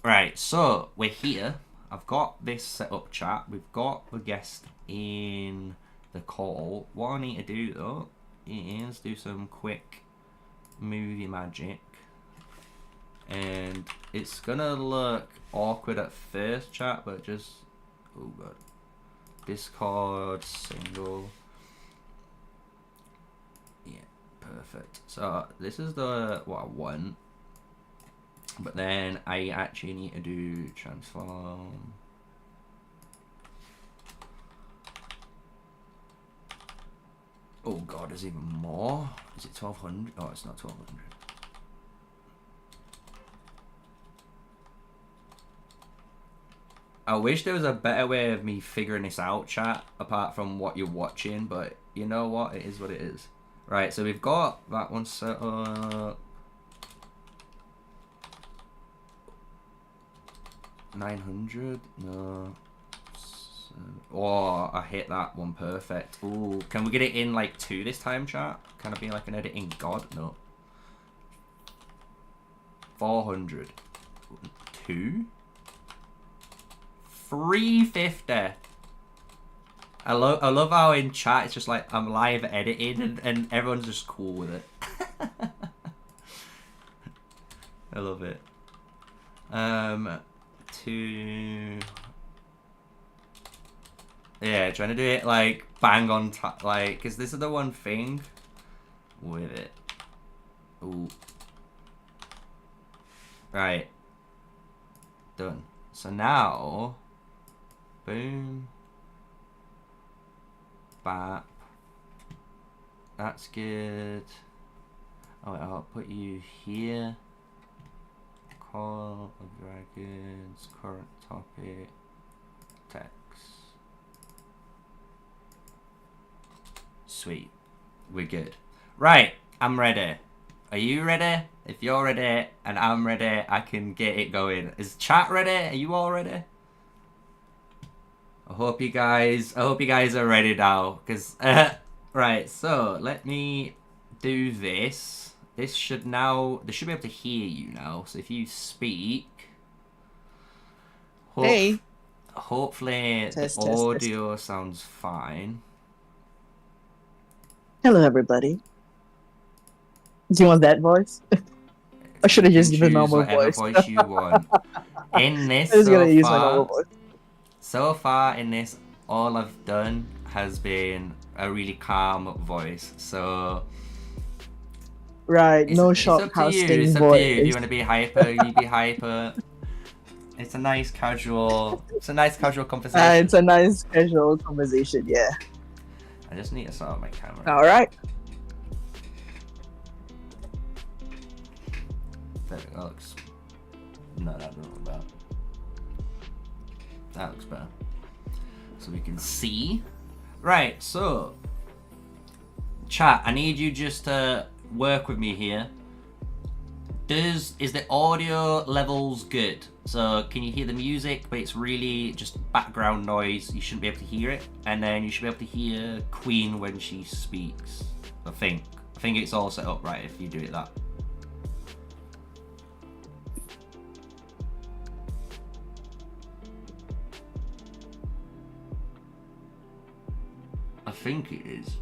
Right, so we're here. I've got this set up, chat. We've got the guest in the call. What I need to do though is do some quick movie magic, and it's gonna look awkward at first, chat, but just oh god, Discord single. Yeah, perfect. So this is the what I want, but then I actually need to do transform. Oh god, there's even more. Is it 1200? Oh, it's not 1200. I wish there was a better way of me figuring this out, chat, apart from what you're watching, but you know what? It is what it is. Right, so we've got that one set up. 900? No. Oh, I hit that one perfect. Ooh, can we get it in like 2 this time, chat? Can I be like an editing god? No. 400. 2? 350. I love how in chat it's just like I'm live editing and everyone's just cool with it. I love it. 2. Yeah, trying to do it like bang on time, like, cause this is the one thing with it. Ooh. Right. Done. So now, boom. Bap. That's good. Oh, wait, I'll put you here. Call of Dragons, current topic, text. Sweet. We're good. Right, I'm ready. Are you ready? If you're ready and I'm ready, I can get it going. Is chat ready? Are you all ready? I hope you guys are ready now. Right, so let me do this. They should be able to hear you now. So if you speak, hey. Hopefully the audio sounds fine. Hello, everybody. Do you want that voice? Or should I just use a normal voice? Voice you want. In this, so far in this, all I've done has been a really calm voice. So right, no shortcasting voice. If you want to be hyper, you be hyper. It's a nice casual. It's a nice casual conversation. It's a nice casual conversation. Yeah. I just need to sort out my camera. All right. That looks. No, that doesn't look bad. That looks better. So we can see. Right. So, chat. I need you just to work with me here. Is the audio levels good? So can you hear the music, but it's really just background noise? You shouldn't be able to hear it, and then you should be able to hear Queen when she speaks. I think it's all set up right if you do it that. I think it is.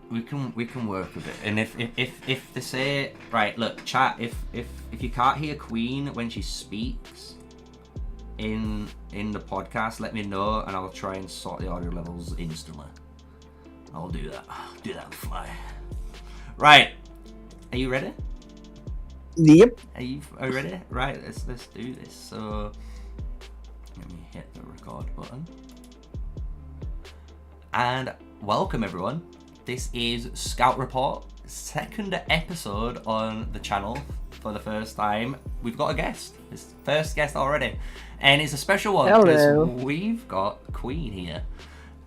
We can work with it, and if they say, right, look, chat, if you can't hear Queen when she speaks in the podcast, let me know and I'll try and sort the audio levels instantly. I'll do that. Do that on the fly. Right, are you ready? Yep. Are you ready? Right, let's do this. So let me hit the record button. And welcome everyone. This is Scout Report, second episode on the channel for the first time. We've got a guest. It's the first guest already. And it's a special one because we've got Queen here.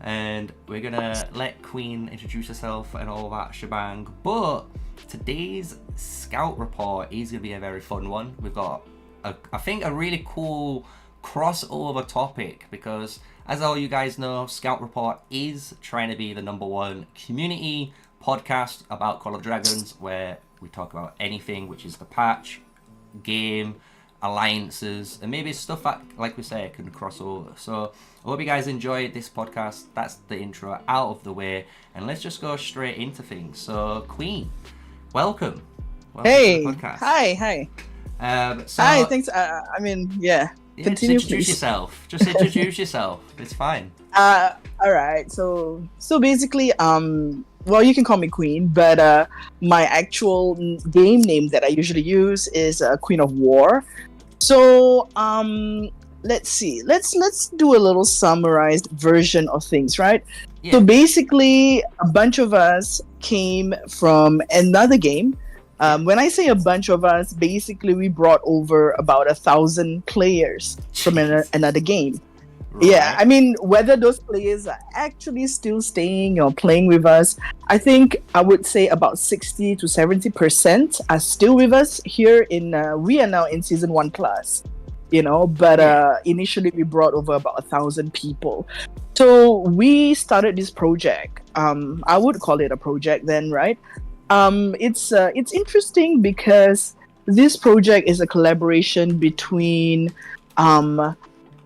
And we're going to let Queen introduce herself and all that shebang. But today's Scout Report is going to be a very fun one. We've got, I think, a really cool crossover topic, because as all you guys know, Scout Report is trying to be the #1 community podcast about Call of Dragons, where we talk about anything, which is the patch, game, alliances, and maybe stuff that, like we say, can cross over. So I hope you guys enjoyed this podcast. That's the intro out of the way, and let's just go straight into things. So Queen, welcome Hey, to the podcast. hi. So, Hi, thanks. I mean, yeah. yeah, Continue, just introduce please. yourself. Just introduce yourself. It's fine. All right. So basically, well, you can call me Queen, but my actual game name that I usually use is Queen of War. So let's see. Let's do a little summarized version of things, right? Yeah. So basically, a bunch of us came from another game. When I say a bunch of us, basically we brought over about 1,000 players from another game. Right. Yeah, I mean, whether those players are actually still staying or playing with us, I think I would say about 60 to 70% are still with us here we are now in season 1 plus, but initially we brought over about 1,000 people. So we started this project. I would call it a project then, right? It's interesting because this project is a collaboration between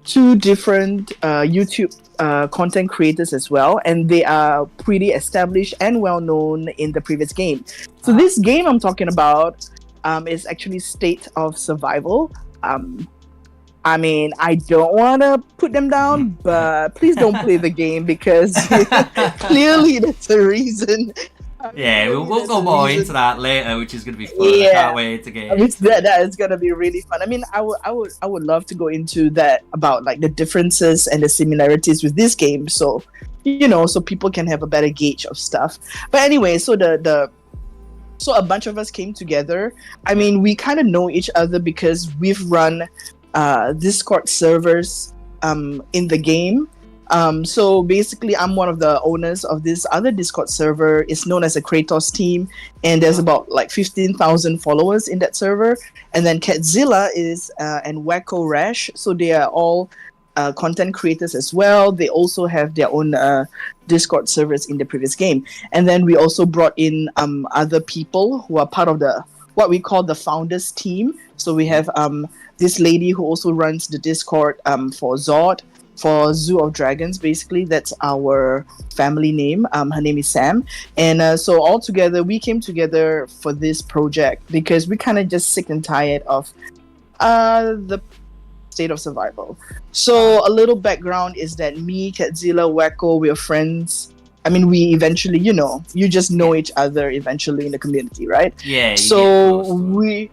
two different YouTube content creators as well, and they are pretty established and well known in the previous game. So this game I'm talking about is actually State of Survival. I mean, I don't want to put them down, but please don't play the game because clearly that's a reason. Yeah, we'll go more into that later, which is going to be fun. Yeah. I can't wait to get. I mean, that is gonna be really fun. I mean, I would love to go into that about like the differences and the similarities with this game, so so people can have a better gauge of stuff. But anyway, so so a bunch of us came together. I mean, we kind of know each other because we've run Discord servers in the game. So basically, I'm one of the owners of this other Discord server. It's known as a Kratos team, and there's about like 15,000 followers in that server. And then Catzilla is and Wacko Rash, so they are all content creators as well. They also have their own Discord servers in the previous game. And then we also brought in other people who are part of what we call the founders team. So we have this lady who also runs the Discord for Zod. For Zoo of Dragons, basically, that's our family name. Her name is Sam. And so all together, we came together for this project because we kind of just sick and tired of the State of Survival. So a little background is that me, Catzilla, Wacko, we're friends. I mean, we eventually, you just know each other eventually in the community, right? Yeah. So we...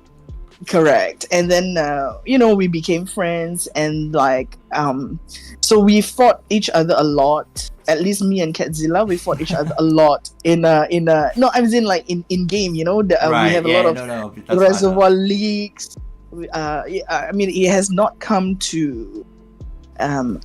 Correct. And then we became friends, and like so we fought each other a lot. At least me and Catzilla, we fought each other a lot in no, I was in like in game, Right, we have a lot of reservoir leaks. I mean, it has not come to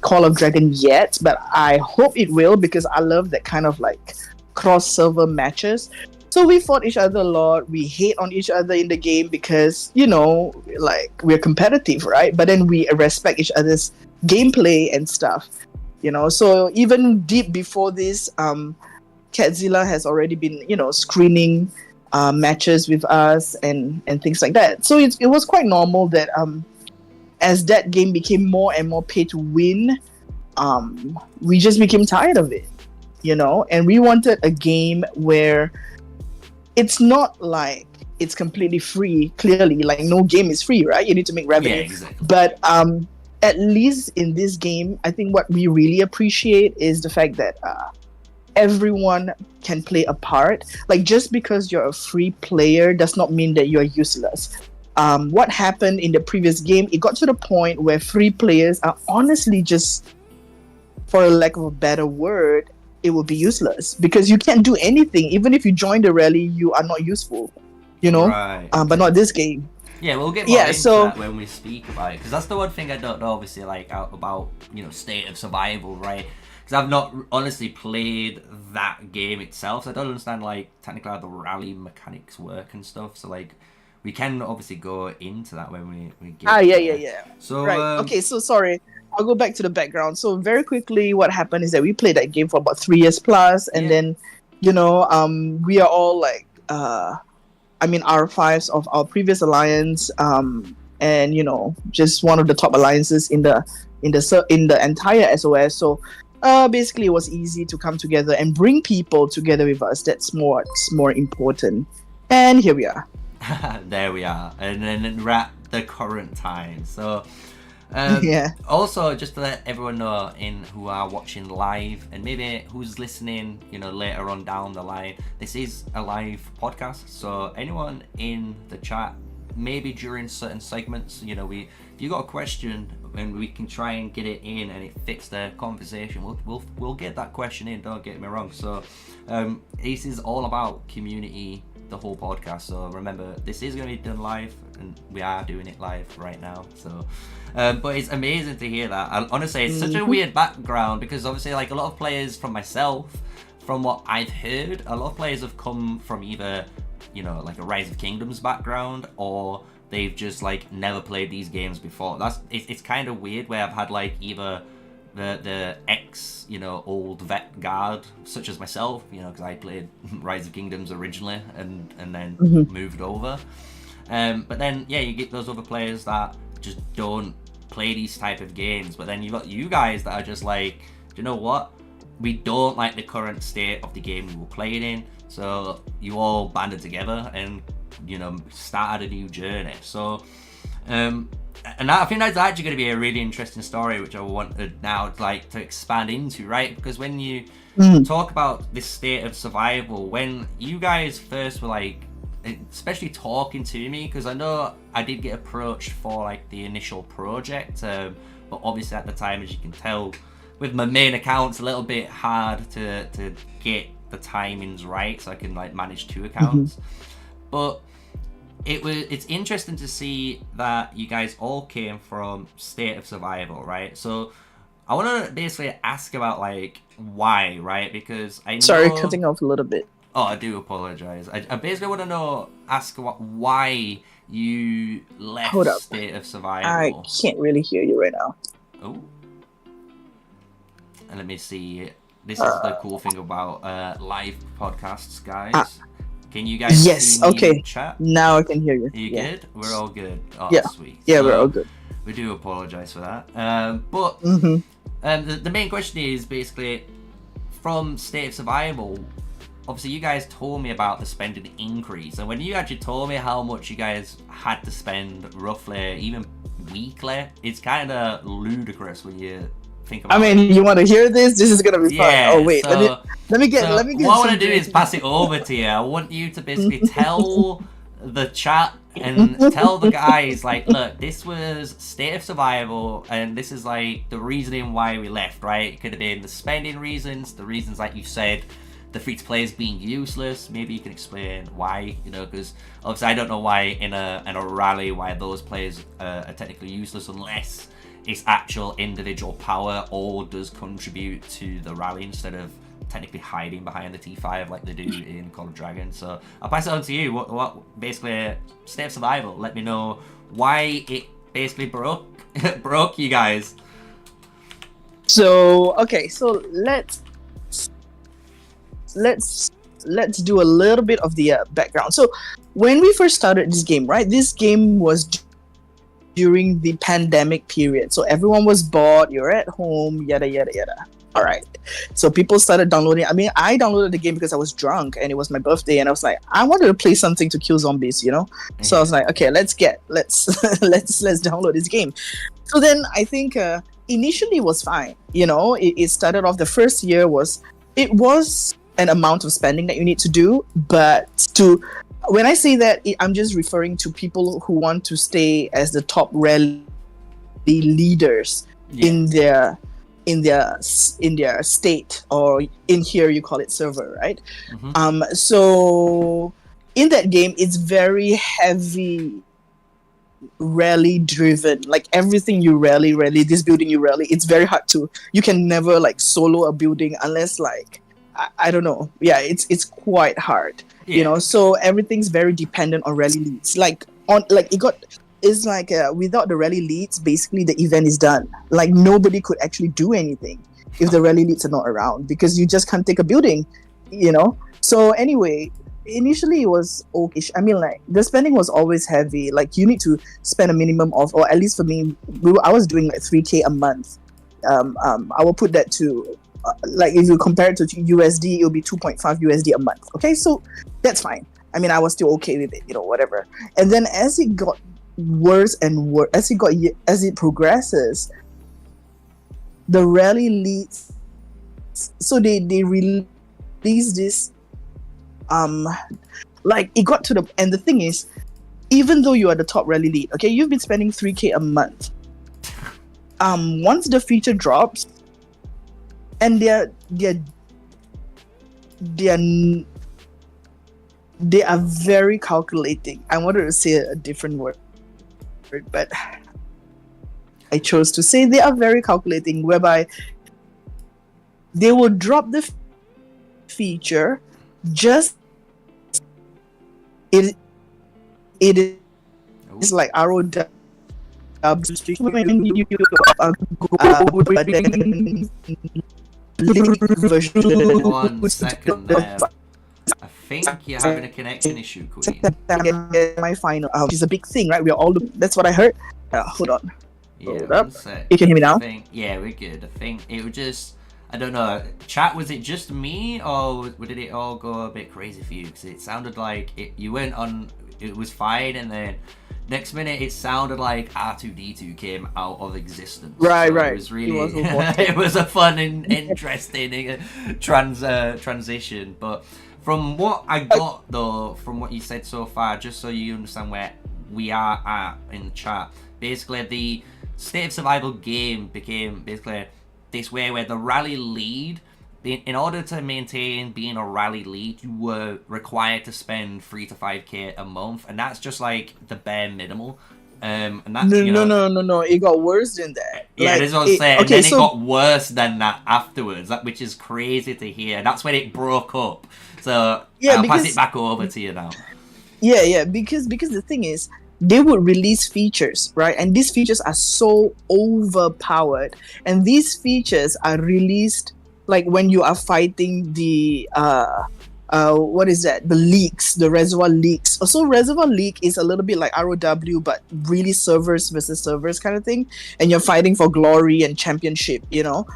Call of Dragon yet, but I hope it will, because I love that kind of like cross server matches. So we fought each other a lot. We hate on each other in the game because, like, we're competitive, right? But then we respect each other's gameplay and stuff, So even deep before this, Catzilla has already been, screening matches with us and things like that. So it was quite normal that as that game became more and more pay to win, we just became tired of it, And we wanted a game where it's not like it's completely free. Clearly, like, no game is free, right? You need to make revenue. Yeah, exactly. But at least in this game, I think what we really appreciate is the fact that everyone can play a part. Like, just because you're a free player does not mean that you're useless. What happened in the previous game, it got to the point where free players are honestly just, for a lack of a better word, it will be useless because you can't do anything. Even if you join the rally, you are not useful, Right. But not this game. Yeah, we'll get more into that when we speak about it, because that's the one thing I don't know, obviously, like, about State of Survival, right? Because I've not honestly played that game itself, so I don't understand, like, technically how the rally mechanics work and stuff. So, like, we can obviously go into that when we get Yeah. So Right. Okay, so sorry. I'll go back to the background. So very quickly, what happened is that we played that game for about 3 years plus, and Yeah. then, we are all like, R5s of our previous alliance, and just one of the top alliances in the entire SOS. So, basically, it was easy to come together and bring people together with us. That's what's more important. And here we are. There we are, and then we're at the current time. So Yeah. also just to let everyone know who are watching live and maybe who's listening later on down the line, this is a live podcast, so anyone in the chat, maybe during certain segments, if you got a question and we can try and get it in and it fits the conversation, we'll get that question in, don't get me wrong. So this is all about community, the whole podcast. So remember, this is going to be done live, and we are doing it live right now. So but it's amazing to hear that. Honestly, it's such a weird background, because obviously, like, a lot of players, from myself, from what I've heard, a lot of players have come from either like a Rise of Kingdoms background, or they've just like never played these games before. It's kind of weird, where I've had like either the ex old vet guard, such as myself, because I played Rise of Kingdoms originally and then moved over, but then you get those other players that just don't play these type of games. But then you've got you guys that are just like, do you know what, we don't like the current state of the game we were playing in, so you all banded together and started a new journey. So and I think that's actually going to be a really interesting story, which I wanted now to expand into, right? Because when you talk about this state of survival, when you guys first were like, especially talking to me, because I know I did get approached for like the initial project, but obviously at the time, as you can tell, with my main account, it's a little bit hard to get the timings right, so I can like manage 2 accounts. But it's interesting to see that you guys all came from State of Survival, right? So I want to basically ask about like why, right? Because I know... Sorry, cutting off a little bit. Oh, I do apologize. I basically want to ask why you left State of Survival. I can't really hear you right now. Oh. And let me see. This is the cool thing about live podcasts, guys. Can you guys see me in chat? Now I can hear you. Are you good? We're all good. Oh, yeah. Sweet. Yeah, so, we're all good. We do apologize for that. But the main question is basically, from State of Survival, obviously you guys told me about the spending increase, and when you actually told me how much you guys had to spend roughly, even weekly, it's kind of ludicrous when you think about it. You want to hear this? This is gonna be fun. Oh wait, so, let me get. What I want to do is pass it over to you. I want you to basically tell the chat and tell the guys, like, look, this was State of Survival, and this is like the reasoning why we left, right? It could have been the spending reasons, the reasons like you said, the free-to-play is being useless. Maybe you can explain why, because obviously I don't know why in a rally why those players are technically useless, unless its actual individual power all does contribute to the rally instead of technically hiding behind the T5 like they do in Call of Dragons. So I'll pass it on to you. What basically State of Survival? Let me know why it basically broke you guys. So let's do a little bit of the background. So when we first started this game, right? This game was during the pandemic period, so everyone was bored. You're at home, yada yada yada. All right, so people started downloading. I downloaded the game because I was drunk and it was my birthday, and I was like, I wanted to play something to kill zombies, So I was like, okay, let's download this game. So then I think initially it was fine. It started off, the first year was an amount of spending that you need to do, but when I say that, I'm just referring to people who want to stay as the top rally leaders in their state, or in here you call it server, right? So in that game, it's very heavy rally driven. Like everything you rally, this building you rally, it's very hard you can never like solo a building unless like I don't know. Yeah, it's quite hard. You know, so everything's very dependent on rally leads. Like it's like without the rally leads, basically the event is done. Like nobody could actually do anything if the rally leads are not around, because you just can't take a building, you know. So anyway, initially it was okay. I mean, like the spending was always heavy. Like you need to spend a minimum of, or at least for me, I was doing like 3K a month. I will put that to like if you compare it to USD, it'll be 2.5 USD a month. Okay, so that's fine. I mean, I was still okay with it, you know, whatever. And then as it got worse and worse, as it progresses, the rally leads. So they release this. Like it got to the, and the thing is, even though you are the top rally lead, okay, you've been spending 3K a month. Once the feature drops, and they are very calculating. I wanted to say a different word, but I chose to say they are very calculating, whereby they will drop the feature just it is like ROW when you but then 1 second there. I think you're having a connection issue, Queen. My final, which is a big thing, right? We're all. That's what I heard. Hold on. Yeah, Hold 1 up. sec. You can hear me now? Yeah, we're good. I think it was just, I don't know. Chat, was it just me, or did it all go a bit crazy for you? Because it sounded like you went on, it was fine, and then next minute it sounded like R2D2 came out of existence. Right, so right. It was really, it was a fun and interesting transition. But from what I got though, from what you said so far, just so you understand where we are at in the chat, basically the State of Survival game became basically this way where the rally lead, in order to maintain being a rally lead, you were required to spend 3 to 5K a month, and that's just like the bare minimal. And that's, no, it got worse than that. Yeah, like, that's what I'm saying. Okay, and then it got worse than that afterwards, which is crazy to hear. That's when it broke up. So yeah, I'll pass it back over to you now. Yeah, because the thing is, they would release features, right? And these features are so overpowered, and these features are released like when you are fighting the what is that? The leaks, the reservoir leaks. So reservoir leak is a little bit like ROW, but really servers versus servers kind of thing. And you're fighting for glory and championship, you know.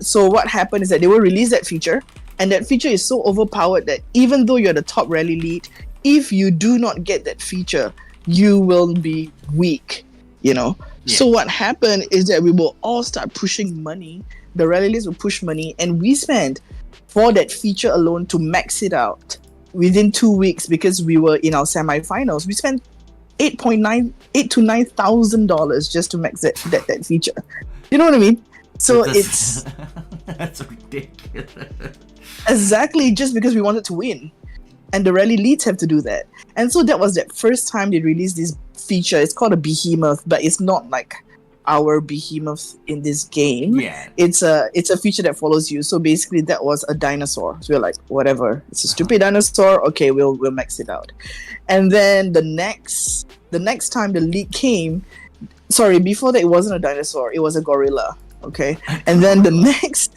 So what happened is that they will release that feature, and that feature is so overpowered that even though you're the top rally lead, if you do not get that feature, you will be weak, you know. Yeah. So what happened is that we will all start pushing money. The rally leads will push money, and we spent for that feature alone to max it out within 2 weeks, because we were in our semi-finals. We spent $8 to $9,000 just to max that feature. You know what I mean? So it's that's ridiculous. Exactly, just because we wanted to win. And the rally leads have to do that. And so that was that first time they released this feature. It's called a behemoth, but it's not like our behemoth in this game. Yeah. It's a feature that follows you. So basically that was a dinosaur. So we're like, whatever. It's a stupid dinosaur. Okay, we'll max it out. And then the next time the leak came, sorry, before that it wasn't a dinosaur, it was a gorilla. Okay, and then the next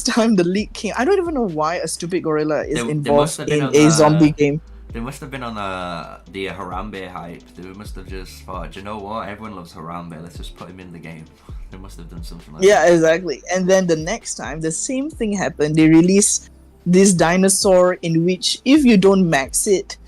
time the leak came, I don't even know why a stupid gorilla is involved in a zombie game. They must have been on the Harambe hype. They must have just thought, do you know what? Everyone loves Harambe. Let's just put him in the game. They must have done something like that. Yeah, exactly. And then the next time, the same thing happened. They released this dinosaur in which if you don't max it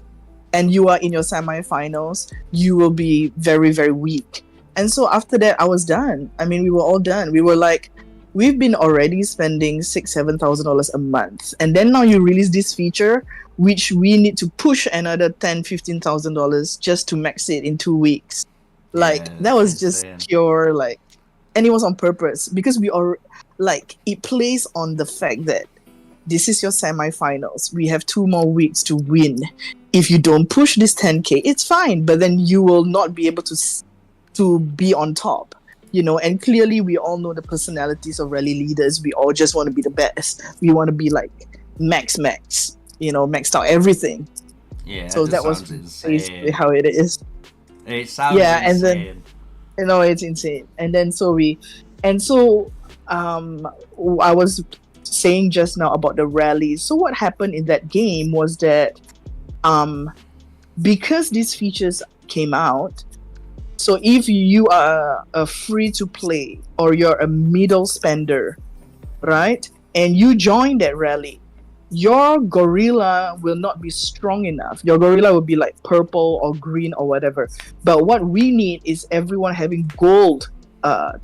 and you are in your semi-finals, you will be very, very weak. And so after that, I was done. I mean, we were all done. We were like, we've been already spending $6,000-$7,000 a month. And then now you release this feature, which we need to push another $10,000-$15,000 just to max it in 2 weeks. Like, yeah, that was just pure, like, and it was on purpose because we are, like, it plays on the fact that this is your semi-finals. We have 2 more weeks to win. If you don't push this 10K, it's fine, but then you will not be able to be on top, you know. And clearly we all know the personalities of rally leaders. We all just want to be the best. We want to be like max, maxed out everything. Yeah, So that just that was sounds basically insane. how it is. It sounds Yeah, and then insane. it's insane. And then so um I was saying just now about the rallies. So what happened in that game was that um because these features came out, so if you are a free to play or you're a middle spender, right? And you join that rally, your gorilla will not be strong enough. Your gorilla will be like purple or green or whatever. But what we need is everyone having gold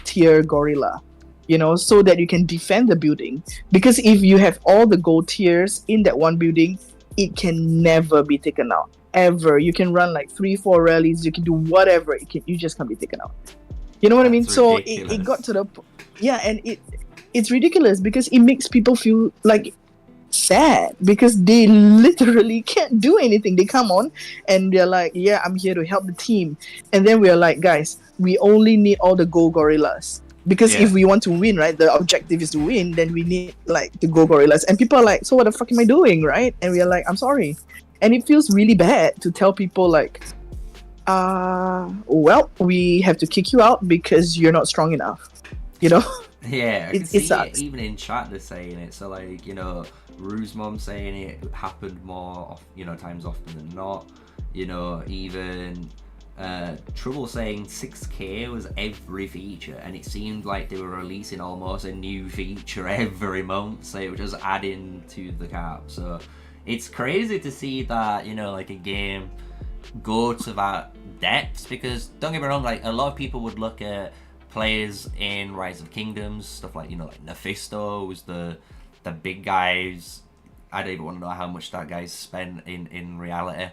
tier gorilla, so that you can defend the building. Because if you have all the gold tiers in that one building, it can never be taken out. Ever. You can run like 3-4 rallies, you can do whatever, you just can't be taken out. You know what I mean? That's So it got ridiculous. to the yeah, and it's ridiculous because it makes people feel like sad because they literally can't do anything. They come on and they're like, yeah, I'm here to help the team. And then we're like, guys, we only need all the go gorillas. Because if Yeah. we want to win, right, the objective is to win, then we need like the go gorillas. And people are like, so what the fuck am I doing, right? And we are like, I'm sorry. And it feels really bad to tell people like, well, we have to kick you out because you're not strong enough. Yeah, I can It see it sucks. even in chat they're saying it. So like, Rue's mom saying it happened more, times often than not. Even Trouble saying 6K was every feature, and it seemed like they were releasing almost a new feature every month, so it was just adding to the cap. So it's crazy to see that, like a game go to that depth, because don't get me wrong, like a lot of people would look at players in Rise of Kingdoms, stuff like like Mephisto was the big guys. I don't even want to know how much that guy's spent in reality,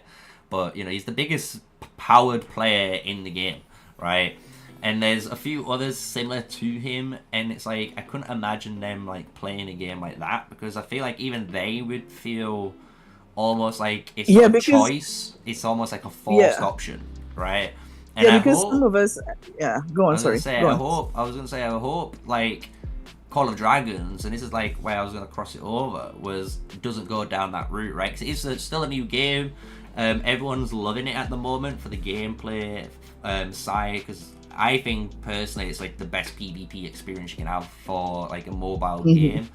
but he's the biggest powered player in the game, right? And there's a few others similar to him, and it's like I couldn't imagine them like playing a game like that, because I feel like even they would feel almost like it's Yeah, not a because choice, it's almost like a forced yeah, option, right? And yeah, I because some hope of us, yeah. Go I on, was gonna sorry, say go I on. hope I was gonna say I hope like Call of Dragons, and this is like where I was gonna cross it over, was doesn't go down that route, right? Because it's still a new game. Everyone's loving it at the moment for the gameplay side, because I think personally it's like the best PvP experience you can have for like a mobile Hmm. game.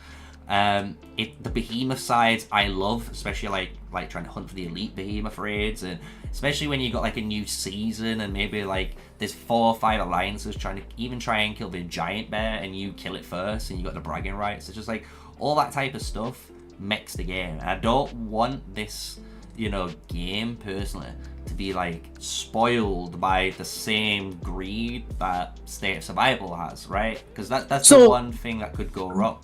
The behemoth sides I love, especially like trying to hunt for the elite behemoth raids, and especially when you got like a new season and maybe like there's 4 or 5 alliances trying to even try and kill the giant bear, and you kill it first and you got the bragging rights. It's just like all that type of stuff makes the game, and I don't want this game personally to be like spoiled by the same greed that State of Survival has, right? Because that's the So one thing that could go wrong.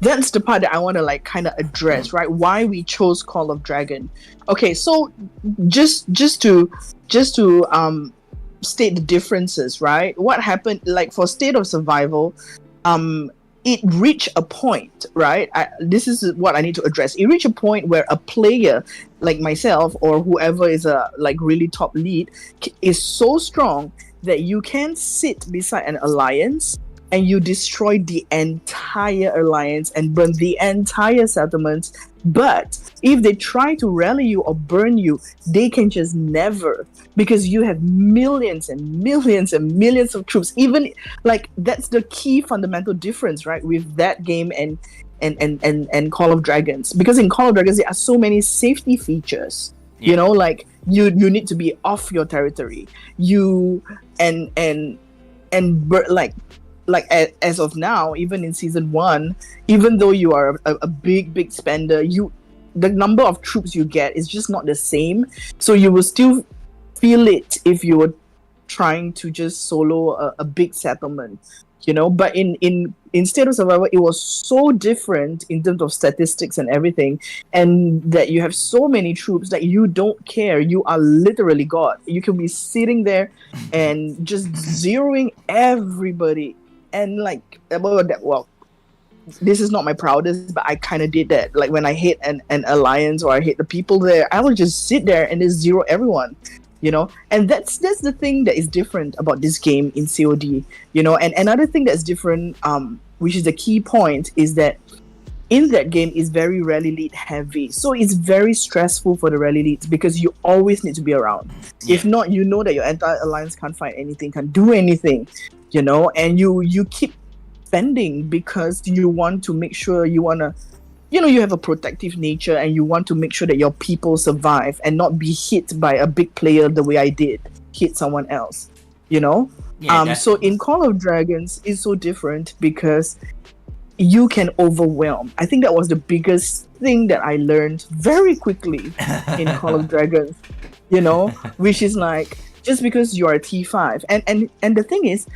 that's the part that I want to like kind of address, right? Why we chose Call of Dragon. Okay, so just to state the differences, right? What happened like for State of Survival, it reached a point, right? This is what I need to address. It reached a point where a player like myself or whoever is a like really top lead is so strong that you can sit beside an alliance and you destroy the entire alliance and burn the entire settlements. But if they try to rally you or burn you, they can just never, because you have millions and millions and millions of troops. Even like that's the key fundamental difference, right, with that game and Call of Dragons. Because in Call of Dragons there are so many safety features. Yeah. Like you need to be off your territory. You and like as of now, even in season 1, even though you are a big spender, the number of troops you get is just not the same. So you will still feel it if you were trying to just solo a big settlement, but in State of Survival it was so different in terms of statistics and everything, and that you have so many troops that you don't care. You are literally god. You can be sitting there and just zeroing everybody. And like well, this is not my proudest, but I kind of did that. Like when I hit an alliance or I hit the people there, I will just sit there and just zero everyone. And that's the thing that is different about this game in COD. And another thing that's different, which is the key point, is that in that game is very rally lead heavy. So it's very stressful for the rally leads because you always need to be around. Yeah. If not, you know that your entire alliance can't find anything, can't do anything, you know, and you keep spending because you want to make sure you have a protective nature and you want to make sure that your people survive and not be hit by a big player the way I did, hit someone else, you know? Yeah, So in Call of Dragons, it's so different because you can overwhelm. I think that was the biggest thing that I learned very quickly in Call of Dragons, you know, which is like, just because you are a T5. And the thing is,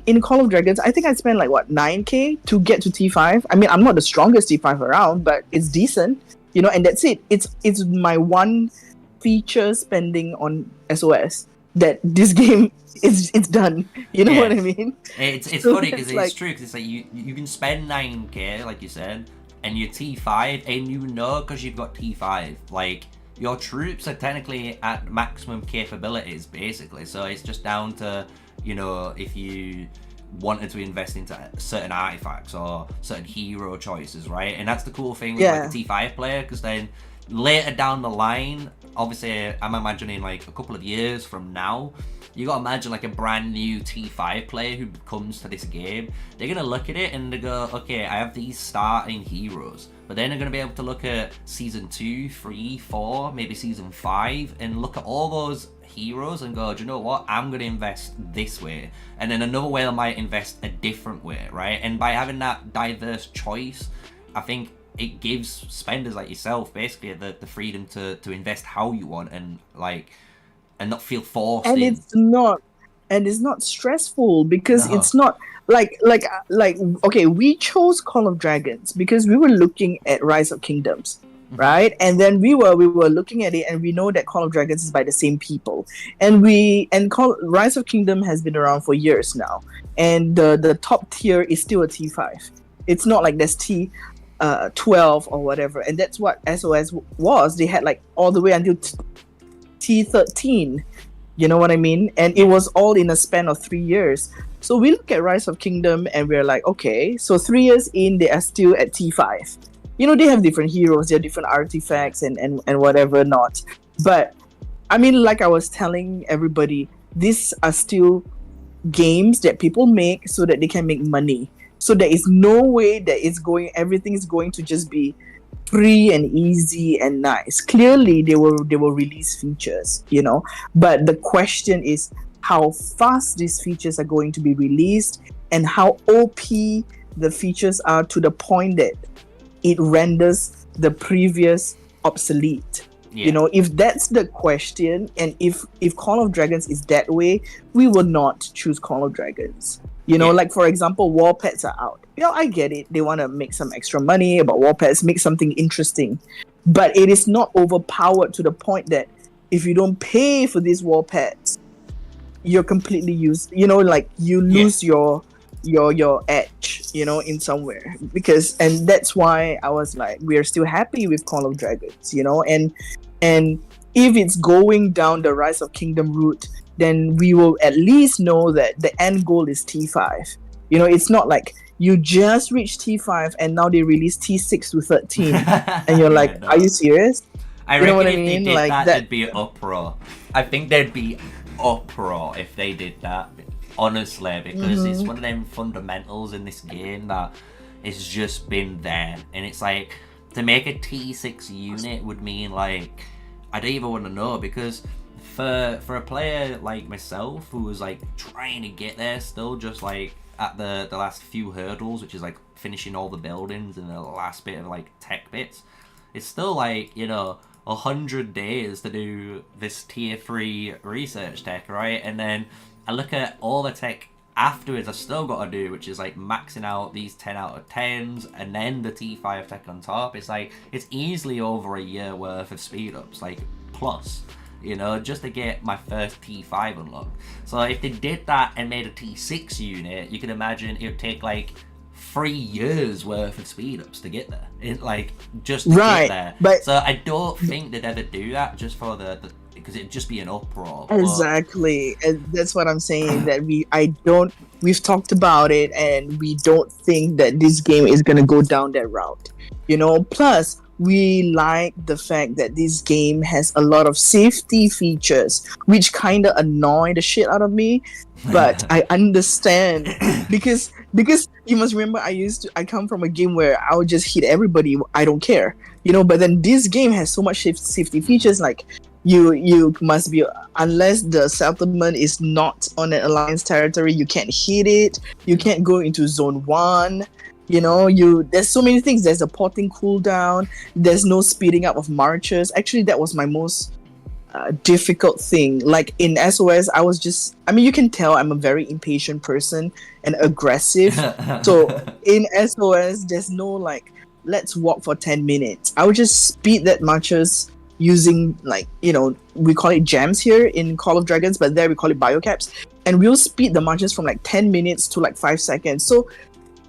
in Call of Dragons, I think I spent like, what, 9k to get to T5? I mean, I'm not the strongest T5 around, but it's decent, you know, and that's it. It's my one feature spending on SOS that this game it's done. You know what I mean? It's So funny because it's it's like- true, because it's like you can spend 9k, like you said, and you're T5, and you know, because you've got T5, like, your troops are technically at maximum capabilities, basically. So it's just down to, you know, if you wanted to invest into certain artifacts or certain hero choices, right? And that's the cool thing with like a T5 player, because then later down the line, obviously I'm imagining like a couple of years from now, you gotta imagine like a brand new T5 player who comes to this game. They're gonna look at it and they go, okay, I have these starting heroes, but then they're gonna be able to look at season 2, 3, 4, maybe season 5, and look at all those heroes and go, do you know what, I'm gonna invest this way, and then another way I might invest a different way, right? And by having that diverse choice, I think it gives spenders like yourself basically the freedom to invest how you want, and like, and not feel forced and in. it's not stressful because No. it's not like okay, we chose Call of Dragons because we were looking at Rise of Kingdoms, right? And then we were looking at it, and we know that Call of Dragons is by the same people, and Rise of Kingdom has been around for years now, and the top tier is still a T5. It's not like there's T12 or whatever, and that's what SOS was. They had like all the way until T13, you know what I mean? And it was all in a span of 3 years. So we look at Rise of Kingdom and we're like, okay, so 3 years in, they are still at T5. You know, they have different heroes, they have different artifacts and whatever not. But I mean, like I was telling everybody, these are still games that people make so that they can make money. So there is no way that everything is going to just be free and easy and nice. Clearly they will release features, you know, but the question is how fast these features are going to be released and how OP the features are to the point that it renders the previous obsolete. You know, if that's the question, and if Call of Dragons is that way, we will not choose Call of Dragons. You know, like for example, war pets are out. You know, I get it. They want to make some extra money about war pets, make something interesting. But it is not overpowered to the point that if you don't pay for these war pets, you're completely used. You know, like you lose your edge, you know, in somewhere. And that's why I was like, we're still happy with Call of Dragons, you know, and if it's going down the Rise of Kingdom route, then we will at least know that the end goal is T5. You know, it's not like you just reach T5 and now they release T6 to 13 and you're like, are you serious? I You know reckon what I if they mean? did Like that, that- there'd be an uproar. I think there'd be uproar if they did that, honestly, because it's one of them fundamentals in this game that it's just been there. And it's like, to make a T6 unit would mean like, I don't even want to know, because for a player like myself who was like trying to get there still, just like at the last few hurdles, which is like finishing all the buildings and the last bit of like tech bits, it's still like, you know, 100 days to do this tier 3 research tech, right? And then I look at all the tech afterwards I still got to do, which is like maxing out these 10 out of 10s and then the T5 tech on top. It's like, it's easily over a year worth of speed ups, like plus, you know, just to get my first T5 unlocked. So if they did that and made a T6 unit, you can imagine it would take like 3 years worth of speed ups to get there. It like just to get there. But so I don't think they'd ever do that just for the because it'd just be an uproar. exactly, and that's what I'm saying, that we've talked about it and we don't think that this game is gonna go down that route. Plus we like the fact that this game has a lot of safety features, which kind of annoy the shit out of me, but I understand because you must remember I come from a game where I would just hit everybody, I don't care, but then this game has so much safety features, like you must be, unless the settlement is not on an alliance territory, you can't hit it, you can't go into zone 1. There's so many things. There's a porting cooldown. There's no speeding up of marches. Actually, that was my most difficult thing. Like in SOS, you can tell I'm a very impatient person and aggressive. So in SOS, there's no like, let's walk for 10 minutes. I would just speed that marches using we call it jams here in Call of Dragons, but there we call it biocaps. And we'll speed the marches from like 10 minutes to like 5 seconds. So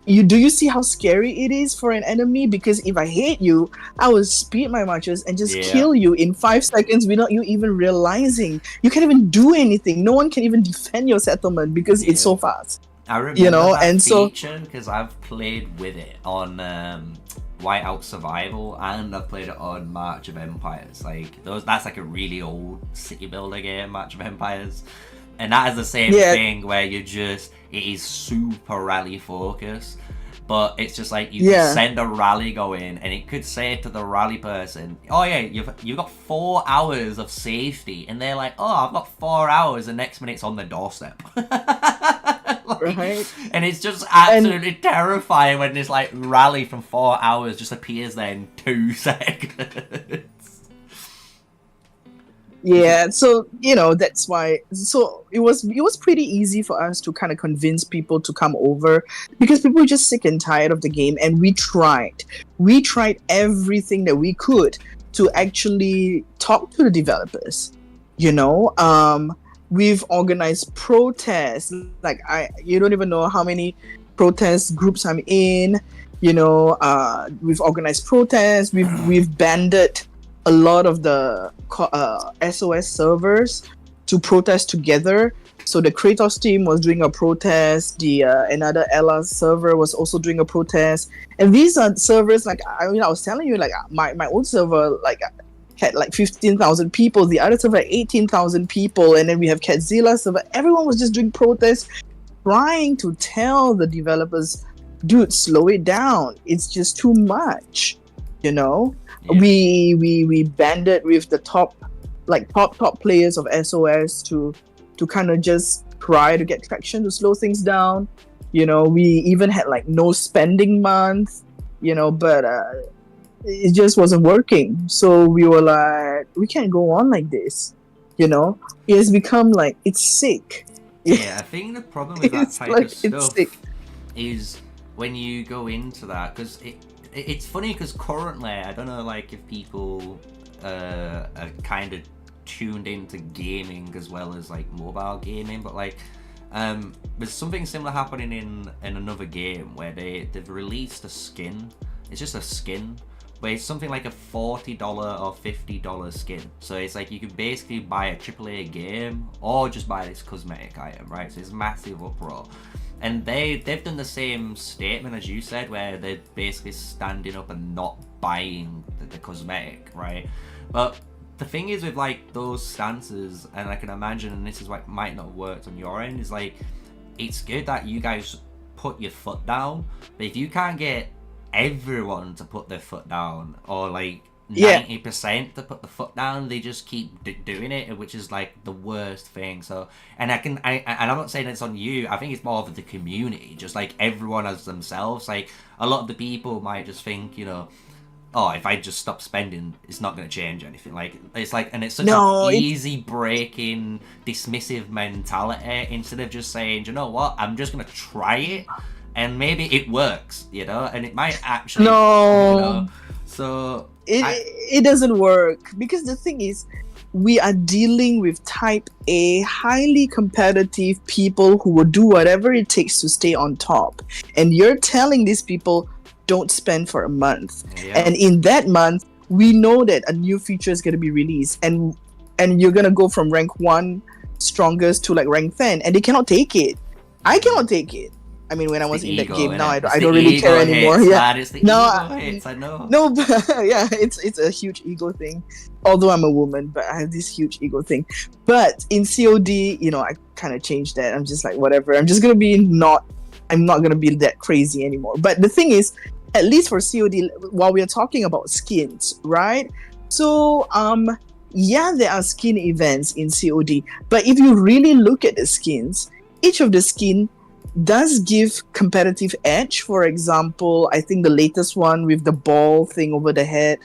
do you see how scary it is for an enemy? Because if I hate you, I will speed my marches and just kill you in 5 seconds without you even realizing. You can't even do anything. No one can even defend your settlement because it's so fast. I remember that feature because I've played with it on Whiteout Survival, and I've played it on March of Empires. That's like a really old city builder game, March of Empires. And that is the same thing where it is super rally focused, but it's just like you can send a rally going, and it could say to the rally person, oh yeah, you've got 4 hours of safety, and they're like, oh, I've got 4 hours, and next minute's on the doorstep. Right. And it's just absolutely terrifying when this like rally from 4 hours just appears there in 2 seconds. Yeah, so that's why. So it was pretty easy for us to kind of convince people to come over, because people were just sick and tired of the game, and we tried everything that we could to actually talk to the developers. We've organized protests. Like you don't even know how many protest groups I'm in. We've organized protests. We've banded a lot of the SOS servers to protest together. So the Kratos team was doing a protest. The another Ella server was also doing a protest. And these are servers I was telling you, like my own server had like 15,000 people. The other server had 18,000 people, and then we have Catzilla server. Everyone was just doing protests, trying to tell the developers, dude, slow it down. It's just too much. Yeah. We banded with the top players of SOS to kind of just try to get traction to slow things down. We even had like no spending month, but it just wasn't working. So we were like, we can't go on like this. It has become like, it's sick. Yeah, I think the problem with that type of stuff is when you go into that, because it's funny because currently, I don't know if people are kind of tuned into gaming as well as mobile gaming, but there's something similar happening in another game where they've released a skin. It's just a skin, but it's something like a $40 or $50 skin. So it's you can basically buy a AAA game or just buy this cosmetic item, right? So it's massive uproar. And they've done the same statement as you said, where they're basically standing up and not buying the cosmetic, right? But the thing is with those stances, and I can imagine, and this is what might not have worked on your end, is it's good that you guys put your foot down, but if you can't get everyone to put their foot down, or 90% to put the foot down, they just keep doing it, which is the worst thing. So, and I'm not saying it's on you, I think it's more of the community, just everyone as themselves. A lot of the people might just think, oh, if I just stop spending, it's not going to change anything. And it's such an easy breaking, dismissive mentality, instead of just saying, you know what, I'm just going to try it, and maybe it works, and it might actually, so it doesn't work, because the thing is, we are dealing with type A, highly competitive people who will do whatever it takes to stay on top, and you're telling these people, don't spend for a month. And in that month, we know that a new feature is going to be released, and you're going to go from rank 1 strongest to rank 10, and they cannot take it. I cannot take it. I mean, when I was in that ego, game, now innit? I don't really care anymore. Hits, Yeah, man. It's the no, ego hits. I know. no, but yeah, it's a huge ego thing. Although I'm a woman, but I have this huge ego thing. But in COD, I kind of changed that. I'm just like, whatever. I'm just gonna be not. I'm not gonna be that crazy anymore. But the thing is, at least for COD, while we are talking about skins, right? So yeah, there are skin events in COD, but if you really look at the skins, each of the skin does give competitive edge. For example, I think the latest one with the ball thing over the head,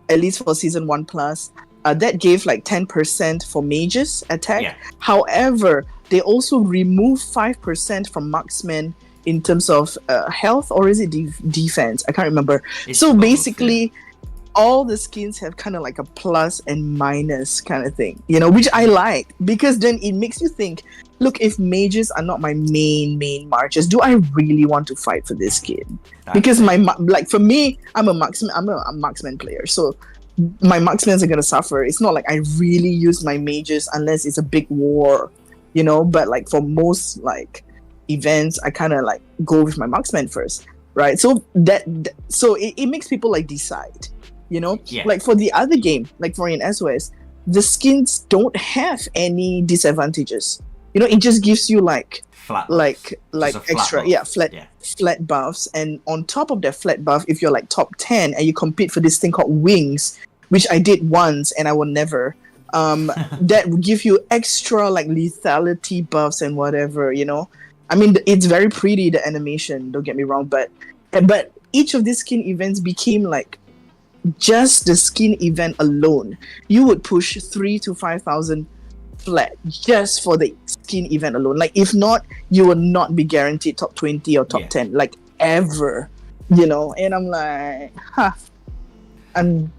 at least for season 1 plus, that gave like 10% for mages attack. Yeah. However, they also remove 5% from marksmen in terms of health, or is it defense? I can't remember. It's so both, basically, all the skins have kind of like a plus and minus kind of thing, which I like, because then it makes you think, look, if mages are not my main marchers, do I really want to fight for this skin? Because for me, I'm a marksman player, so my marksmen are gonna suffer. It's not like I really use my mages unless it's a big war, but like for most like events, I kind of like go with my marksman first, right? So so it makes people like decide, like for the other game, like for in SOS, the skins don't have any disadvantages. It just gives you like flat extra flat buffs, and on top of that flat buff, if you're like top 10 and you compete for this thing called wings, which I did once and I will never, that will give you extra like lethality buffs and whatever. I mean, it's very pretty, the animation, don't get me wrong, but each of these skin events became like, just the skin event alone, you would push 3,000 to 5,000 flat just for the skin event alone. Like, if not, you will not be guaranteed top 20 or top 10, like ever, and I'm like, I'm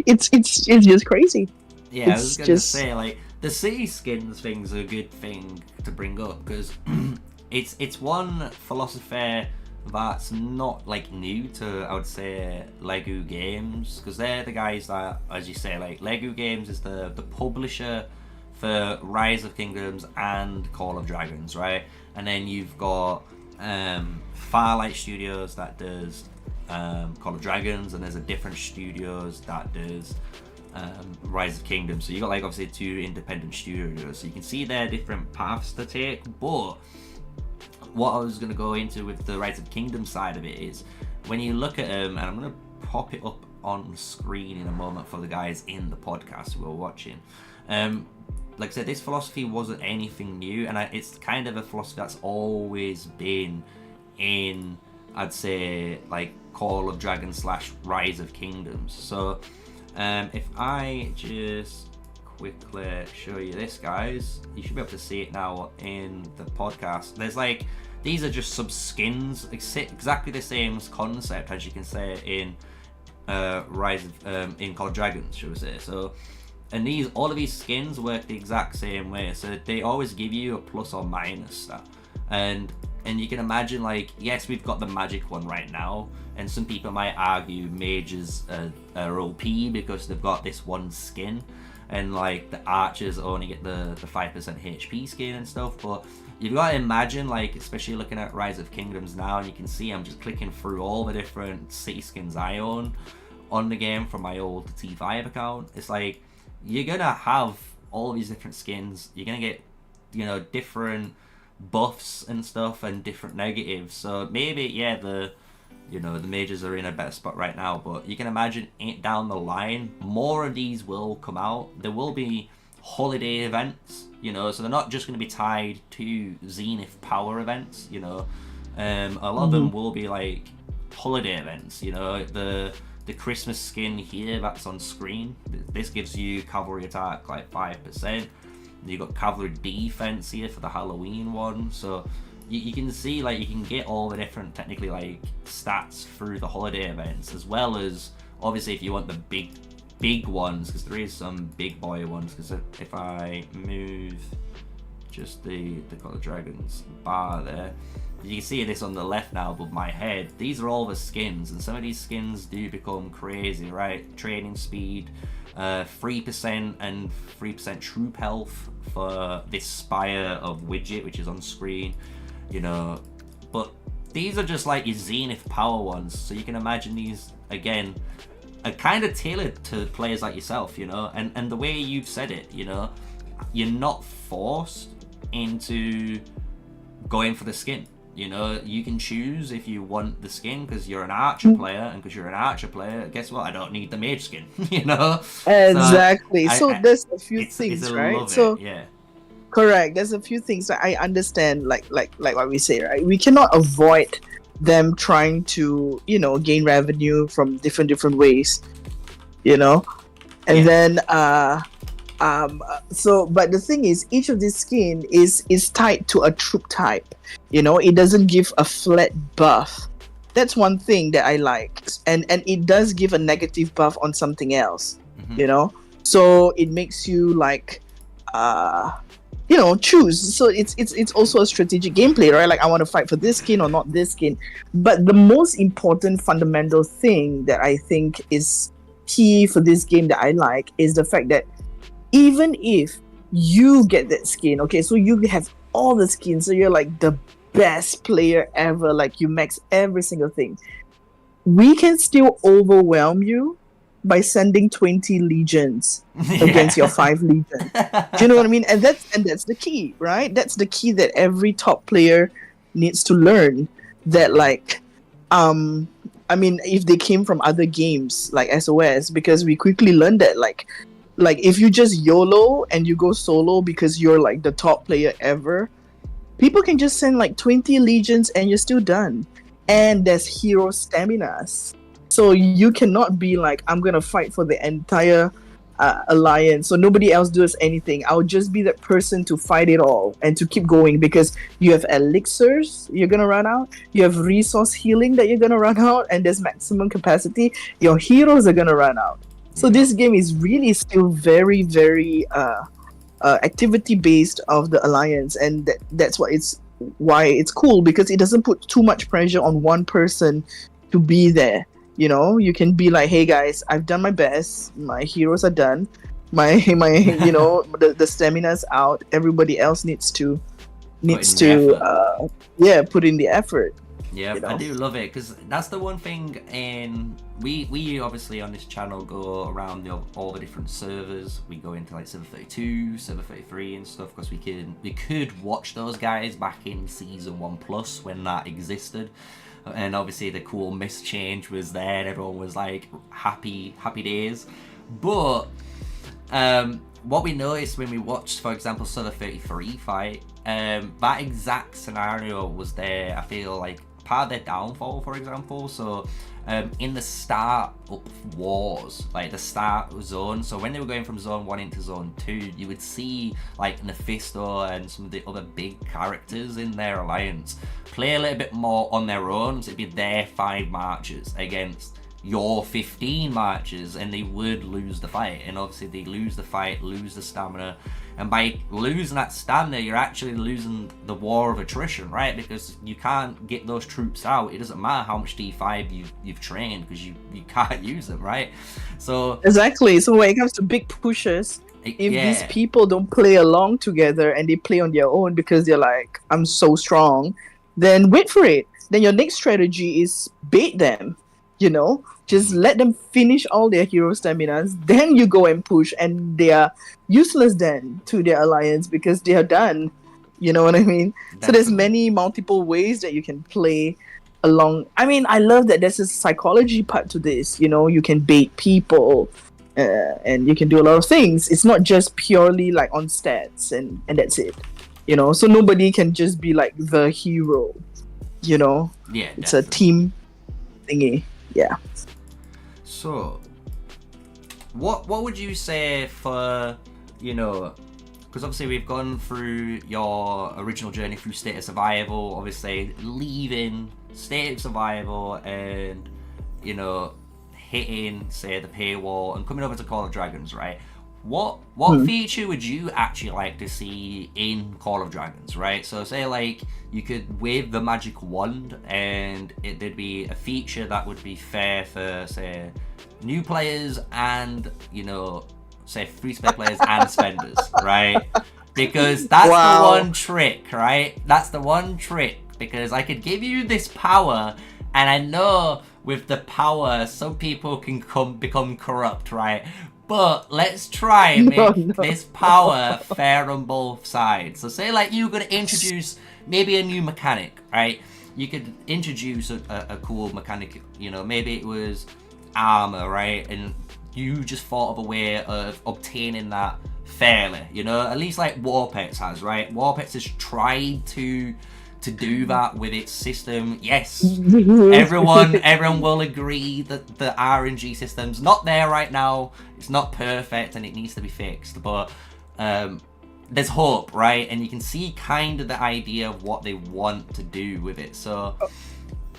it's just crazy. Yeah, I was gonna say, like, the city skins thing's a good thing to bring up, because it's one philosophy that's not like new to, I would say, Lego Games, because they're the guys that, as you say, like Lego Games is the publisher for Rise of Kingdoms and Call of Dragons, right? And then you've got Firelight Studios that does Call of Dragons, and there's a different studios that does Rise of Kingdoms. So you got like obviously 2 independent studios, so you can see their different paths to take. But what I was going to go into with the Rise of Kingdom side of it is, when you look at them, and I'm going to pop it up on screen in a moment for the guys in the podcast who are watching. Like I said, this philosophy wasn't anything new, and it's kind of a philosophy that's always been in, I'd say, like Call of Dragons / Rise of Kingdoms. So if I just quickly show you this, guys, you should be able to see it now in the podcast. There's like, these are just sub skins, exactly the same concept as you can say in Rise of in Call of Dragons, should we say. So, and all of these skins work the exact same way, so they always give you a plus or minus stat. And you can imagine, like, yes, we've got the magic one right now, and some people might argue mages are OP because they've got this one skin, and like the archers only get the 5% HP skin and stuff. But you've got to imagine, like, especially looking at Rise of Kingdoms now, and you can see I'm just clicking through all the different city skins I own on the game from my old T5 account. It's like, you're gonna have all these different skins, you're gonna get, different buffs and stuff and different negatives. So maybe, yeah, the mages are in a better spot right now, but you can imagine down the line, more of these will come out. There will be holiday events, so they're not just going to be tied to Zenith power events, a lot of them will be like holiday events, the Christmas skin here that's on screen, this gives you cavalry attack like 5%. You've got cavalry defense here for the Halloween one, so you can see, like, you can get all the different technically like stats through the holiday events, as well as obviously if you want the big ones, because there is some big boy ones. Because if I move just the Call of Dragons bar there, you can see this on the left now above my head. These are all the skins, and some of these skins do become crazy, right? Training speed, 3% and 3% troop health for this Spire of Widget, which is on screen. you know. But these are just like your Zenith power ones, so you can imagine these again are kind of tailored to players like yourself, you know. And the way you've said it, you know, you're not forced into going for the skin. You know, you can choose if you want the skin because you're an archer player, and because you're an archer player, guess what? I don't need the mage skin, you know? Exactly. So there's a few it's things, a right? love So it, yeah. correct. There's a few things that I understand, like what we say, right? We cannot avoid them trying to, you know, gain revenue from different ways, you know? And then so but the thing is, each of these skin is tied to a troop type, you know. It doesn't give a flat buff. That's one thing that I like, and it does give a negative buff on something else, you know. So it makes you like you know, choose. So it's also a strategic gameplay, right? Like, I want to fight for this skin or not this skin. But the most important fundamental thing that I think is key for this game that I like is the fact that even if you get that skin, okay, so you have all the skins, so you're like the best player ever, like you max every single thing, we can still overwhelm you by sending 20 legions against your 5 legions. Do you know what I mean? And that's the key, right? That's the key that every top player needs to learn. That like, I mean, if they came from other games like SOS, because we quickly learned that like if you just YOLO and you go solo because you're like the top player ever, people can just send like 20 legions and you're still done. And there's hero staminas. So you cannot be like, I'm gonna fight for the entire alliance, so nobody else does anything. I'll just be that person to fight it all and to keep going, because you have elixirs you're gonna run out, you have resource healing that you're gonna run out, and there's maximum capacity. Your heroes are gonna run out. So this game is really still very, very activity based of the alliance, and that's why it's cool, because it doesn't put too much pressure on one person to be there. You know, you can be like, hey guys, I've done my best, my heroes are done, my you know, the stamina's out, everybody else needs to put in the effort. Yeah, you know? I do love it, because that's the one thing. We obviously on this channel go around all the different servers. We go into like server 32, server 33 and stuff, because we could watch those guys back in season 1+ when that existed. And obviously the cool mist change was there, and everyone was like happy days. But what we noticed when we watched, for example, server 33 fight, that exact scenario was there. I feel like part of their downfall, for example. So in the start up wars, like the start zone, so when they were going from zone 1 into zone 2, you would see like Nephisto and some of the other big characters in their alliance play a little bit more on their own. So it'd be their 5 marches against your 15 marches, and they would lose the fight. And obviously they lose the fight, lose the stamina, and by losing that stamina, you're actually losing the war of attrition, right? Because you can't get those troops out. It doesn't matter how much D5 you've trained, because you can't use them, right? So exactly. So when it comes to big pushes, if these people don't play along together and they play on their own because they're like, I'm so strong, then wait for it. Then your next strategy is bait them, you know, just let them finish all their hero staminas, then you go and push, and they are useless then to their alliance because they are done. You know what I mean? Definitely. So there's multiple ways that you can play along. I mean, I love that there's a psychology part to this. You know, you can bait people, and you can do a lot of things. It's not just purely like on stats and that's it. You know, so nobody can just be like the hero. You know, yeah, it's definitely. A team thingy. Yeah. So, what would you say for, you know, because obviously we've gone through your original journey through State of Survival, obviously leaving State of Survival and, you know, hitting, say, the paywall and coming over to Call of Dragons, right? What feature would you actually like to see in Call of Dragons, right? So say like you could wave the magic wand and there'd be a feature that would be fair for, say, new players and, you know, say free-to-play players and spenders, right? Because that's Wow. the one trick, right? That's the one trick. Because I could give you this power, and I know with the power, some people can become corrupt, right? But let's try and make this power fair on both sides. So say like you're going to introduce maybe a new mechanic, right? You could introduce a cool mechanic, you know, maybe it was armor, right? And you just thought of a way of obtaining that fairly, you know, at least like Warpets has, right? Warpets has tried to do that with its system. Yes, everyone will agree that the RNG system's not there right now. It's not perfect and it needs to be fixed, but there's hope, right? And you can see kind of the idea of what they want to do with it. So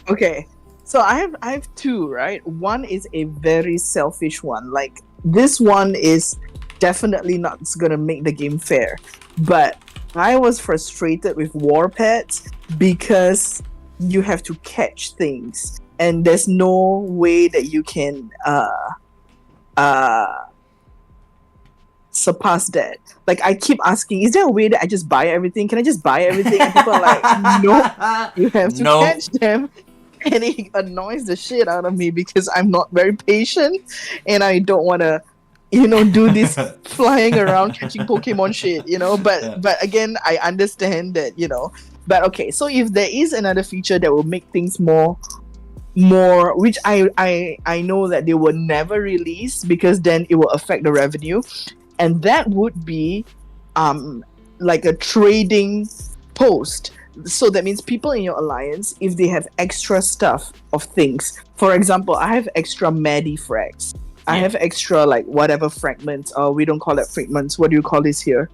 okay, so I have two, right? One is a very selfish one. Like, this one is definitely not gonna make the game fair, but I was frustrated with Warpets because you have to catch things and there's no way that you can surpass that. Like, I keep asking, is there a way that I just buy everything? Can I just buy everything? And people are like, no, you have to catch them. And it annoys the shit out of me because I'm not very patient and I don't want to, you know, do this flying around catching Pokemon shit, you know. But again, I understand that, you know. But okay, so if there is another feature that will make things more, which I know that they will never release because then it will affect the revenue, and that would be like a trading post. So that means people in your alliance, if they have extra stuff of things, for example, I have extra Medifrags. I have extra, like, whatever fragments, or we don't call it fragments. What do you call this here?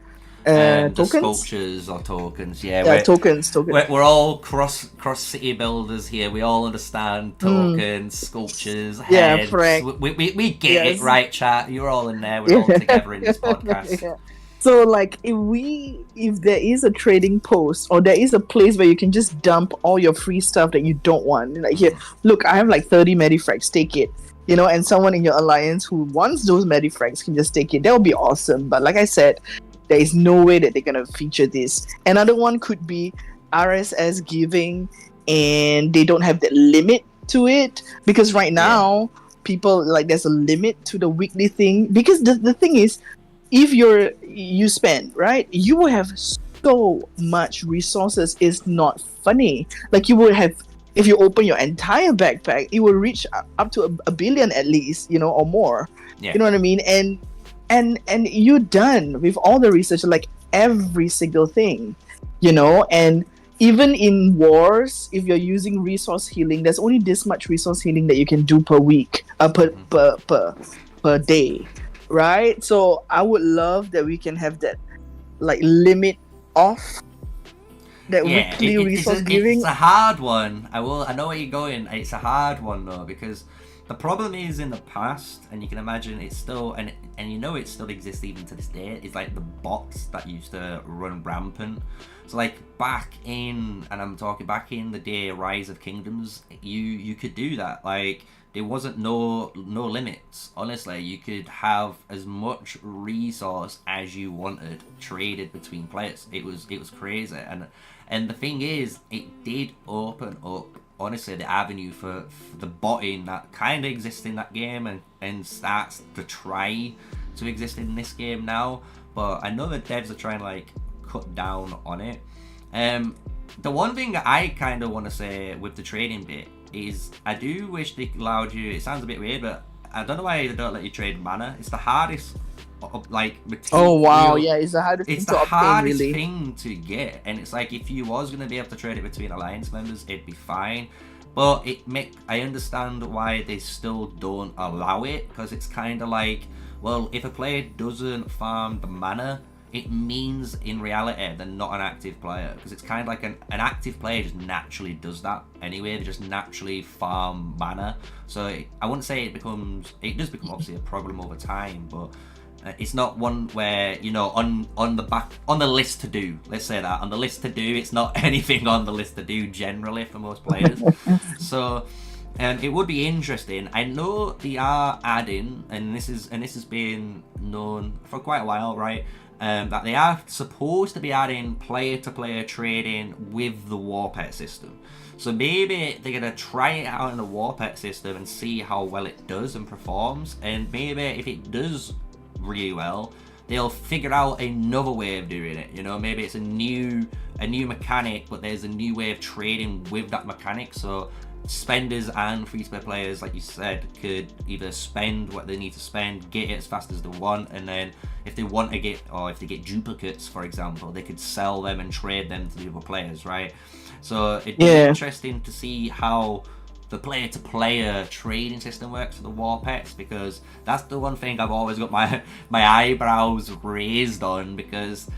Tokens? Sculptures or tokens, yeah. Tokens. We're all cross city builders here. We all understand tokens, sculptures, heads. We get it, right, chat? You're all in there. We're all together in this podcast. Yeah. So, like, if there is a trading post or there is a place where you can just dump all your free stuff that you don't want, like, here, look, I have like 30 Medifrags, take it. You know, and someone in your alliance who wants those Medifrags can just take it. That would be awesome. But like I said, there is no way that they're going to feature this. Another one could be RSS giving, and they don't have the limit to it. Because right now, people, like, there's a limit to the weekly thing. Because the thing is, if you spend, right, you will have so much resources. It's not funny. Like, you will have, if you open your entire backpack, it will reach up to a billion at least, you know, or more. You know what I mean? And you're done with all the research, like every single thing, you know. And even in wars, if you're using resource healing, there's only this much resource healing that you can do per week, per day, right? So I would love that we can have that, like, limit off. That weekly resource giving. It's a hard one. I know where you're going. It's a hard one though, because the problem is in the past, and you can imagine it's still, and you know it still exists even to this day, is like the bots that used to run rampant. So like back in, and I'm talking back in the day, Rise of Kingdoms, you could do that. Like, there wasn't no limits. Honestly, you could have as much resource as you wanted traded between players. It was crazy, and the thing is, it did open up, honestly, the avenue for the botting that kind of exists in that game and starts to try to exist in this game now. But I know the devs are trying to, like, cut down on it. The one thing that I kind of want to say with the trading bit is I do wish they allowed you, it sounds a bit weird, but I don't know why they don't let you trade mana. It's the hardest, like, material. Oh wow, yeah, it's the hardest it's thing the to obtain, hardest really. thing to get, and it's like, if you was going to be able to trade it between alliance members, it'd be fine. But I understand why they still don't allow it, because it's kind of like, well, if a player doesn't farm the mana, it means in reality they're not an active player, because it's kind of like an active player just naturally does that anyway. They just naturally farm mana. So I wouldn't say it does become obviously a problem over time, but it's not one where, you know, on the list to do, let's say that, on the list to do, it's not anything on the list to do generally for most players. So it would be interesting. I know they are adding, and this has been known for quite a while, right? that they are supposed to be adding player-to-player trading with the war pet system. So maybe they're going to try it out in the war pet system and see how well it does and performs. And maybe if it does really well, they'll figure out another way of doing it. You know, maybe it's a new mechanic, but there's a new way of trading with that mechanic. So spenders and free-to-play players, like you said, could either spend what they need to spend, get it as fast as they want, and then if they want to get, or if they get duplicates, for example, they could sell them and trade them to the other players, right? So it'd be interesting to see how the player-to-player trading system works for the war pets, because that's the one thing I've always got my eyebrows raised on, because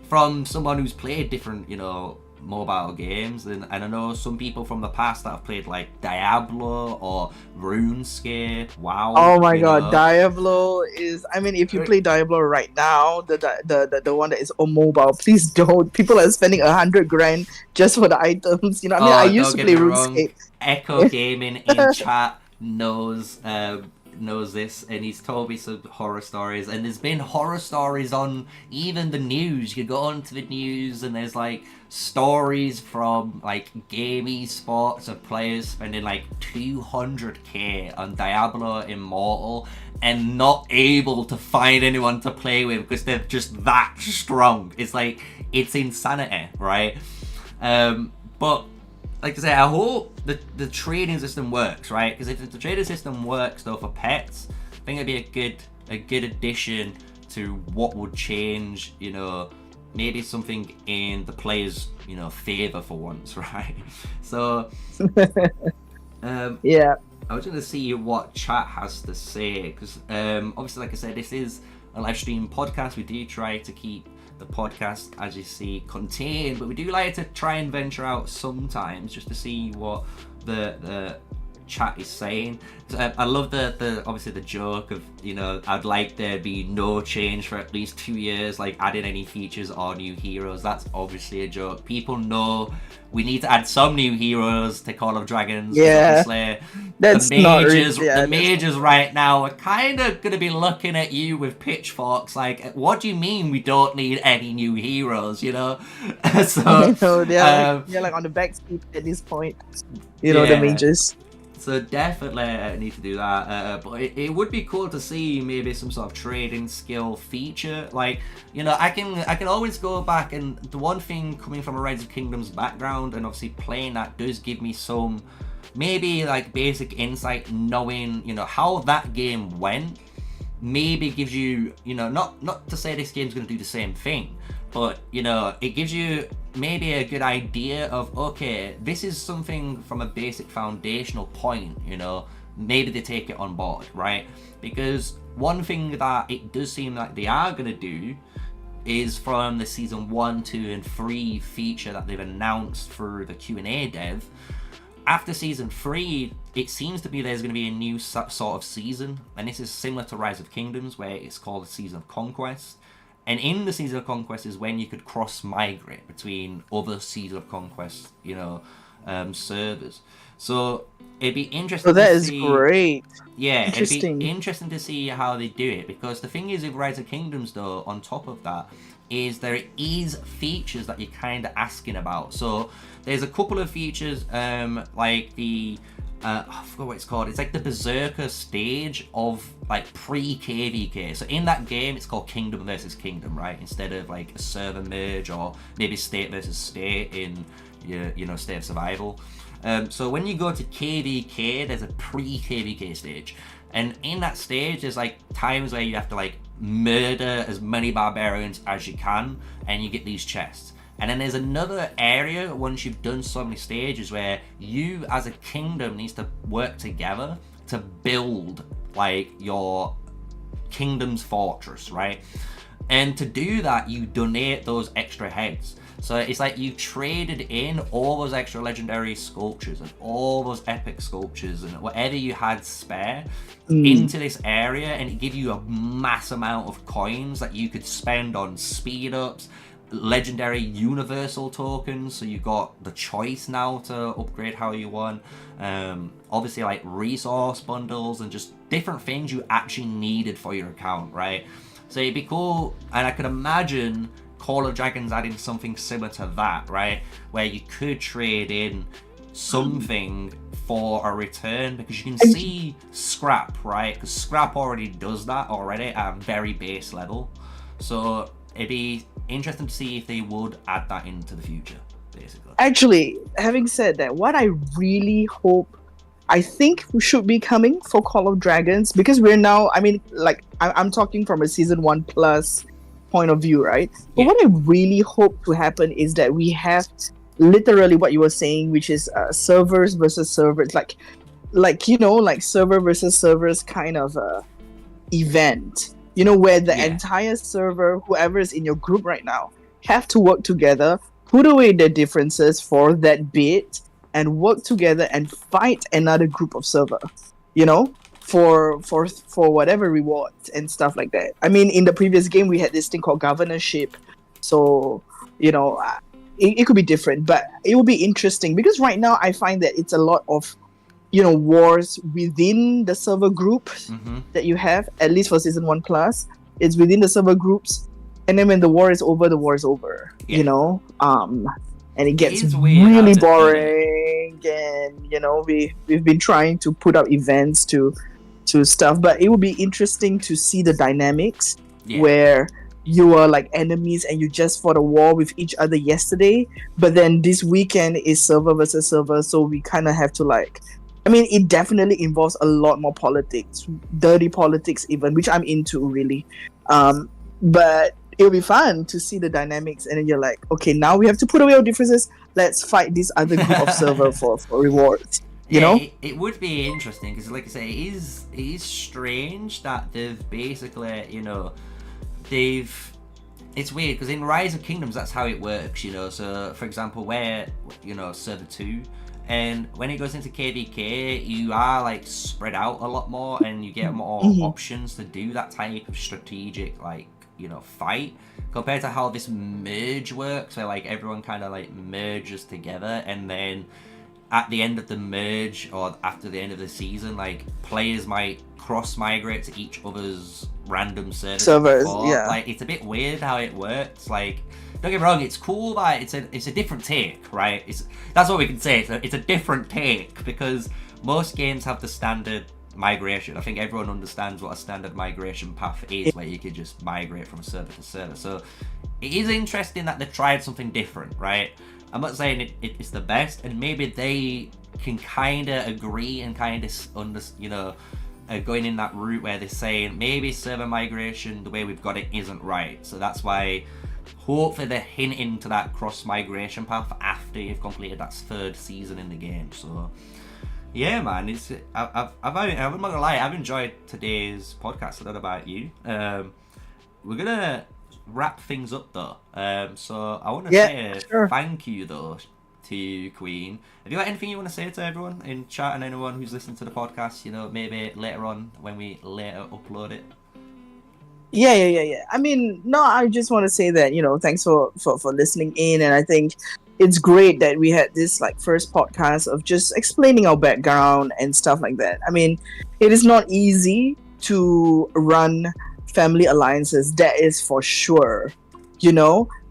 from someone who's played different, you know, mobile games, and I know some people from the past that have played like Diablo or RuneScape. Wow. Oh my god, Diablo is, I mean, if you play Diablo right now, the one that is on mobile, please don't. People are spending $100,000 just for the items. You know, I mean, I used to play RuneScape. Echo Gaming in chat knows this, and he's told me some horror stories, and there's been horror stories on even the news. You go onto the news and there's like stories from like game esports of players spending like $200,000 on Diablo Immortal and not able to find anyone to play with because they're just that strong. It's like, it's insanity, right? But like I say, I hope the trading system works, right? Because if the trading system works though for pets, I think it'd be a good addition to what would change, you know, maybe something in the players', you know, favor for once, right? So yeah, I was going to see what chat has to say, because obviously, like I said, this is a live stream podcast. We do try to keep the podcast, as you see, contained, but we do like to try and venture out sometimes just to see what the chat is saying. So, I love the obviously the joke of, you know, I'd like there be no change for at least 2 years, like adding any features or new heroes. That's obviously a joke. People know we need to add some new heroes to Call of Dragons. Yeah, that's the mages right now are kind of going to be looking at you with pitchforks like, what do you mean we don't need any new heroes, you know? So they're like on the back seat at this point, you know, the mages. So definitely need to do that, but it would be cool to see maybe some sort of trading skill feature. Like, you know, I can always go back, and the one thing coming from a Rise of Kingdoms background and obviously playing that does give me some maybe like basic insight, knowing, you know, how that game went. Maybe gives you, you know, not to say this game's going to do the same thing, but, you know, it gives you maybe a good idea of, okay, this is something from a basic foundational point, you know, maybe they take it on board, right? Because one thing that it does seem like they are going to do is from the season 1, 2, and 3 feature that they've announced through the Q&A dev. After season 3, it seems to be there's going to be a new sort of season, and this is similar to Rise of Kingdoms, where it's called the Season of Conquest. And in the Season of Conquest is when you could cross-migrate between other Season of Conquest, you know, servers. So it'd be interesting to see... is great. Yeah, it'd be interesting to see how they do it, because the thing is with Rise of Kingdoms, though, on top of that, is there is features that you're kind of asking about. So there's a couple of features, like the... I forgot what it's called. It's like the Berserker stage of like pre-KVK. So in that game, it's called Kingdom versus Kingdom, right? Instead of like a server merge or maybe state versus state in your, you know, State of Survival. So when you go to KVK, there's a pre-KVK stage. And in that stage, there's like times where you have to like murder as many barbarians as you can, and you get these chests. And then there's another area, once you've done so many stages, where you as a kingdom needs to work together to build like your kingdom's fortress, right? And to do that, you donate those extra heads. So it's like you traded in all those extra legendary sculptures and all those epic sculptures and whatever you had spare into this area, and it give you a mass amount of coins that you could spend on speed ups, legendary universal tokens, so you got the choice now to upgrade how you want, obviously like resource bundles and just different things you actually needed for your account, right? So it'd be cool, and I could imagine Call of Dragons adding something similar to that, right? Where you could trade in something for a return, because you can see Scrap, right? Because Scrap already does that already at a very base level. So it'd be interesting to see if they would add that into the future, basically. Actually, having said that, what I really hope, I think should be coming for Call of Dragons, because we're now, I mean, like, I'm talking from a Season 1 plus point of view, right? But what I really hope to happen is that we have literally what you were saying, which is servers versus servers, like server versus servers kind of event, where the entire server, whoever is in your group right now, have to work together, put away their differences for that bit, and work together and fight another group of server, for whatever rewards and stuff like that. I mean, in the previous game, we had this thing called governorship, so it could be different, but it will be interesting, because right now I find that it's a lot of wars within the server group that you have, at least for Season 1 plus. It's within the server groups, and then when the war is over, and it gets really boring, and we've been trying to put up events to stuff, but it would be interesting to see the dynamics where you are like enemies and you just fought a war with each other yesterday, but then this weekend is server versus server, so we kind of have to it definitely involves a lot more politics, dirty politics even, which I'm into really. But it'll be fun to see the dynamics, and then you're like, okay, now we have to put away our differences. Let's fight this other group of server for rewards. It would be interesting, because, like I say, it is strange that they've basically, it's weird, because in Rise of Kingdoms, that's how it works, So, for example, where, server 2. And when it goes into KVK, you are spread out a lot more, and you get more options to do that type of strategic fight, compared to how this merge works, where everyone kind of merges together, and then at the end of the merge or after the end of the season, players might cross migrate to each other's random servers. It's a bit weird how it works. Don't get me wrong, it's cool, but it's a different take, right? That's what we can say. It's a different take, because most games have the standard migration. I think everyone understands what a standard migration path is, where you could just migrate from server to server. So it is interesting that they tried something different, right? I'm not saying it's the best, and maybe they can kind of agree and kind of going in that route where they're saying maybe server migration, the way we've got it, isn't right. So that's why hopefully they're hinting to that cross migration path after you've completed that third season in the game. So yeah, man, I'm not gonna lie, I've enjoyed today's podcast. I don't know about you. We're gonna wrap things up though. So I want to say thank you though to Queen. Have you got anything you want to say to everyone in chat and anyone who's listening to the podcast? Maybe later on when we later upload it. Yeah. I mean, no, I just want to say that thanks for listening in, and I think it's great that we had this first podcast of just explaining our background and stuff like that. I mean, it is not easy to run family alliances, that is for sure,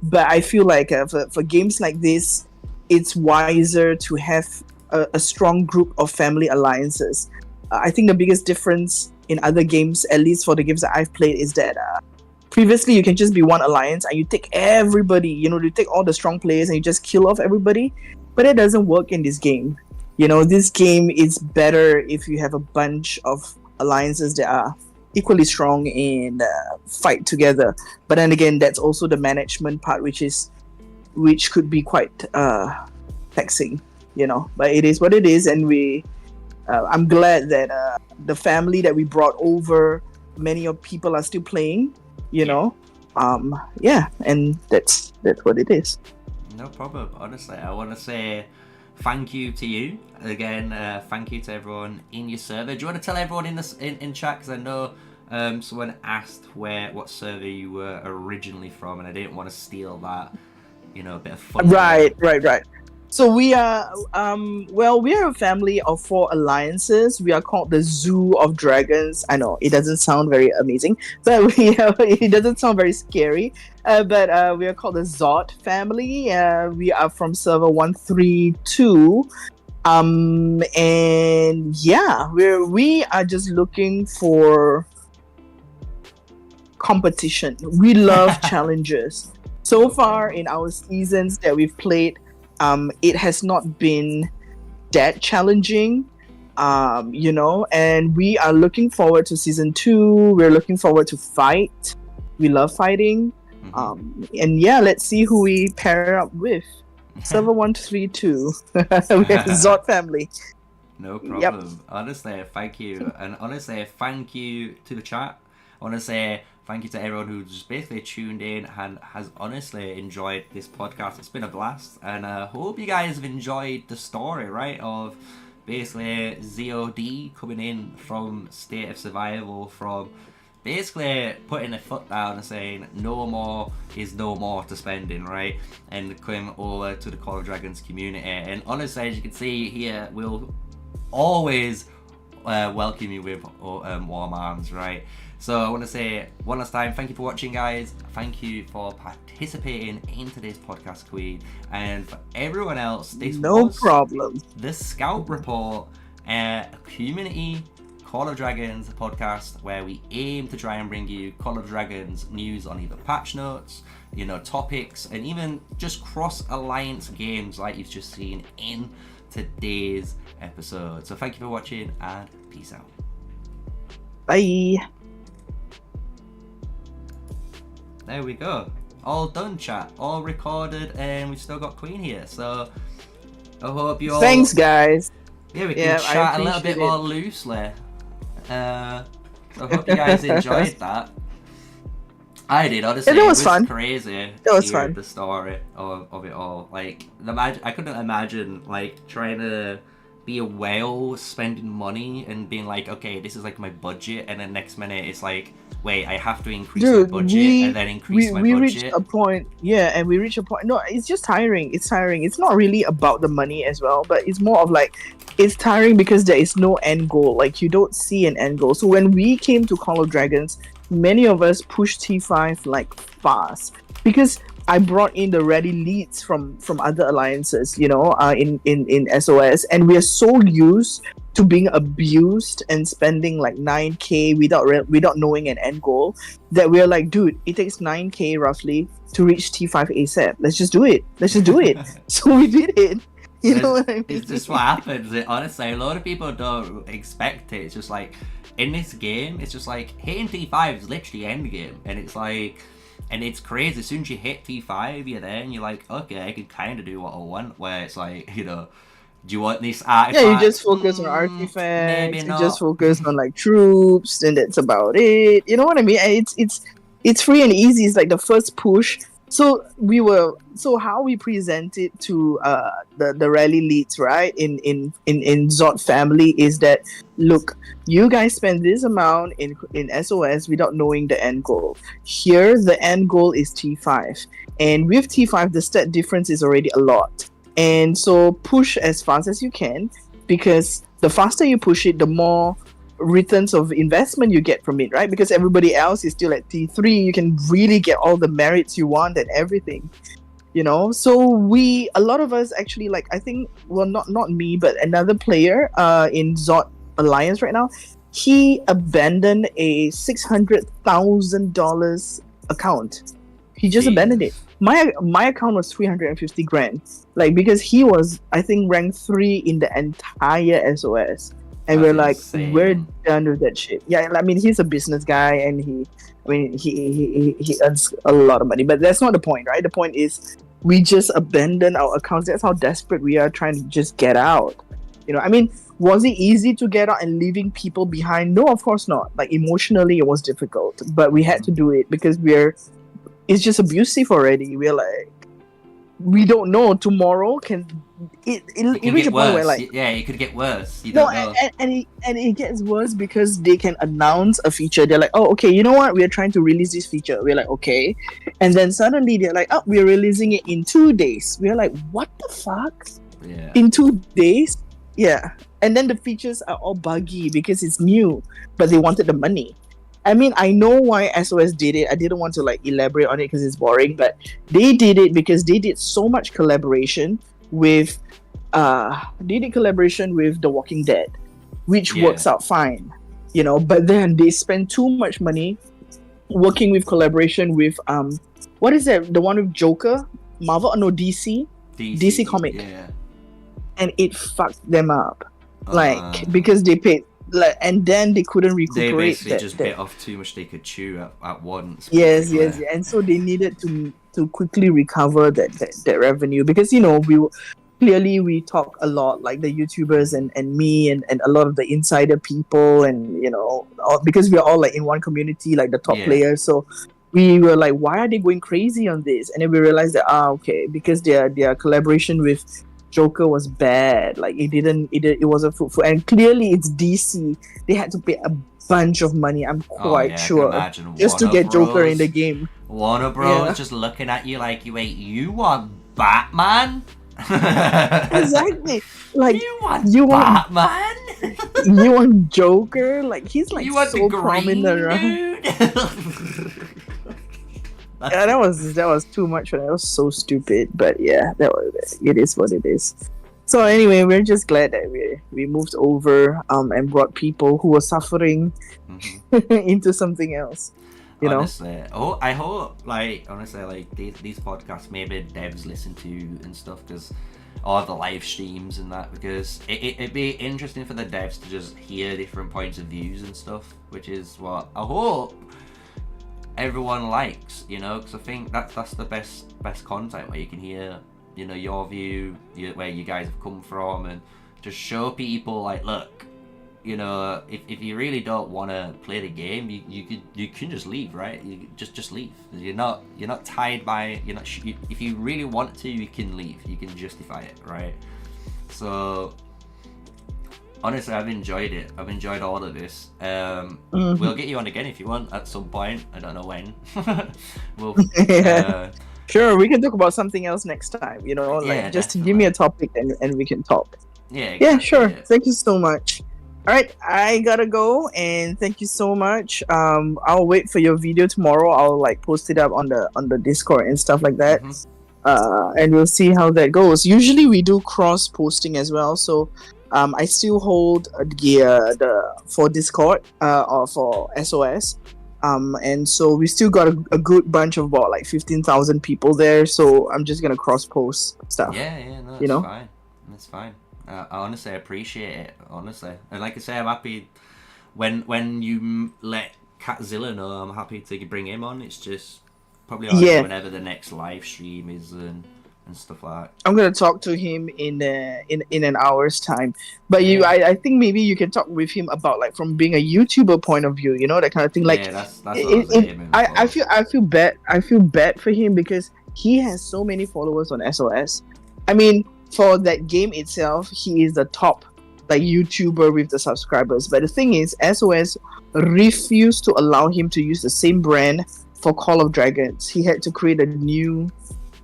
but I feel like for games like this, it's wiser to have a strong group of family alliances. I think the biggest difference in other games, at least for the games that I've played, is that previously you can just be one alliance and you take everybody, you take all the strong players and you just kill off everybody, but it doesn't work in this game. This game is better if you have a bunch of alliances that are equally strong and fight together. But then again, that's also the management part, which could be quite taxing, but it is what it is. And I'm glad that the family that we brought over, many of people are still playing, and that's what it is. No problem. Honestly, I want to say thank you to you again. Thank you to everyone in your server. Do you want to tell everyone in chat, because I know someone asked what server you were originally from, and I didn't want to steal that, bit of fun. Right. So we are, we are a family of 4 alliances. We are called the Zoo of Dragons. I know it doesn't sound very amazing, but it doesn't sound very scary. But we are called the Zod family. We are from server 132. And yeah, we are just looking for competition. We love challenges. So far in our seasons that we've played, it has not been that challenging. And we are looking forward to season 2. We're looking forward to fight. We love fighting. And yeah, let's see who we pair up with. Server 132. We have the Zod family. No problem. Honestly, thank you. And honestly, thank you to the chat. I want to say thank you to everyone who's just basically tuned in and has honestly enjoyed this podcast. It's been a blast. And I hope you guys have enjoyed the story, right? Of basically ZOD coming in from State of Survival, from basically putting a foot down and saying no more is no more to spending, right? And coming over to the Call of Dragons community. And honestly, as you can see here, we'll always welcome you with warm arms, right? So I want to say one last time, thank you for watching, guys. Thank you for participating in today's podcast, Queen. And for everyone else, this was problem. The Scout Report, a community Call of Dragons podcast where we aim to try and bring you Call of Dragons news on either patch notes, topics, and even just cross-alliance games like you've just seen in today's episode. So thank you for watching and peace out. Bye. There we go. All done, chat. All recorded, and we've still got Queen here. So I hope you all... Thanks, guys. Yeah, we can chat a little bit more loosely. So I hope you guys enjoyed that. I did, honestly. It was fun. Crazy. It was fun. The story of it all. Like, I couldn't imagine trying to be a whale, spending money, and being like, okay, this is like my budget, and then next minute it's like, wait, I have to increase my budget, and then increase my budget. We reached a point, and we reached a point. No, it's just tiring. It's tiring. It's not really about the money as well, but it's more of it's tiring because there is no end goal. Like, you don't see an end goal. So when we came to Call of Dragons, many of us pushed T5 fast because I brought in the ready leads from other alliances, in SOS, and we are so used to being abused and spending 9k without knowing an end goal that we're like, dude, it takes 9k roughly to reach T5 ASAP. Let's just do it. So we did it. You know what I mean? It's just what happens. Honestly, a lot of people don't expect it. It's just in this game, it's just hitting T5 is literally end game, and it's and it's crazy. As soon as you hit T5, you're there, and you're like, okay, I can kind of do what I want. Where it's do you want this artifact? Yeah, you just focus on artifacts. Maybe not. You just focus on troops, and that's about it. You know what I mean? And it's free and easy. It's the first push. So how we present it to the rally leads, right, in Zod family is that, look, you guys spend this amount in SOS without knowing the end goal. Here the end goal is T5, and with T5 the stat difference is already a lot, and so push as fast as you can, because the faster you push it, the more returns of investment you get from it, right? Because everybody else is still at T3, you can really get all the merits you want and everything, so a lot of us actually, I think, well, not me, but another player in Zod Alliance right now, he abandoned a $600,000 account. He just abandoned it. My account was 350 grand, because he was, I think, ranked 3 in the entire SOS. And we're insane. We're done with that shit. Yeah, I mean, he's a business guy, and he earns a lot of money. But that's not the point, right? The point is, we just abandon our accounts. That's how desperate we are trying to just get out. I mean, was it easy to get out and leaving people behind? No, of course not. Emotionally, it was difficult, but we had to do it because it's just abusive already. We're we don't know tomorrow it reached a point where like it could get worse. You no, don't know. and it gets worse because they can announce a feature. They're like, oh, okay, you know what? We're trying to release this feature. We're like, okay, and then suddenly they're like, oh, we're releasing it in 2 days. We're like, what the fuck? Yeah. In 2 days? Yeah, and then the features are all buggy because it's new, but they wanted the money. I mean, I know why SOS did it. I didn't want to like elaborate on it because it's boring, but they did it because they did so much collaboration with The Walking Dead, which works out fine, you know. But then they spend too much money working with collaboration with what is that? The one with Joker, Marvel? No, DC comic, and it fucked them up, like because they paid. Like, and then they couldn't recuperate. They basically just bit off too much they could chew at once. Yes, and so they needed to quickly recover that revenue because, you know, we talk a lot, like the YouTubers and me and a lot of the insider people, and you know, because we're all like in one community, like the top players. So we were like, why are they going crazy on this? And then we realized that okay, because their collaboration with Joker was bad. Like it wasn't fruitful, and clearly it's DC. They had to pay a bunch of money, I'm quite sure, just to get Joker in the game. Warner Bros just looking at you like, wait, you want Batman? Exactly. Like you want Batman? You want Joker? Like he's like you want so the prominent, right? Yeah, that was too much. That was so stupid. But yeah, it is what it is. So anyway, we're just glad that we moved over and brought people who were suffering into something else. You honestly, know? I hope honestly these podcasts maybe devs listen to and stuff, because or the live streams and that, because it'd be interesting for the devs to just hear different points of views and stuff, which is what I hope everyone likes, you know, because I think that's the best content, where you can hear, you know, your view, where you guys have come from, and just show people like, look, you know, if you really don't want to play the game, you can just leave, right? You just leave. You're not tied by, if you really want to, you can leave. You can justify it, right? So honestly, I've enjoyed it. I've enjoyed all of this. We'll get you on again if you want at some point. I don't know when. Sure, we can talk about something else next time. You know, like just give me a topic and we can talk. Yeah. Exactly, yeah, sure. Yeah. Thank you so much. All right, I gotta go, and thank you so much. I'll wait for your video tomorrow. I'll like post it up on the Discord and stuff like that. And we'll see how that goes. Usually we do cross posting as well, so I still hold the for Discord or for SOS, and so we still got a good bunch of about like 15,000 people there. So I'm just gonna cross post stuff. Yeah, no, that's fine. That's fine. I honestly appreciate it, honestly, and like I say, I'm happy when you let Catzilla know. I'm happy to bring him on. It's just probably whenever the next live stream is and stuff like that. I'm gonna talk to him in an hour's time. But I think maybe you can talk with him about like from being a YouTuber point of view, you know, that kind of thing. Like that's I feel bad for him because he has so many followers on SOS. I mean, for that game itself, he is the top like YouTuber with the subscribers. But the thing is, SOS refused to allow him to use the same brand for Call of Dragons. He had to create a new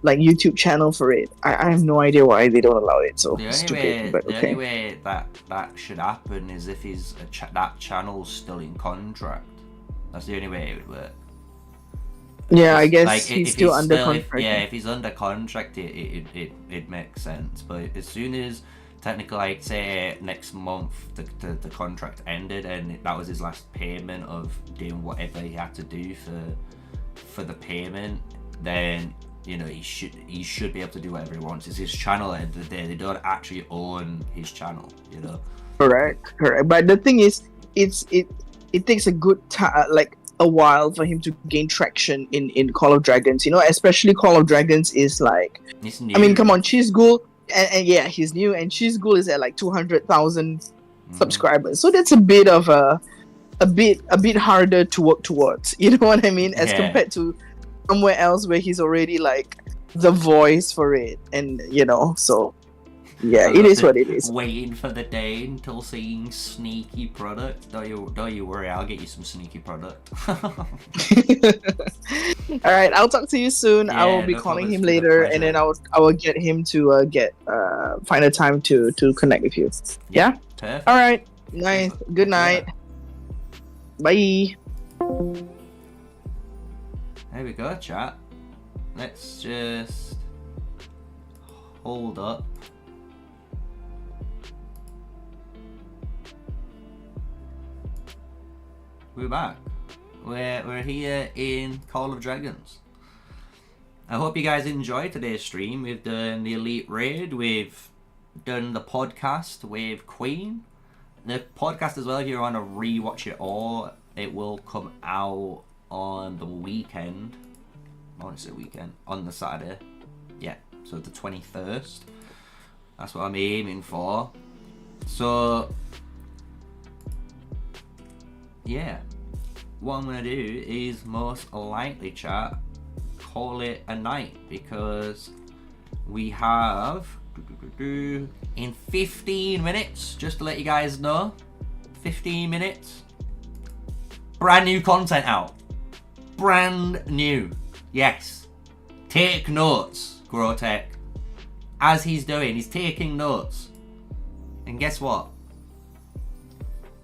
like YouTube channel for it. I have no idea why they don't allow it. So stupid. The only way that should happen is if that channel's still in contract. That's the only way it would work. Yeah, I guess like, he's still under contract. If he's under contract, it makes sense. But as soon as technically, like say next month, the contract ended and that was his last payment of doing whatever he had to do for the payment, then you know he should be able to do whatever he wants. It's his channel at the end of the day. They don't actually own his channel, you know. Correct. But the thing is, it takes a good time, like a while for him to gain traction in Call of Dragons, you know, especially Call of Dragons is like, I mean, come on, Cheese Ghoul, and yeah, he's new, and Cheese Ghoul is at like 200,000 subscribers, so that's a bit of a bit harder to work towards, you know what I mean, as compared to somewhere else where he's already like the voice for it, and you know, so Yeah, it is what it is. Waiting for the day until seeing sneaky product. Don't you worry, I'll get you some sneaky product. All right, I'll talk to you soon. I will be no calling problem. him It's been a later, and pleasure. then I will get him to find a time to connect with you. Yeah. Perfect. All right. Nice. Good night. Bye. There we go, chat. Let's just hold up. We're back. We're here in Call of Dragons. I hope you guys enjoyed today's stream. We've done the Elite Raid, we've done the podcast with Queen. The podcast as well, if you want to rewatch it all, it will come out on the weekend. I want to say weekend. On the Saturday. Yeah, so the 21st. That's what I'm aiming for. So, yeah. What I'm going to do is most likely, chat, call it a night, because we have in 15 minutes, just to let you guys know, 15 minutes, brand new content out. Brand new. Yes. Take notes, Grotech. As he's doing, he's taking notes. And guess what?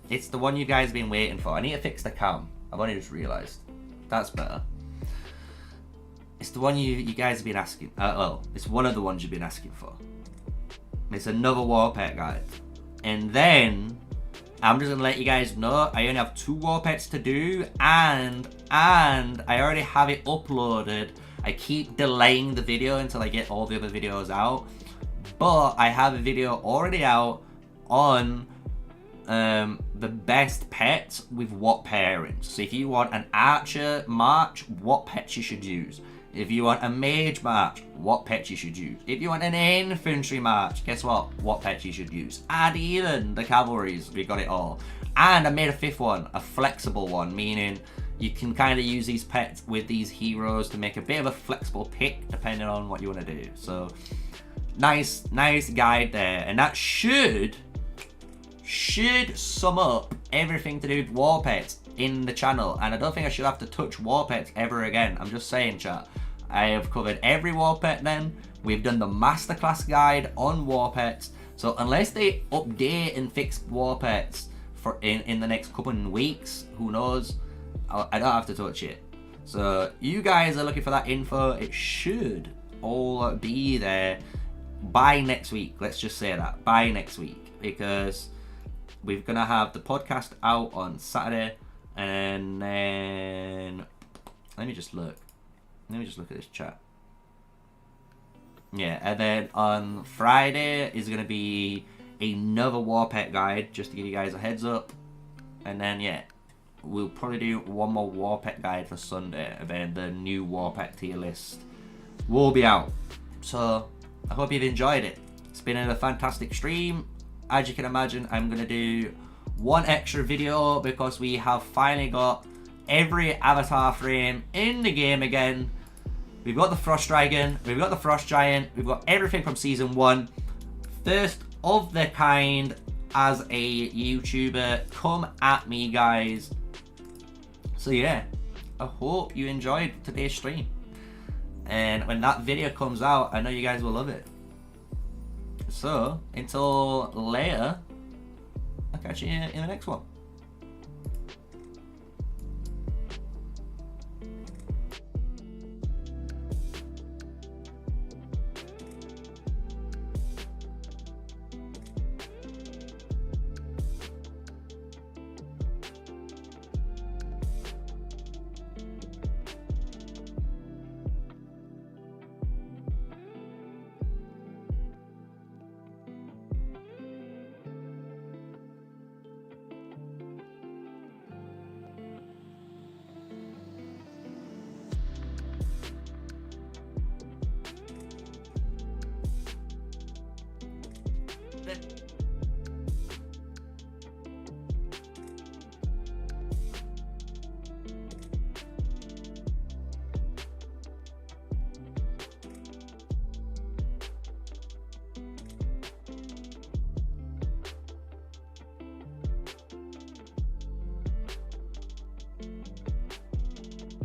It's the one you guys have been waiting for. I need to fix the cam. I've only just realised. That's better. It's the one you guys have been asking. Well, it's one of the ones you've been asking for. It's another war pet guide. And then, I'm just going to let you guys know, I only have 2 war pets to do. And I already have it uploaded. I keep delaying the video until I get all the other videos out. But I have a video already out on the best pets with what pairings. So if you want an archer march, what pets you should use. If you want a mage march, what pets you should use. If you want an infantry march, guess what pets you should use. And even the cavalries, we got it all. And I made a 5th one, a flexible one, meaning you can kind of use these pets with these heroes to make a bit of a flexible pick depending on what you want to do. So nice guide there, and that should sum up everything to do with war pets in the channel. And I don't think I should have to touch war pets ever again. I'm just saying, chat. I have covered every war pet then. We've done the masterclass guide on war pets. So unless they update and fix war pets for in the next couple of weeks, who knows, I don't have to touch it. So you guys are looking for that info. It should all be there by next week. Let's just say that, by next week, because we're gonna have the podcast out on Saturday, and then let me just look at this chat. Yeah, and then on Friday is gonna be another war pet guide, just to give you guys a heads up. And then yeah, we'll probably do one more war pet guide for Sunday, and then the new war pet tier list will be out. So I hope you've enjoyed it. It's been a fantastic stream. As you can imagine, I'm going to do one extra video because we have finally got every avatar frame in the game again. We've got the Frost Dragon, we've got the Frost Giant, we've got everything from Season 1. First of the kind as a YouTuber. Come at me, guys. So yeah, I hope you enjoyed today's stream. And when that video comes out, I know you guys will love it. So, until later, I'll catch you in the next one.